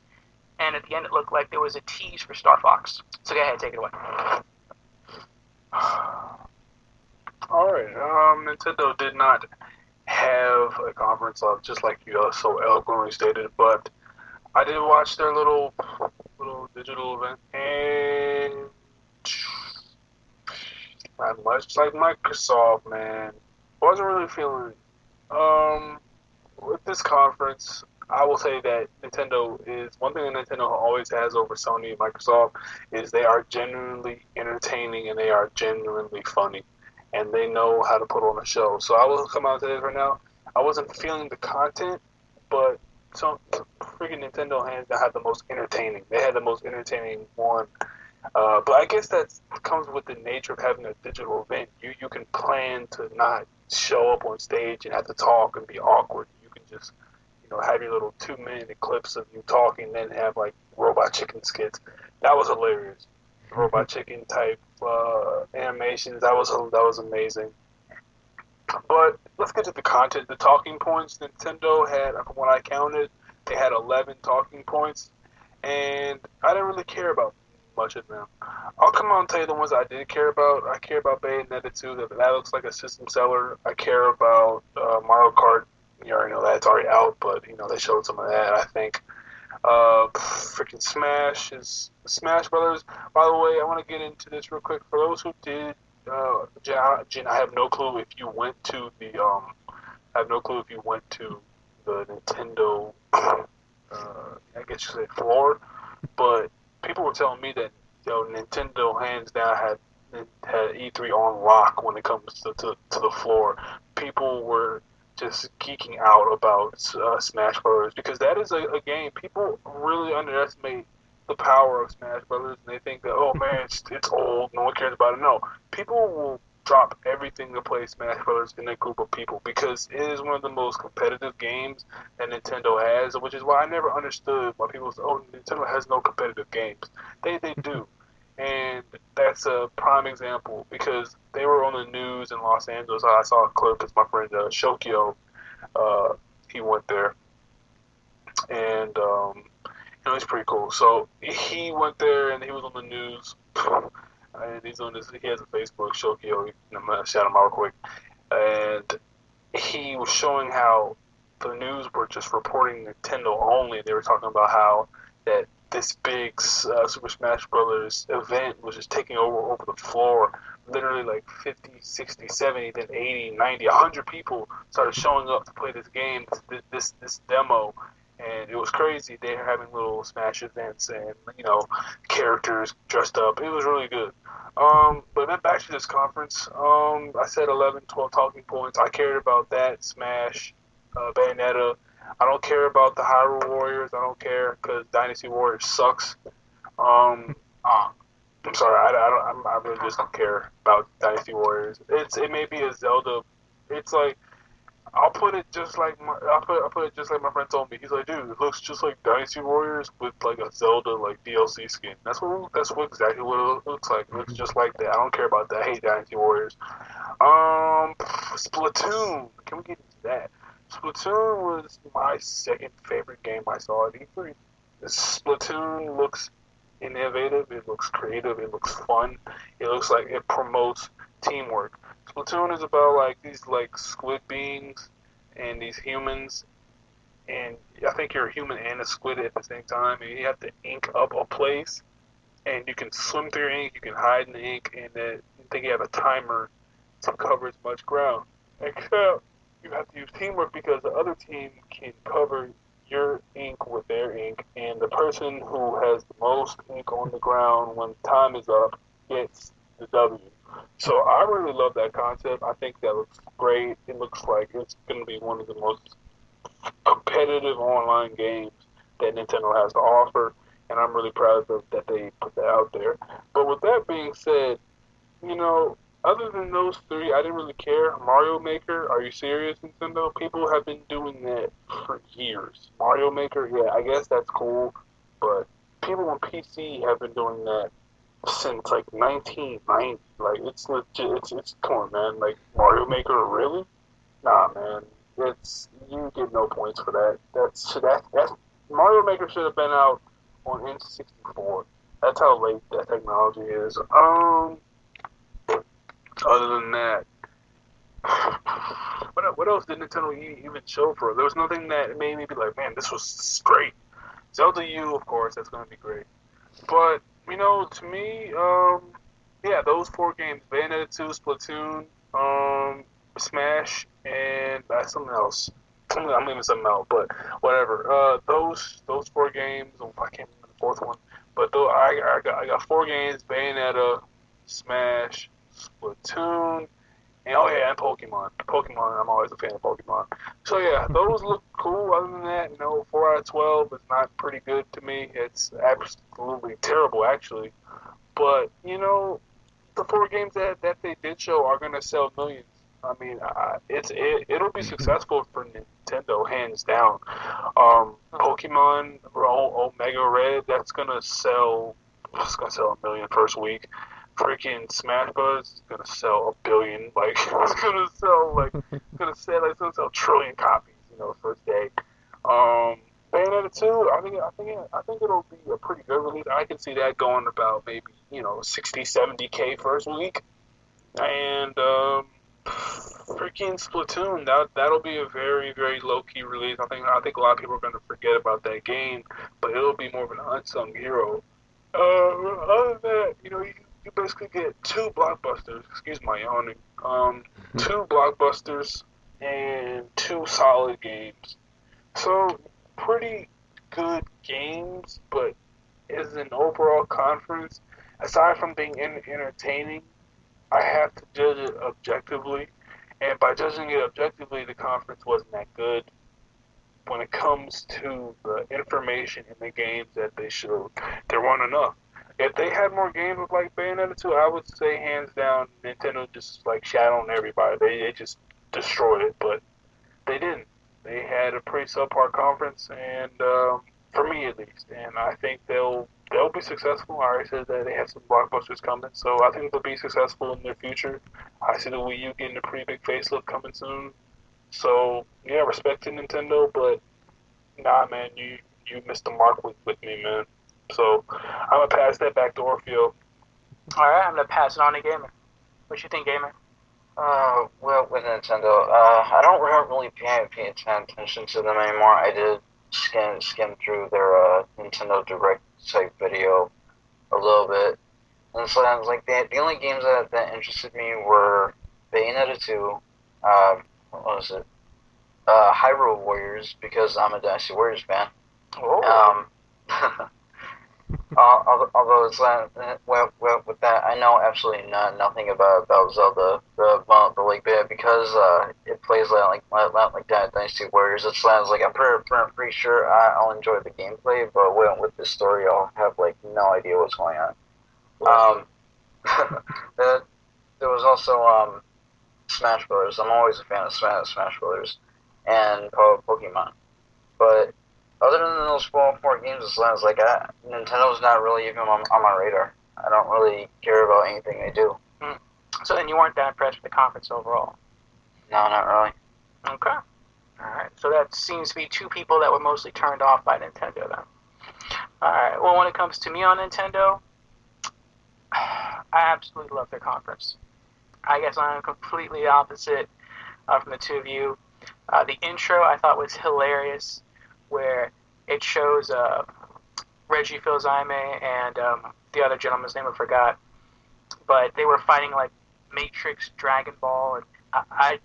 and at the end it looked like there was a tease for Star Fox. So go ahead, take it away.
Alright, Nintendo did not have a conference, just like you so eloquently stated, but I did watch their little digital event, and not much like Microsoft, man. Wasn't really feeling it. With this conference, I will say that Nintendo is one thing that Nintendo always has over Sony and Microsoft is they are genuinely entertaining and they are genuinely funny, and they know how to put on a show. So I will come out to this right now. I wasn't feeling the content, but some freaking Nintendo hands that had the most entertaining. They had the most entertaining one. But I guess that comes with the nature of having a digital event. You can plan to not show up on stage and have to talk and be awkward. You can just have your little 2 minute clips of you talking, then have like robot chicken skits. That was hilarious. Robot chicken type animations. That was amazing. But let's get to the content. The talking points. Nintendo had, when I counted, they had 11 talking points, and I didn't really care about much of them. I'll come out and tell you the ones I did care about. I care about Bayonetta 2. That looks like a system seller. I care about Mario Kart. You already know that's already out, but they showed some of that. I think freaking Smash Brothers. By the way, I want to get into this real quick. For those who did, Jen, I have no clue if you went to the I have no clue if you went to the Nintendo. I guess you say floor, but people were telling me that Nintendo hands down had E3 on lock when it comes to the floor. People were just geeking out about Smash Brothers because that is a game. People really underestimate the power of Smash Brothers, and they think that, oh man, it's old, no one cares about it. No, people will drop everything to play Smash Brothers in a group of people because it is one of the most competitive games that Nintendo has, which is why I never understood why people say, oh, Nintendo has no competitive games. They do. And that's a prime example because they were on the news in Los Angeles. I saw a clip because my friend Shokyo, he went there, and he's pretty cool. So he went there and he was on the news, and he's on this. He has a Facebook, Shokyo. I'm gonna shout him out real quick, and he was showing how the news were just reporting Nintendo only. They were talking about how that this big Super Smash Brothers event was just taking over the floor. Literally like 50, 60, 70, then 80, 90, 100 people started showing up to play this game, this demo. And it was crazy. They were having little Smash events and, characters dressed up. It was really good. But then back to this conference. I said 11, 12 talking points. I cared about that, Smash, Bayonetta. I don't care about the Hyrule Warriors. I don't care because Dynasty Warriors sucks. I'm sorry. I really just don't care about Dynasty Warriors. It may be a Zelda. It's like I'll put it just like my friend told me. He's like, dude, it looks just like Dynasty Warriors with like a Zelda like DLC skin. That's exactly what it looks like. It looks just like that. I don't care about that. I hate Dynasty Warriors. Splatoon. Can we get into that? Splatoon was my second favorite game I saw at E3. Splatoon looks innovative, it looks creative, it looks fun, it looks like it promotes teamwork. Splatoon is about like these like squid beings and these humans, and I think you're a human and a squid at the same time, and you have to ink up a place, and you can swim through your ink, you can hide in the ink, and then I think you have a timer to cover as much ground. Except you have to use teamwork because the other team can cover your ink with their ink, and the person who has the most ink on the ground when time is up gets the W. So I really love that concept. I think that looks great. It looks like it's going to be one of the most competitive online games that Nintendo has to offer, and I'm really proud of that they put that out there. But with that being said, other than those three, I didn't really care. Mario Maker, are you serious, Nintendo? People have been doing that for years. Mario Maker, yeah, I guess that's cool, but people on PC have been doing that since like 1990. Like, it's legit. It's come on, man. Like, Mario Maker, really? Nah, man. You get no points for that. That's Mario Maker should have been out on N64. That's how late that technology is. Other than that, what else did Nintendo even show for? There was nothing that made me be like, man, this was great. Zelda U, of course, that's going to be great. But, to me, yeah, those four games, Bayonetta 2, Splatoon, Smash, and something else. I'm leaving something out, but whatever. Those 4 games. Oh, I can't remember the fourth one. But though I got 4 games: Bayonetta, Smash, Splatoon, and oh yeah, and Pokemon. Pokemon. I'm always a fan of Pokemon. So yeah, those look cool. Other than that, 4 out of 12 is not pretty good to me. It's absolutely terrible, actually. But the 4 games that they did show are gonna sell millions. I mean, it'll be successful for Nintendo, hands down. Pokemon Omega Red, that's gonna sell. It's gonna sell a million first week. Freaking Smash Bros. Is gonna sell a billion. Like it's gonna sell a trillion copies. First day. Bayonetta 2, I think it'll be a pretty good release. I can see that going about maybe 60, 70K first week, and freaking Splatoon, that'll be a very, very low key release. I think a lot of people are gonna forget about that game, but it'll be more of an unsung hero. Other than that, you basically get 2 blockbusters. Excuse my yawning. 2 blockbusters and 2 solid games. So pretty good games, but as an overall conference, aside from being entertaining, I have to judge it objectively. And by judging it objectively, the conference wasn't that good when it comes to the information in the games that they showed. There weren't enough. If they had more games with like Bayonetta 2, I would say hands down Nintendo just like shat on everybody. They just destroyed it, but they didn't. They had a pretty subpar conference, and for me at least, and I think they'll be successful. I already said that they have some blockbusters coming, so I think they'll be successful in their future. I see the Wii U getting a pretty big facelift coming soon. So yeah, respect to Nintendo, but nah, man, you missed the mark with me, man. So I'm gonna pass that back to Orfeo.
All right, I'm gonna pass it on to Gamer. What you think, Gamer?
Well, with Nintendo, I don't really pay attention to them anymore. I did skim through their Nintendo Direct type video a little bit, and so I was like, the only games that interested me were Bayonetta 2, what was it? Hyrule Warriors, because I'm a Dynasty Warriors fan.
Oh.
Although it's well, with that, I know absolutely nothing about Zelda, the like bit, because it plays like Dynasty Warriors. It sounds like I'm pretty sure I'll enjoy the gameplay, but with the story, I'll have like no idea what's going on. There was also Smash Brothers. I'm always a fan of Smash Brothers and Pokemon, but other than those 4 games, it sounds like Nintendo's not really even on my radar. I don't really care about anything they do.
So then you weren't that impressed with the conference overall?
No, not really.
Okay. Alright, so that seems to be 2 people that were mostly turned off by Nintendo then. Alright, well when it comes to me on Nintendo, I absolutely love their conference. I guess I'm completely opposite from the 2 of you. The intro I thought was hilarious, where it shows Reggie Fils-Aimé and the other gentleman's name I forgot, but they were fighting like Matrix, Dragon Ball, and I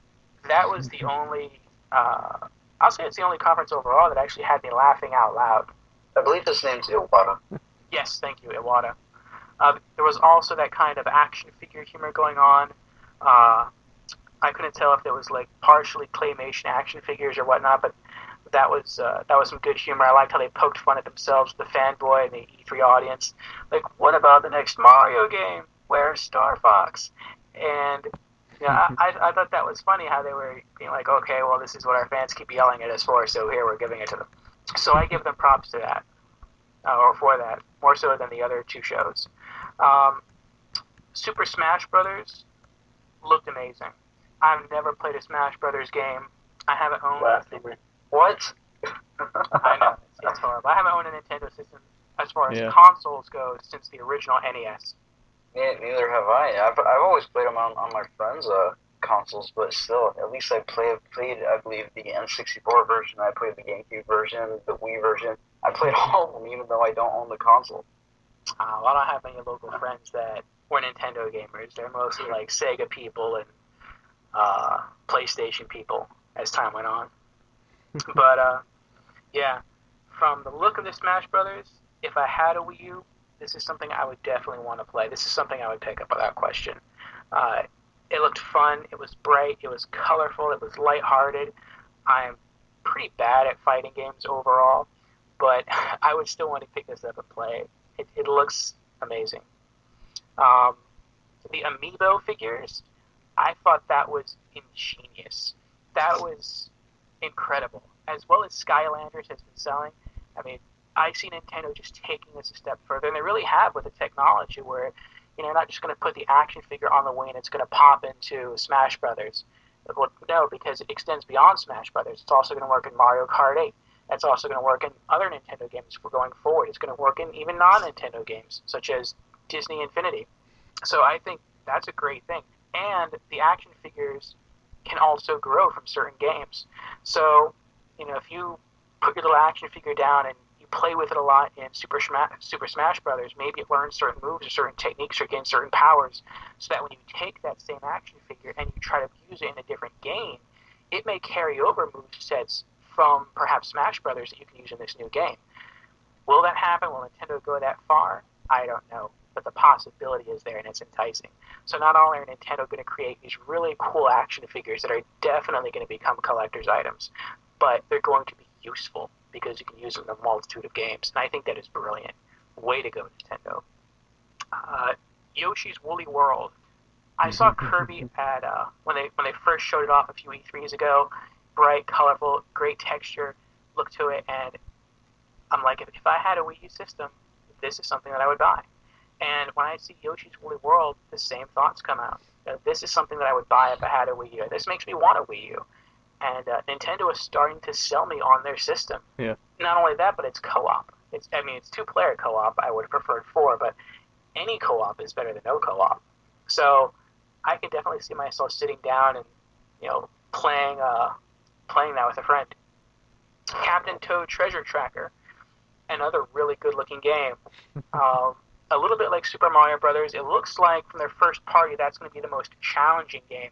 that was the only I'll say it's the only conference overall that actually had me laughing out loud.
I believe his name's Iwata.
Yes, thank you, Iwata. There was also that kind of action figure humor going on. I couldn't tell if it was like partially claymation action figures or whatnot, but that was some good humor. I liked how they poked fun at themselves, the fanboy and the E3 audience. Like, what about the next Mario game? Where's Star Fox? And I thought that was funny how they were being like, okay, well, this is what our fans keep yelling at us for, so here we're giving it to them. So I give them props to that, or for that, more so than the other 2 shows. Super Smash Brothers looked amazing. I've never played a Smash Brothers game. I haven't owned.
Blasphemy.
What?
I know, it's horrible. I haven't owned a Nintendo system as far as
Yeah.
consoles go since the original NES.
Neither have I. I've always played them on my friends' consoles, but still, at least I played, I believe, the N64 version, I played the GameCube version, the Wii version. I played all of them, even though I don't own the console.
Well, I don't have many local friends that were Nintendo gamers. They're mostly like Sega people and PlayStation people as time went on. But yeah, from the look of the Smash Brothers, if I had a Wii U, this is something I would definitely want to play. This is something I would pick up without question. Uh, it looked fun. It was bright. It was colorful. It was lighthearted. I'm pretty bad at fighting games overall, but I would still want to pick this up and play it. It looks amazing. Um, the amiibo figures, I thought that was ingenious. That was incredible. As well as Skylanders has been selling. I mean, I see Nintendo just taking this a step further, and they really have with the technology where, you're not just going to put the action figure on the Wii and it's going to pop into Smash Brothers. Well, no, because it extends beyond Smash Brothers. It's also going to work in Mario Kart 8. It's also going to work in other Nintendo games for going forward. It's going to work in even non-Nintendo games, such as Disney Infinity. So I think that's a great thing. And the action figures can also grow from certain games. So, if you put your little action figure down and you play with it a lot in Super Smash Brothers, maybe it learns certain moves or certain techniques or gains certain powers, so that when you take that same action figure and you try to use it in a different game, it may carry over move sets from perhaps Smash Brothers that you can use in this new game. Will that happen? Will Nintendo go that far? I don't know. But the possibility is there, and it's enticing. So not only are Nintendo going to create these really cool action figures that are definitely going to become collector's items, but they're going to be useful because you can use them in a multitude of games. And I think that is brilliant. Way to go, Nintendo. Yoshi's Woolly World. I saw Kirby at when they first showed it off a few E3s ago. Bright, colorful, great texture, look to it, and I'm like, if I had a Wii U system, this is something that I would buy. And when I see Yoshi's Woolly World, the same thoughts come out. This is something that I would buy if I had a Wii U. This makes me want a Wii U. And Nintendo is starting to sell me on their system.
Yeah.
Not only that, but it's co-op. It's two-player co-op. I would have preferred 4, but any co-op is better than no co-op. So I can definitely see myself sitting down and playing that with a friend. Captain Toad Treasure Tracker, another really good-looking game. A little bit like Super Mario Brothers. It looks like from their first party that's going to be the most challenging game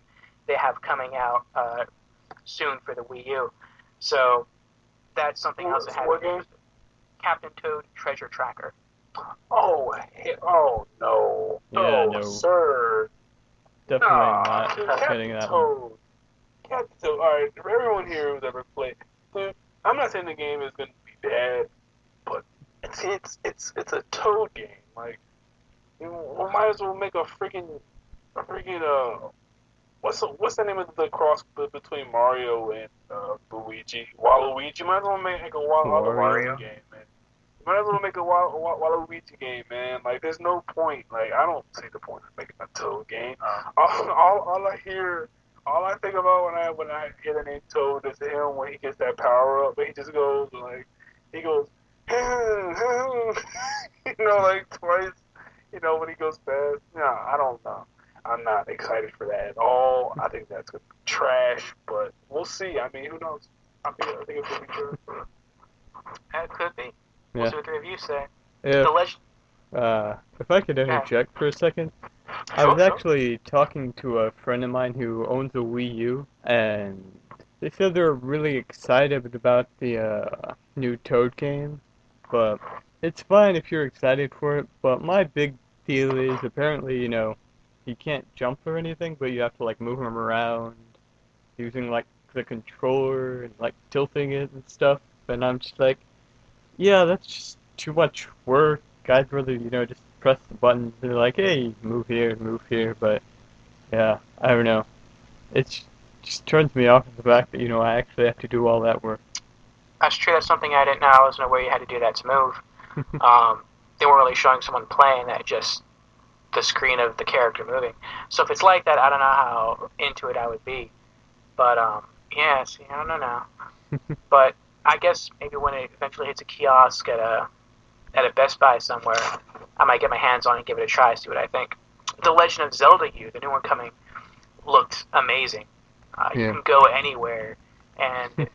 they have coming out soon for the Wii U. So that's something else that has.
What game?
Captain Toad Treasure Tracker.
Oh no.
Yeah,
oh,
no.
sir.
Definitely
Nah,
not
dude,
getting that one.
Toad. Captain Toad. Alright, for everyone here who's ever played, dude, I'm not saying the game is going to be bad, but it's a Toad game. Like, we might as well make a freaking what's the name of the cross between Mario and Luigi? Waluigi. Might as well make a Waluigi game, man. Might as well make a Waluigi game, man. Like, there's no point. Like, I don't see the point of making a Toad game. All I think about when I hear the name Toad is him when he gets that power up, and he just goes like, like twice, when he goes fast. No, I don't know. I'm not excited for that at all. I think that's gonna be trash, but we'll see. I mean, who knows? I think it's gonna be trash.
It could be. We'll see what the reviews say.
If,
The legend.
if I could interject for a second, I was actually talking to a friend of mine who owns a Wii U, and they said they were really excited about the new Toad game, but it's fine if you're excited for it, but my big deal is apparently, you can't jump or anything, but you have to, move him around using, the controller and, tilting it and stuff, and I'm just like, yeah, that's just too much work. I'd rather, just press the buttons. They're like, hey, move here, but, yeah, I don't know. It just turns me off the fact that, I actually have to do all that work.
That's true. That's something I didn't know. I wasn't aware you had to do that to move. They weren't really showing someone playing that, just the screen of the character moving. So if it's like that, I don't know how into it I would be. But, yeah, see, I don't know now. But I guess maybe when it eventually hits a kiosk at a Best Buy somewhere, I might get my hands on it and give it a try, see what I think. The Legend of Zelda U, the new one coming, looked amazing. You can go anywhere, and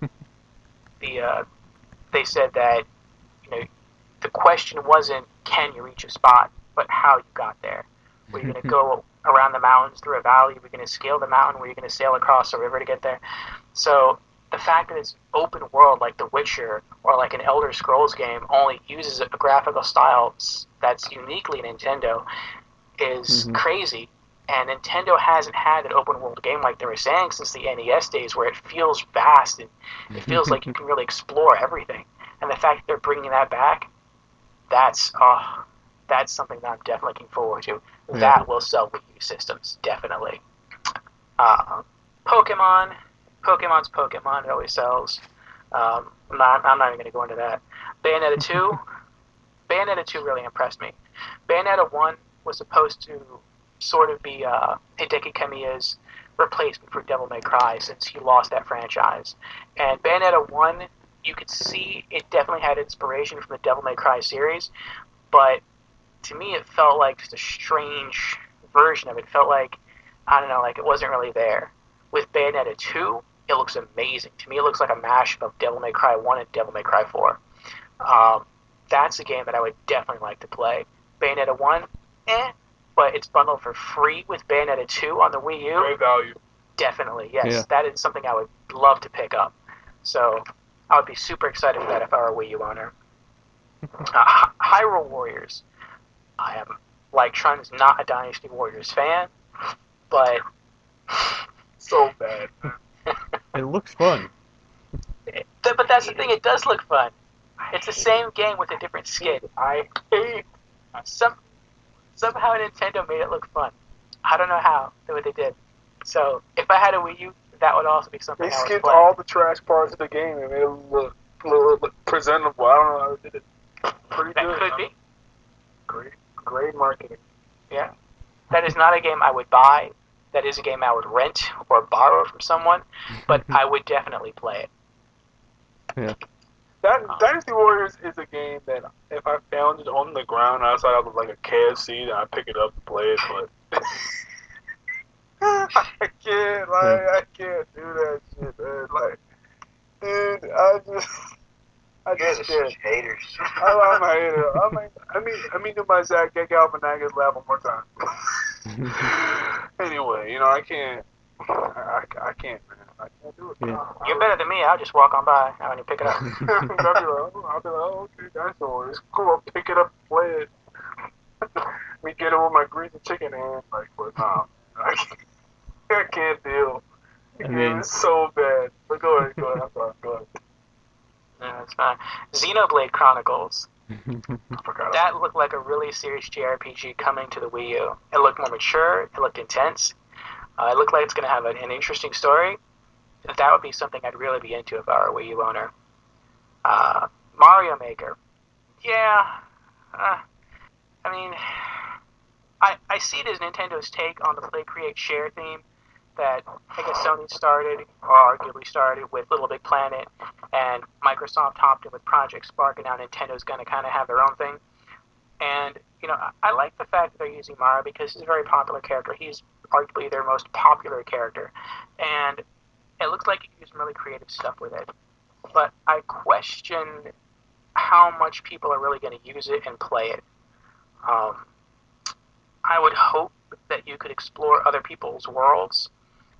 they said that the question wasn't can you reach a spot, but how you got there. Were you going to go around the mountains through a valley? Were you going to scale the mountain? Were you going to sail across a river to get there? So the fact that it's open world like The Witcher or like an Elder Scrolls game only uses a graphical style that's uniquely Nintendo is crazy. And Nintendo hasn't had an open world game like they were saying since the NES days, where it feels vast and it feels like you can really explore everything. And the fact that they're bringing that back, that's something that I'm definitely looking forward to.
Yeah.
That will sell Wii U systems, definitely. Pokemon. Pokemon's Pokemon. It always sells. I'm not even going to go into that. Bayonetta 2. Bayonetta 2 really impressed me. Bayonetta 1 was supposed to sort of be Hideki Kamiya's replacement for Devil May Cry, since he lost that franchise. And Bayonetta 1, you could see it definitely had inspiration from the Devil May Cry series, but to me it felt like just a strange version of it. It felt like, I don't know, like it wasn't really there. With Bayonetta 2, it looks amazing. To me, it looks like a mashup of Devil May Cry 1 and Devil May Cry 4. That's a game that I would definitely like to play. Bayonetta 1, but it's bundled for free with Bayonetta 2 on the Wii U.
Great value.
Definitely, yes.
Yeah.
That is something I would love to pick up. So I would be super excited for that if I were a Wii U owner. Hyrule Warriors. I am, like Trun's, not a Dynasty Warriors fan, but
So bad.
It looks fun.
but that's the thing, it does look fun. It's the same game with a different skin.
I hate.
Somehow Nintendo made it look fun. I don't know how, what they did. So if I had a Wii U, that would also be something
They
I would
skipped
play.
all the trash parts of the game and made it look presentable. I don't know how they did it. Pretty
That
good.
could be.
Great marketing.
Yeah. That is not a game I would buy. That is a game I would rent or borrow from someone, but I would definitely play it.
Yeah.
Dynasty Warriors is a game that if I found it on the ground outside of like a KFC, then I'd pick it up and play it, but I can't do that shit, man. Like, dude, I just can't.
Haters.
I'm a hater. I mean, do my Zach get Galifianakis laugh one more time. Anyway, I can't. I can't, man. I can't do it.
Yeah.
You're better than me. I'll just walk on by when you pick it up.
I'll be like, oh, okay, Dinosaur. It's cool. I'll pick it up and play it. We get it with my greasy chicken hand. Like, but nah, I can't deal. The game is so bad. But go ahead. I'm sorry. Go ahead.
No, it's fine. Xenoblade Chronicles.
I forgot.
That looked like a really serious JRPG coming to the Wii U. It looked more mature. It looked intense. It looked like it's going to have an interesting story. That would be something I'd really be into if I were a Wii U owner. Mario Maker. Yeah. I mean, I see it as Nintendo's take on the Play, Create, Share theme that I guess Sony started, or arguably started, with Little Big Planet, and Microsoft hopped in with Project Spark, and now Nintendo's going to kind of have their own thing. And, I like the fact that they're using Mario because he's a very popular character. He's arguably their most popular character. And it looks like you can do some really creative stuff with it. But I question how much people are really going to use it and play it. I would hope that you could explore other people's worlds.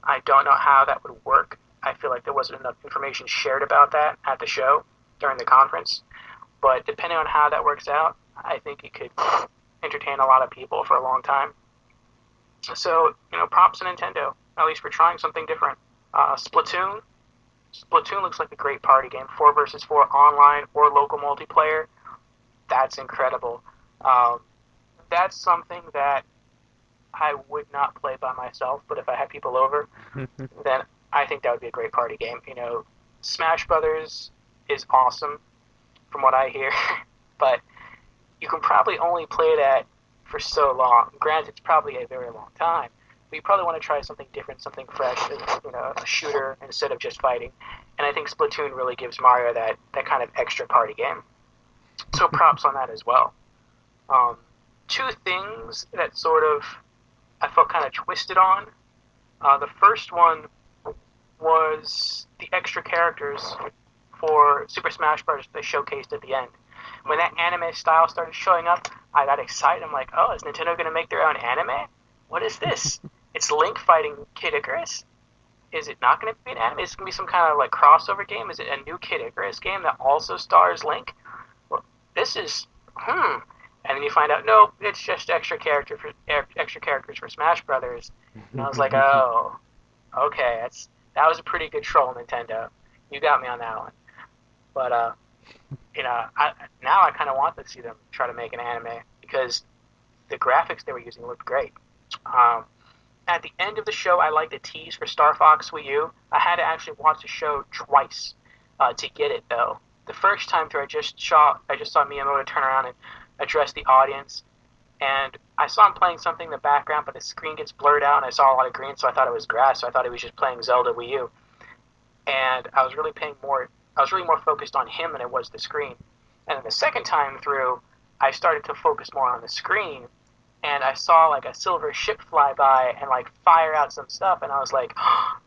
I don't know how that would work. I feel like there wasn't enough information shared about that at the show during the conference. But depending on how that works out, I think it could entertain a lot of people for a long time. So, props to Nintendo, at least for trying something different. Splatoon. Splatoon looks like a great party game. 4 versus 4 online or local multiplayer. That's incredible. That's something that I would not play by myself, but if I had people over, then I think that would be a great party game. Smash Brothers is awesome, from what I hear, but you can probably only play that for so long. Granted, it's probably a very long time, but you probably want to try something different, something fresh, a shooter instead of just fighting. And I think Splatoon really gives Mario that kind of extra party game. So props on that as well. 2 things that sort of I felt kind of twisted on. The first one was the extra characters for Super Smash Bros. They showcased at the end. When that anime style started showing up, I got excited. I'm like, oh, is Nintendo going to make their own anime? What is this? It's Link fighting Kid Icarus? is it not going to be an anime? Is it going to be some kind of like crossover game? Is it a new Kid Icarus game that also stars Link? Well, this is And then you find out, nope, it's just extra characters for Smash Brothers. And I was like, oh, okay, that was a pretty good troll, Nintendo. You got me on that one. But now I kind of want to see them try to make an anime because the graphics they were using looked great. At the end of the show, I liked the tease for Star Fox Wii U. I had to actually watch the show twice to get it, though. The first time through, I just saw Miyamoto turn around and address the audience, and I saw him playing something in the background, but the screen gets blurred out, and I saw a lot of green, so I thought it was grass. So I thought he was just playing Zelda Wii U, and I was really more focused on him than it was the screen. And then the second time through, I started to focus more on the screen, and I saw like a silver ship fly by and like fire out some stuff, and I was like, oh,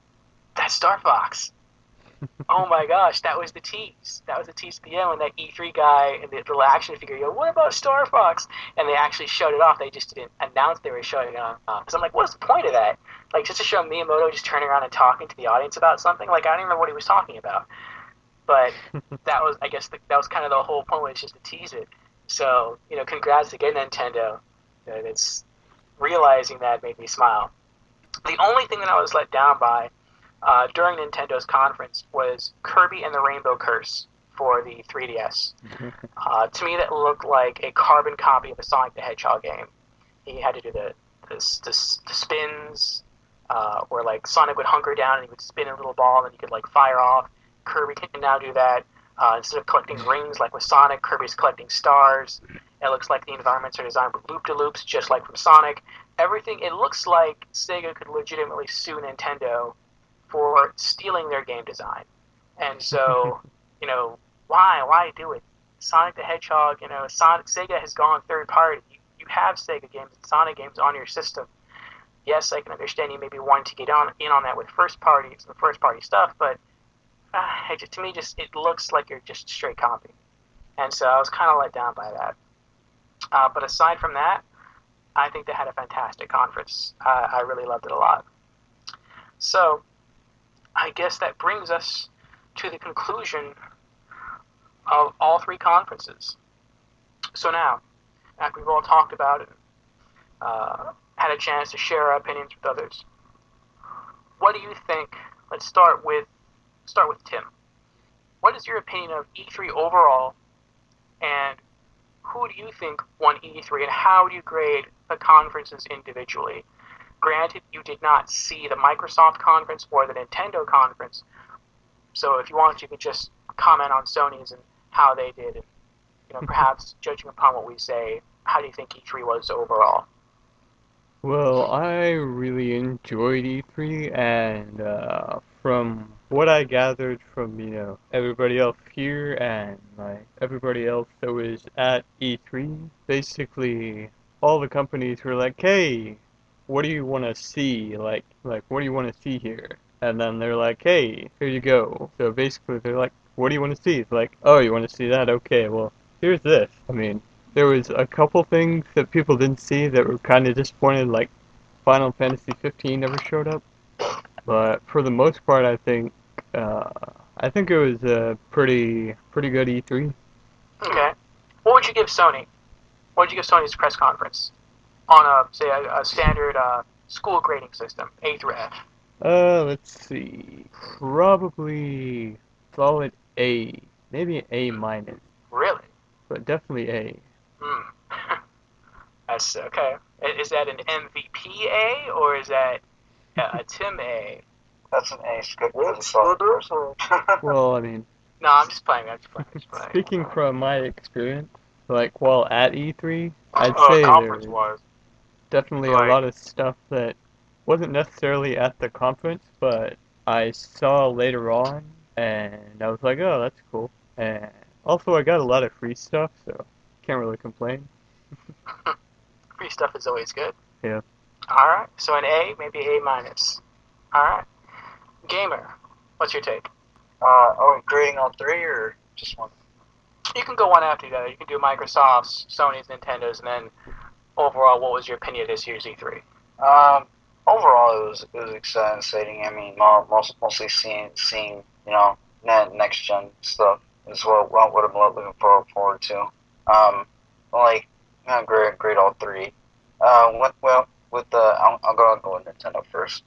that's Star Fox. Oh my gosh, that was the tease. That was the tease at the end when that E3 guy and the little action figure, what about Star Fox? And they actually showed it off. They just didn't announce they were showing it off. Because I'm like, what's the point of that? Like, just to show Miyamoto just turning around and talking to the audience about something? Like, I don't even know what he was talking about. But that was, I guess, that was kind of the whole point, was just to tease it. So, congrats again, Nintendo. It's realizing that made me smile. The only thing that I was let down by during Nintendo's conference was Kirby and the Rainbow Curse for the 3DS. To me, that looked like a carbon copy of a Sonic the Hedgehog game. He had to do the spins, where like Sonic would hunker down and he would spin a little ball and he could like fire off. Kirby can now do that. Instead of collecting rings like with Sonic, Kirby's collecting stars. It looks like the environments are designed with loop-de-loops, just like from Sonic. Everything, it looks like Sega could legitimately sue Nintendo for stealing their game design. And so, why do it? Sonic the Hedgehog, Sega has gone third party. You have Sega games and Sonic games on your system. Yes, I can understand you maybe wanting to get in on that with first party stuff, but to me, it looks like you're just straight copying. And so I was kind of let down by that. But aside from that, I think they had a fantastic conference. I really loved it a lot. So, I guess that brings us to the conclusion of all three conferences. So now, after we've all talked about it, had a chance to share our opinions with others, what do you think? Let's start with Tim. What is your opinion of E3 overall, and who do you think won E3, and how do you grade the conferences individually? Granted, you did not see the Microsoft conference or the Nintendo conference, so if you want, you could just comment on Sony's and how they did, and perhaps judging upon what we say, how do you think E3 was overall?
Well, I really enjoyed E3, and from what I gathered from, everybody else here and like everybody else that was at E3, basically all the companies were like, hey, what do you want to see? Like what do you want to see here? And then they're like, hey, here you go. So basically they're like, what do you want to see? It's like, oh, you want to see that? Okay, well, here's this. I mean, there was a couple things that people didn't see that were kind of disappointed, like Final Fantasy 15 never showed up. But for the most part, I think it was a pretty good E3.
Okay. What would you give Sony? What would you give Sony's press conference on a standard school grading system, A through F?
Let's see. Probably solid A. Maybe an A minus.
Really?
But definitely A.
That's okay. Is that an MVP A, or is that a Tim A?
That's an A. Good for the software.
Well, I mean...
No, I'm just playing.
Speaking from my experience, like while at E3, I'd say there was definitely a lot of stuff that wasn't necessarily at the conference, but I saw later on, and I was like, oh, that's cool. And also I got a lot of free stuff, so can't really complain.
Free stuff is always good.
Yeah.
Alright, so an A, maybe A minus. Alright. Gamer, what's your take?
Are we grading all three or just one?
You can go one after the other. You can do Microsoft's, Sony's, Nintendo's, and then overall, what was your opinion of this year's E3?
overall it was exciting. I mean, mostly seeing next gen stuff is what I'm looking forward to. Like great all three. With the I'll go with Nintendo first.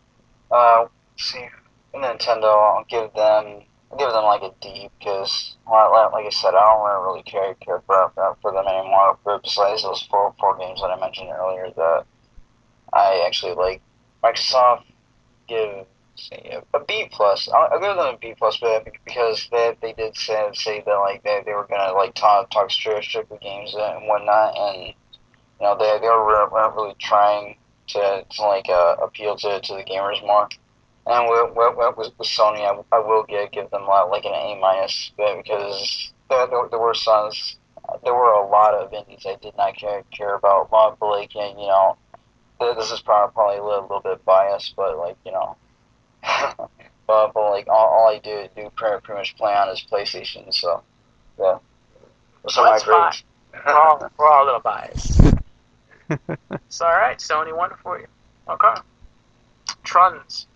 See, Nintendo, I'll give them like a D because, like I said, I don't really care for them anymore. But besides those four games that I mentioned earlier that I actually like, Microsoft give a B plus. I'll give them a B plus, but because they did say that like they were gonna like talk strictly games and whatnot, and they were really trying to like appeal to the gamers more. And with Sony, I will give them like an A minus because there were there were a lot of indies I did not care about. But like this is probably a little bit biased, but like but like all I do pretty much play on is PlayStation. So yeah,
so that's fine. We're all a little biased. So alright, Sony, one for you. Okay. Truns.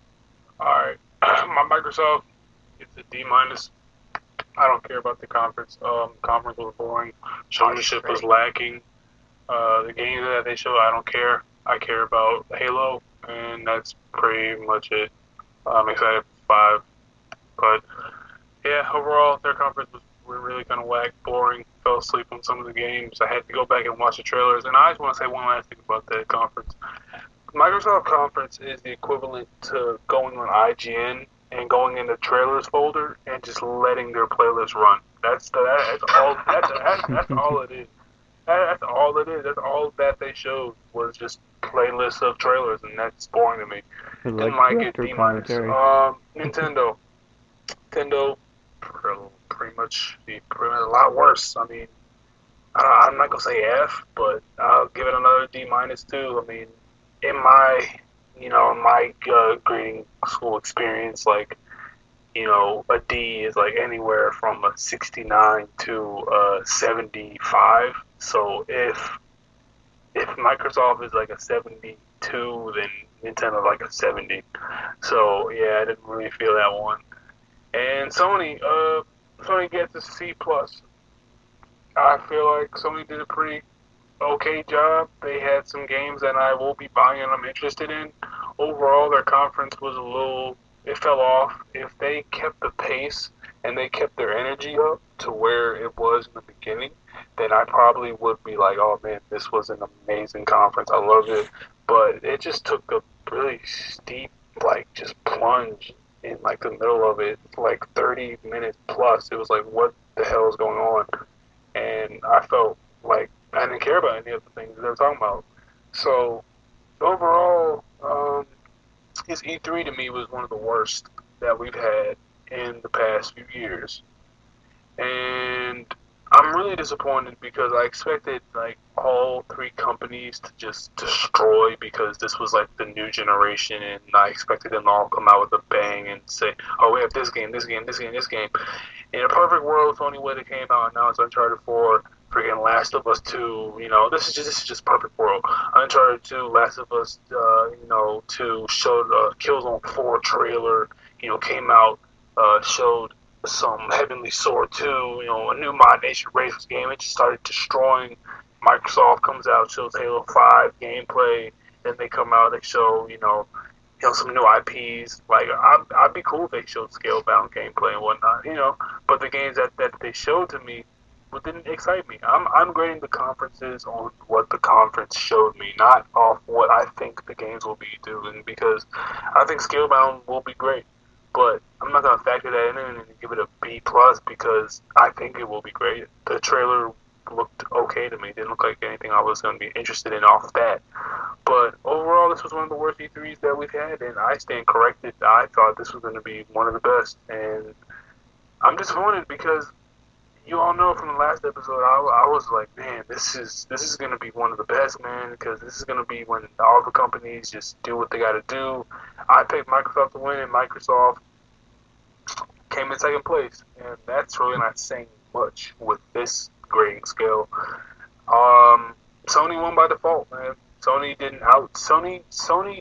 Alright. My Microsoft, it's a D minus. I don't care about the conference. Conference was boring. Showmanship was lacking. The games that they show, I don't care. I care about Halo, and that's pretty much it. I'm excited for 5. But yeah, overall, their conference was really kind of whack, boring. Fell asleep on some of the games. I had to go back and watch the trailers. And I just want to say one last thing about that conference. Microsoft conference is the equivalent to going on IGN and going in the trailers folder and just letting their playlist run. That's all. That's all it is. That's all it is. That's all that they showed was just playlists of trailers, and that's boring to me. Didn't like it. D minus. Nintendo pretty much a lot worse. I mean, I'm not gonna say F, but I'll give it another D minus too. I mean, in my grading school experience, like a D is like anywhere from a 69 to a 75. So if Microsoft is like a 72, then Nintendo like a 70. So yeah, I didn't really feel that one. And Sony gets a C plus. I feel like Sony did a pretty okay job. They had some games that I will be buying and I'm interested in. Overall, their conference was it fell off. If they kept the pace and they kept their energy up to where it was in the beginning, then I probably would be like, oh man, this was an amazing conference. I loved it. But it just took a really steep, like, just plunge in like the middle of it, like 30 minutes plus. It was like, what the hell is going on? And I felt like I didn't care about any of the things they were talking about. So overall, his E3 to me was one of the worst that we've had in the past few years. And I'm really disappointed because I expected like all 3 companies to just destroy because this was like the new generation, and I expected them to all come out with a bang and say, oh, we have this game, this game, this game, this game. In a perfect world, Tony Wood came out and now it's Uncharted 4, freaking Last of Us 2. This is just perfect world. Uncharted 2, Last of Us, 2 showed Killzone 4 trailer. Came out, showed some Heavenly Sword 2, a new Mod Nation Races game. It just started destroying. Microsoft comes out, shows Halo 5 gameplay. Then they come out, they show, some new IPs. Like, I'd be cool if they showed scale-bound gameplay and whatnot, But the games that they showed to me didn't excite me. I'm grading the conferences on what the conference showed me, not off what I think the games will be doing, because I think scale-bound will be great. But I'm not going to factor that in and give it a B plus because I think it will be great. The trailer looked okay to me. It didn't look like anything I was going to be interested in off that. But overall, this was one of the worst E3s that we've had, and I stand corrected. I thought this was going to be one of the best, and I'm disappointed because you all know from the last episode, I was like, man, this is going to be one of the best, man, because this is going to be when all the companies just do what they got to do. I picked Microsoft to win, and Microsoft came in second place, and that's really not saying much with this grading scale. Sony won by default, man. Sony didn't out. Sony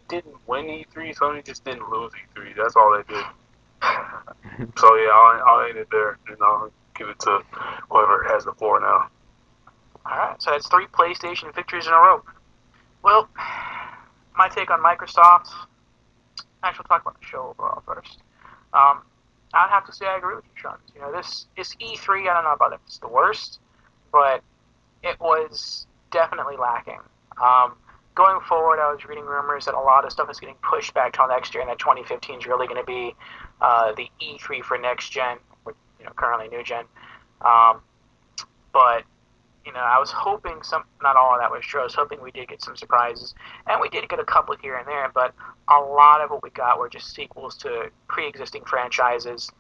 didn't win E3. Sony just didn't lose E3. That's all they did. So yeah, I'll end it there, and I'll give it to whoever has the floor now.
Alright, so that's 3 PlayStation victories in a row. Well, my take on Microsoft. Actually, we'll talk about the show overall first. I'd have to say I agree with you, Sean. You know, this E3. I don't know about if it's the worst, but it was definitely lacking. Going forward, I was reading rumors that a lot of stuff is getting pushed back till next year, and that 2015 is really going to be the E3 for next gen, or, currently new gen. But I was hoping not all of that was true. I was hoping we did get some surprises, and we did get a couple here and there, but a lot of what we got were just sequels to pre-existing franchises.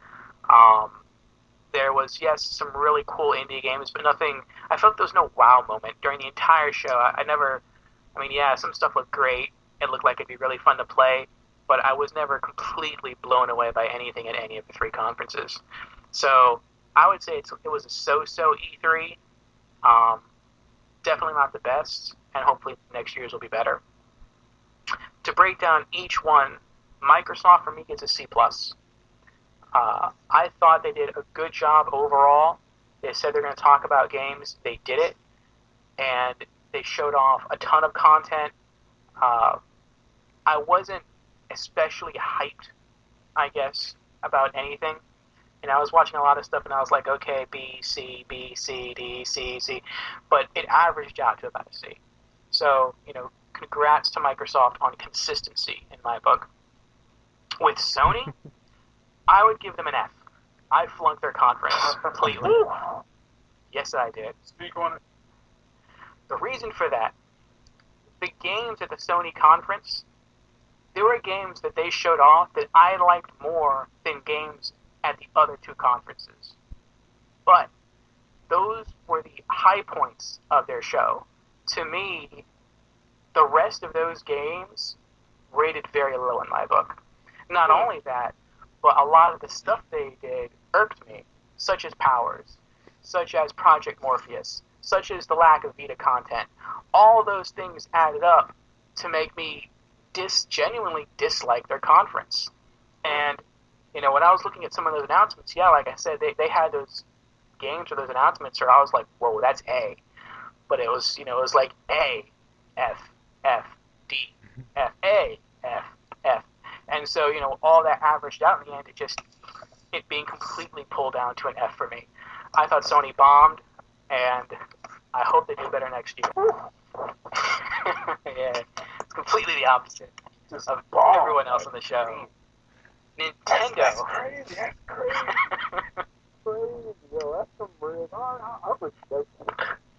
There was, yes, some really cool indie games, but nothing. I felt there was no wow moment during the entire show. Some stuff looked great. It looked like it'd be really fun to play, but I was never completely blown away by anything at any of the 3 conferences. So I would say it was a so-so E3. Definitely not the best, and hopefully next year's will be better. To break down each one, Microsoft for me gets a C+. I thought they did a good job overall. They said they're going to talk about games. They did it, and they showed off a ton of content. I wasn't especially hyped, I guess, about anything. I was watching a lot of stuff, and I was like, okay, B, C, B, C, D, C, C. But it averaged out to about a C. So, congrats to Microsoft on consistency, in my book. With Sony, I would give them an F. I flunked their conference completely. Yes, I did.
Speak on it.
The reason for that, the games at the Sony conference, there were games that they showed off that I liked more than games at the other 2 conferences. But those were the high points of their show. To me, the rest of those games rated very low in my book. Not only that, but a lot of the stuff they did irked me, such as Powers, such as Project Morpheus, such as the lack of Vita content. All those things added up to make me genuinely dislike their conference. And when I was looking at some of those announcements, yeah, like I said, they had those games or those announcements where I was like, whoa, that's A. But it was, it was like A, F, F, D, F, A, F, F. And so, all that averaged out in the end, it being completely pulled down to an F for me. I thought Sony bombed, and I hope they do better next year. Yeah, it's completely the opposite of everyone else on the show. Nintendo.
That's crazy. That's crazy. Yo, that's some real. I respect it.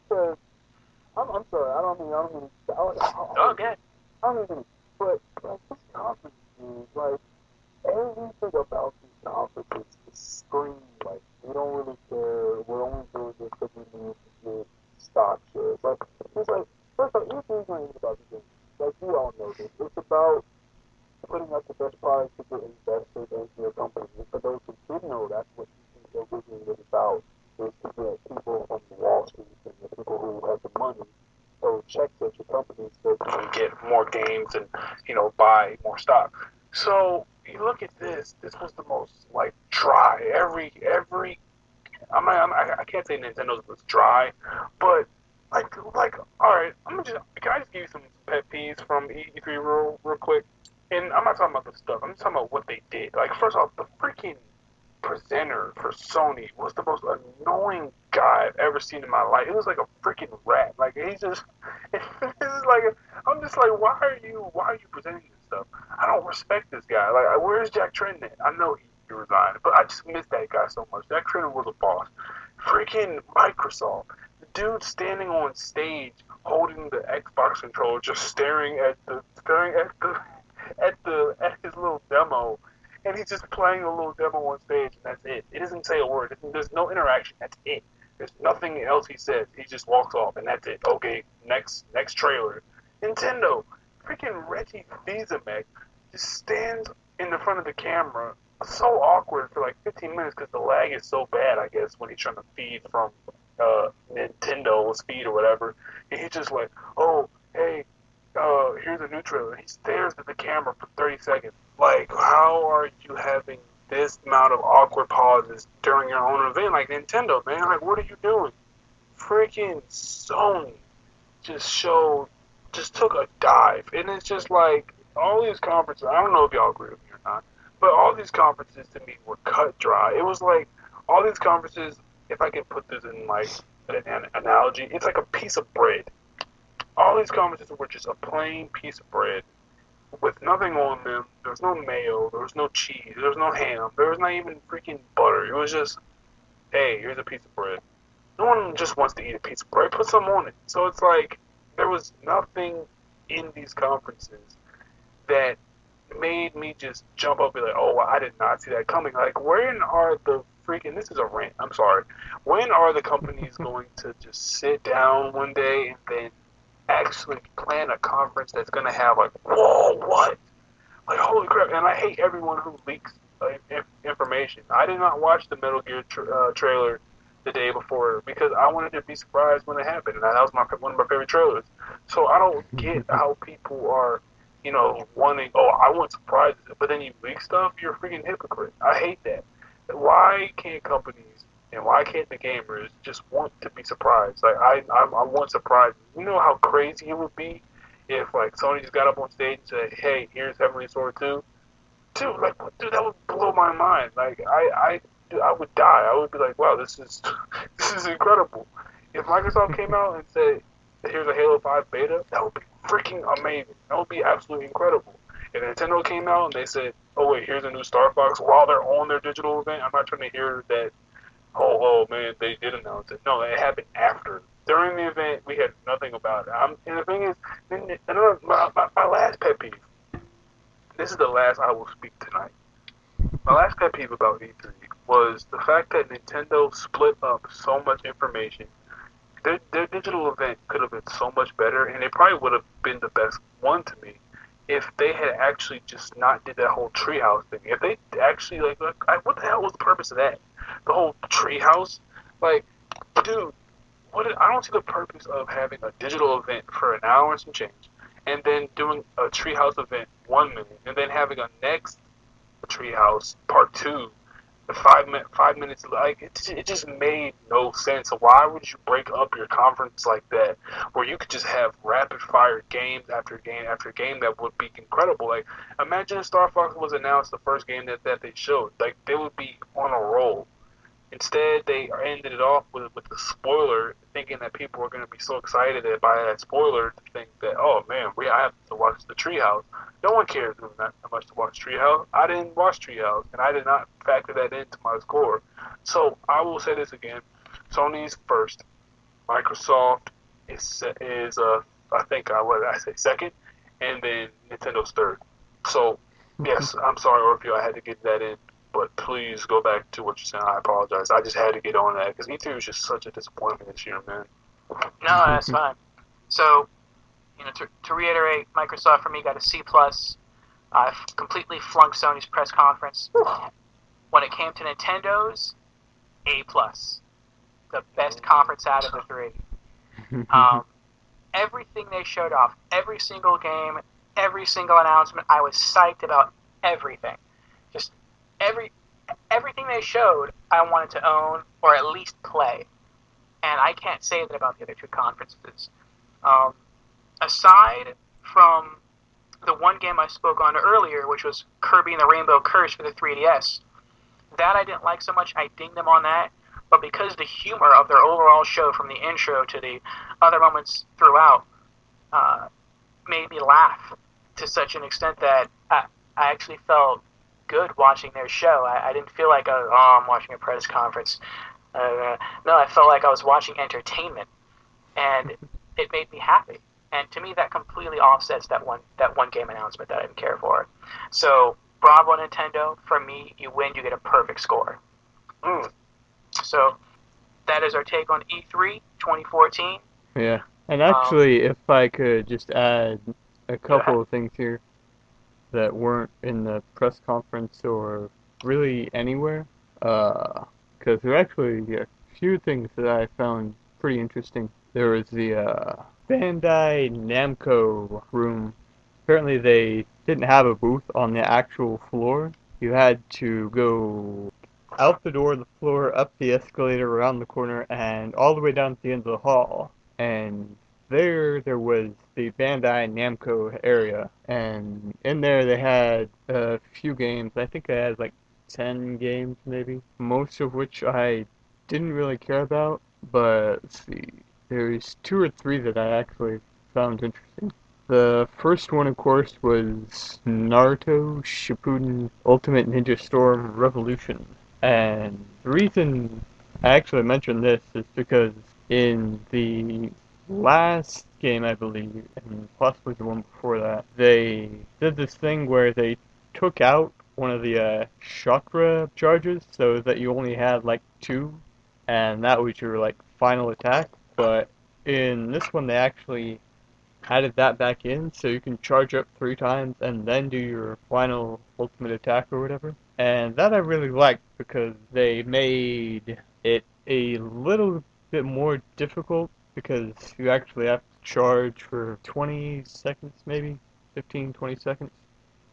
Because I'm sorry. I don't mean.
Okay.
I don't mean. But this conference is like everything about these conferences is scream like we don't really care. We're only doing this because we need to get stock shares. Like it's like first of all, it's not even about the game. Like we all know this. It's about putting up the best products to get investors into your company. And for those who didn't know, that's what you think is about, is to get people from Wall Street and the people who have the money or checks at your company so you can get more games and, buy more stock. So you look at this was the most, dry. I can't say Nintendo's was dry, but all right, can I just give you some pet peeves from E3 real quick? And I'm not talking about the stuff. I'm just talking about what they did. Like, first off, the freaking presenter for Sony was the most annoying guy I've ever seen in my life. It was like a freaking rat. Like, he's just, I'm just like, why are you presenting this stuff? I don't respect this guy. Like, where's Jack Tretton? I know he resigned, but I just miss that guy so much. Jack Tretton was a boss. Freaking Microsoft. The dude standing on stage holding the Xbox controller, just staring at his little demo, and he's just playing a little demo on stage, and that's it. It doesn't say a word. There's no interaction. That's it. There's nothing else he says. He just walks off, and that's it. Okay, next trailer. Nintendo, freaking Reggie Fils-Aimé just stands in the front of the camera, so awkward for like 15 minutes because the lag is so bad, I guess, when he's trying to feed from Nintendo's feed or whatever, and he's just like, oh, hey, here's a new trailer. He stares at the camera for 30 seconds. Like, how are you having this amount of awkward pauses during your own event? Like, Nintendo, man, like, what are you doing? Freaking Sony just took a dive. And it's just like, all these conferences, I don't know if y'all agree with me or not, but all these conferences to me were cut dry. It was like, all these conferences, if I can put this in like an analogy, it's like a piece of bread. All these conferences were just a plain piece of bread with nothing on them. There was no mayo, there was no cheese, there was no ham, there was not even freaking butter. It was just, hey, here's a piece of bread. No one just wants to eat a piece of bread. Put some on it. So it's like, there was nothing in these conferences that made me just jump up and be like, oh, I did not see that coming. Like, when are the freaking, this is a rant, I'm sorry, when are the companies going to just sit down one day and then actually plan a conference that's going to have, like, whoa, what? Like, holy crap. And I hate everyone who leaks information. I did not watch the Metal Gear trailer the day before because I wanted to be surprised when it happened. And that was one of my favorite trailers. So I don't get how people are, you know, wanting, oh, I want surprises, but then you leak stuff, you're a freaking hypocrite. I hate that. Why can't companies and why can't the gamers just want to be surprised? Like, I want surprises. You know how crazy it would be if, like, Sony just got up on stage and said, hey, here's Heavenly Sword 2? Dude, like, dude, that would blow my mind. Like, I would die. I would be like, wow, this is incredible. If Microsoft came out and said, here's a Halo 5 beta, that would be freaking amazing. That would be absolutely incredible. If Nintendo came out and they said, oh wait, here's a new Star Fox while they're on their digital event, I'm not trying to hear that, oh man, they did announce it. No, it happened after. During the event, we had nothing about it. And the thing is, my last pet peeve, this is the last I will speak tonight. My last pet peeve about E3 was the fact that Nintendo split up so much information. Their digital event could have been so much better, and it probably would have been the best one to me if they had actually just not did that whole treehouse thing. If they actually, like what the hell was the purpose of that? The whole treehouse? Like, dude, I don't see the purpose of having a digital event for an hour and some change, and then doing a treehouse event 1 minute, and then having a next treehouse part 2 5 minutes. Like, it just made no sense. So why would you break up your conference like that, where you could just have rapid fire games after game after game that would be incredible? Like, imagine if Star Fox was announced the first game that they showed. Like, they would be on a roll. Instead, they ended it off with the spoiler, thinking that people were going to be so excited by that spoiler to think that, oh man, I have to watch the Treehouse. No one cares that much to watch Treehouse. I didn't watch Treehouse, and I did not factor that into my score. So I will say this again: Sony's first, Microsoft is I think what did I say, second, and then Nintendo's third. So yes, I'm sorry, Orpheus, I had to get that in. But please go back to what you're saying. I apologize. I just had to get on that because E3 was just such a disappointment this year, man.
No, that's fine. So, you know, to reiterate, Microsoft for me got a C+. I completely flunked Sony's press conference. When it came to Nintendo's, A+. The best conference out of the three. Everything they showed off, every single game, every single announcement, I was psyched about everything. Just everything they showed, I wanted to own or at least play, and I can't say that about the other two conferences. Aside from the one game I spoke on earlier, which was Kirby and the Rainbow Curse for the 3DS, that I didn't like so much. I dinged them on that, but because the humor of their overall show, from the intro to the other moments throughout, made me laugh to such an extent that I actually felt good watching their show. I didn't feel like, I'm watching a press conference. No, I felt like I was watching entertainment, and it made me happy. And to me, that completely offsets that one game announcement that I didn't care for. So, bravo Nintendo. For me, you win, you get a perfect score. So, that is our take on E3 2014.
Yeah, and actually, if I could just add a couple of things here that weren't in the press conference or really anywhere, because there are actually a few things that I found pretty interesting. There was the Bandai Namco room apparently they didn't have a booth on the actual floor. You had to go out the door of the floor, up the escalator, around the corner, and all the way down to the end of the hall. And there was the Bandai Namco area, and in there they had a few games. I think they had like 10 games maybe, most of which I didn't really care about, but let's see, there's two or three that I actually found interesting. The first one, of course, was Naruto Shippuden Ultimate Ninja Storm Revolution. And the reason I actually mentioned this is because in the last game, I believe, and possibly the one before that, they did this thing where they took out one of the chakra charges so that you only had like two, and that was your like final attack. But in this one, they actually added that back in so you can charge up 3 times and then do your final ultimate attack or whatever. And that I really liked because they made it a little bit more difficult because you actually have to charge for 20 seconds maybe, 15, 20 seconds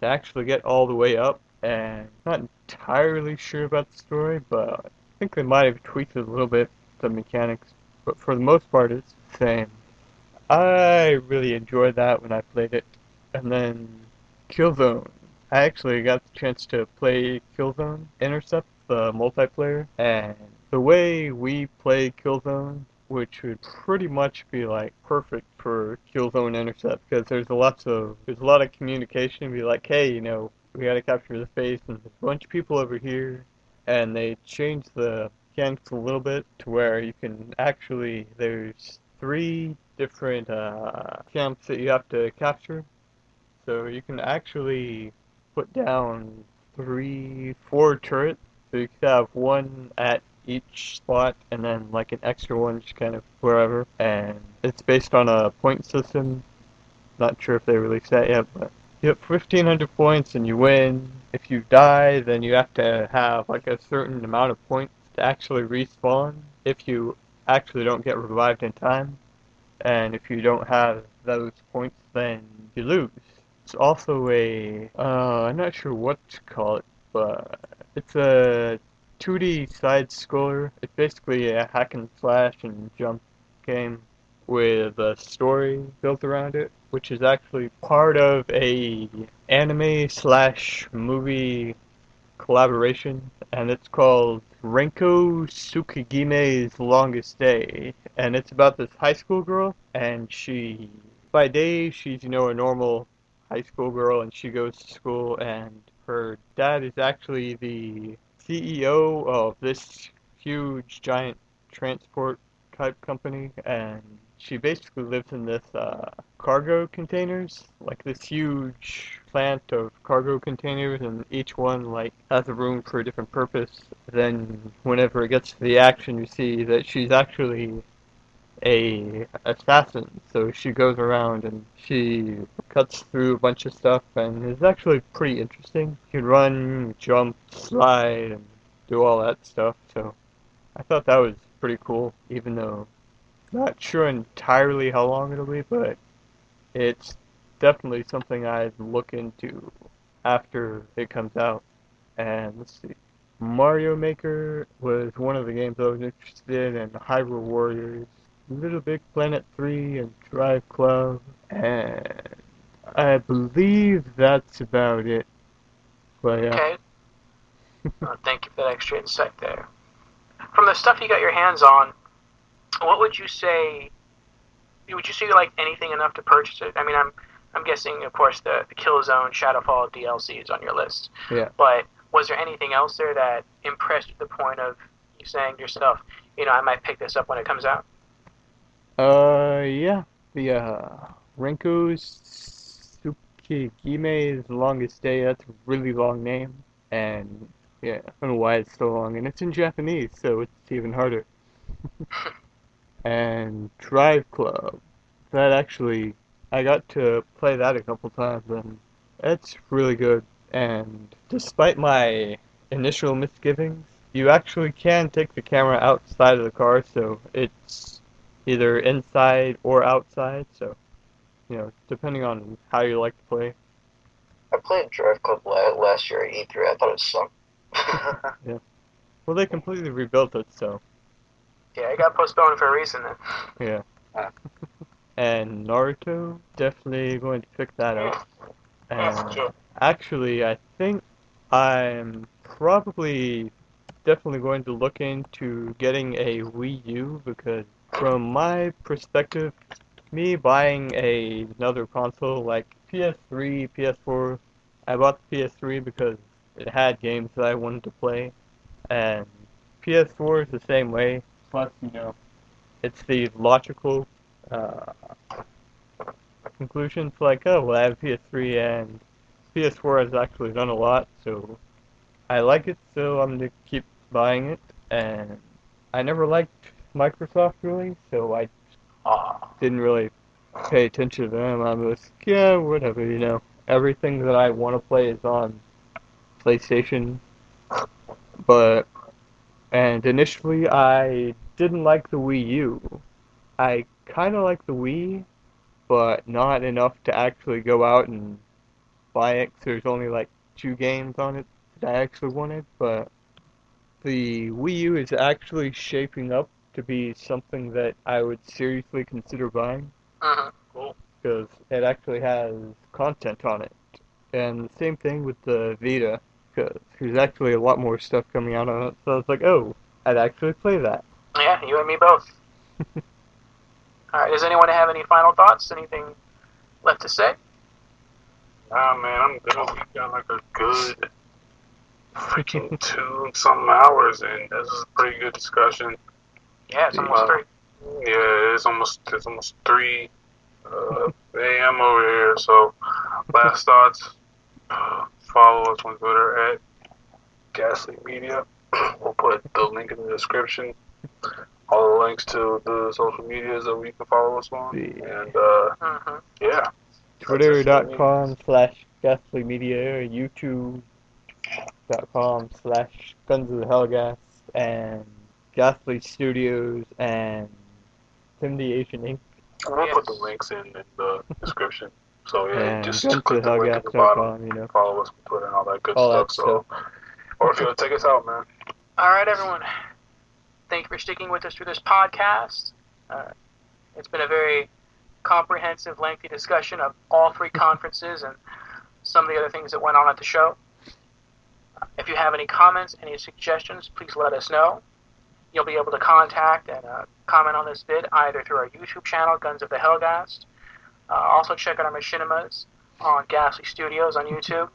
to actually get all the way up. And I'm not entirely sure about the story, but I think they might have tweaked it a little bit, the mechanics. But for the most part, it's the same. I really enjoyed that when I played it. And then Killzone. I actually got the chance to play Killzone Intercept, the multiplayer, and the way we play Killzone, which would pretty much be like perfect for Killzone Intercept, because there's a lot of communication. Be like, hey, we gotta capture the face, and there's a bunch of people over here, and they changed the mechanics a little bit to where you can actually there's 3 different camps that you have to capture. So you can actually put down 4 turrets. So you could have one at each spot and then like an extra one just kind of wherever. And it's based on a point system. Not sure if they released that yet, but you have 1,500 points and you win. If you die, then you have to have like a certain amount of points to actually respawn if you actually don't get revived in time. And if you don't have those points, then you lose. It's also I'm not sure what to call it, but it's a 2D side scroller. It's basically a hack and slash and jump game with a story built around it, which is actually part of a anime slash movie collaboration, and it's called Renko Tsukugime's Longest Day, and it's about this high school girl, and by day, she's, a normal high school girl, and she goes to school, and her dad is actually the CEO of this huge, giant transport type company, and she basically lives in this cargo containers, like this huge plant of cargo containers, and each one like has a room for a different purpose. Then whenever it gets to the action, you see that she's actually a assassin. So she goes around and she cuts through a bunch of stuff, and it's actually pretty interesting. You can run, jump, slide, and do all that stuff. So I thought that was pretty cool, even though not sure entirely how long it'll be, but it's definitely something I'd look into after it comes out. And let's see. Mario Maker was one of the games I was interested in, and Hyrule Warriors, Little Big Planet 3, and Drive Club, and I believe that's about it. But yeah.
Okay. Thank you for that extra insight there. From the stuff you got your hands on, what would you say? Would you say like anything enough to purchase it? I mean, I'm guessing, of course, the Killzone Shadowfall DLC is on your list.
Yeah.
But was there anything else there that impressed you to the point of you saying to yourself, I might pick this up when it comes out?
Yeah. The Renko's Tsukugime's Longest Day. That's a really long name, and yeah, I don't know why it's so long, and it's in Japanese, so it's even harder. And Drive Club. That actually, I got to play that a couple times, and it's really good. And despite my initial misgivings, you actually can take the camera outside of the car, so it's either inside or outside. So depending on how you like to play.
I played Drive Club last year at E3. I thought it sucked.
Yeah. Well, they completely rebuilt it, so
Yeah, it got postponed for a reason then.
yeah.
Yeah.
And Naruto, definitely going to pick that up.
That's
And
true.
actually, I think I'm probably definitely going to look into getting a Wii U because, from my perspective, me buying another console like PS3, PS4, I bought the PS3 because it had games that I wanted to play, and PS4 is the same way. Plus, it's the logical uh, conclusion. It's like, oh, well, I have PS3 and PS4 has actually done a lot, so I like it, so I'm gonna keep buying it. And I never liked Microsoft really, so I didn't really pay attention to them. I was, yeah, whatever. Everything that I want to play is on PlayStation, but, and initially I didn't like the Wii U. I kind of like the Wii, but not enough to actually go out and buy it 'cause there's only like 2 games on it that I actually wanted, but the Wii U is actually shaping up to be something that I would seriously consider buying
Cool.
because it actually has content on it. And the same thing with the Vita, because there's actually a lot more stuff coming out on it, so it's like, oh, I'd actually play that.
Yeah, you and me both. Alright, does anyone have any final thoughts? Anything left to say?
Nah, man, I'm good. We got like a good freaking 2-something hours, and this is a pretty good discussion.
Yeah, it's almost 3.
Yeah, it's almost 3 a.m. over here. So, last thoughts. Follow us on Twitter at Ghastly Media. We'll put the link in the description. All the links to the social medias that we can follow us on. And yeah.
Twitter.com/GhastlyMedia, YouTube.com/Guns of the Hellgas, and GhastlyStudios, and Tim the Asian Inc.
We'll put the links in the description. So yeah,
And
just click the link at the bottom.
gunsofthellgas.com,
Follow us on Twitter and all that good
all
stuff.
that
So, or if you want to take us out, man.
Alright, everyone. Thank you for sticking with us through this podcast. It's been a very comprehensive, lengthy discussion of all 3 conferences and some of the other things that went on at the show. If you have any comments, any suggestions, please let us know. You'll be able to contact and comment on this vid either through our YouTube channel, Guns of the Hellgast. Also check out our machinimas on Ghastly Studios on YouTube.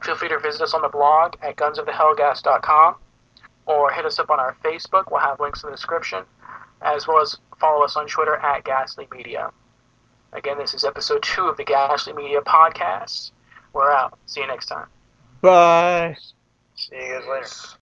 Feel free to visit us on the blog at gunsofthehellgast.com or hit us up on our Facebook. We'll have links in the description, as well as follow us on Twitter at Ghastly Media. Again, this is episode 2 of the Ghastly Media podcast. We're out. See you next time.
Bye!
See you guys later.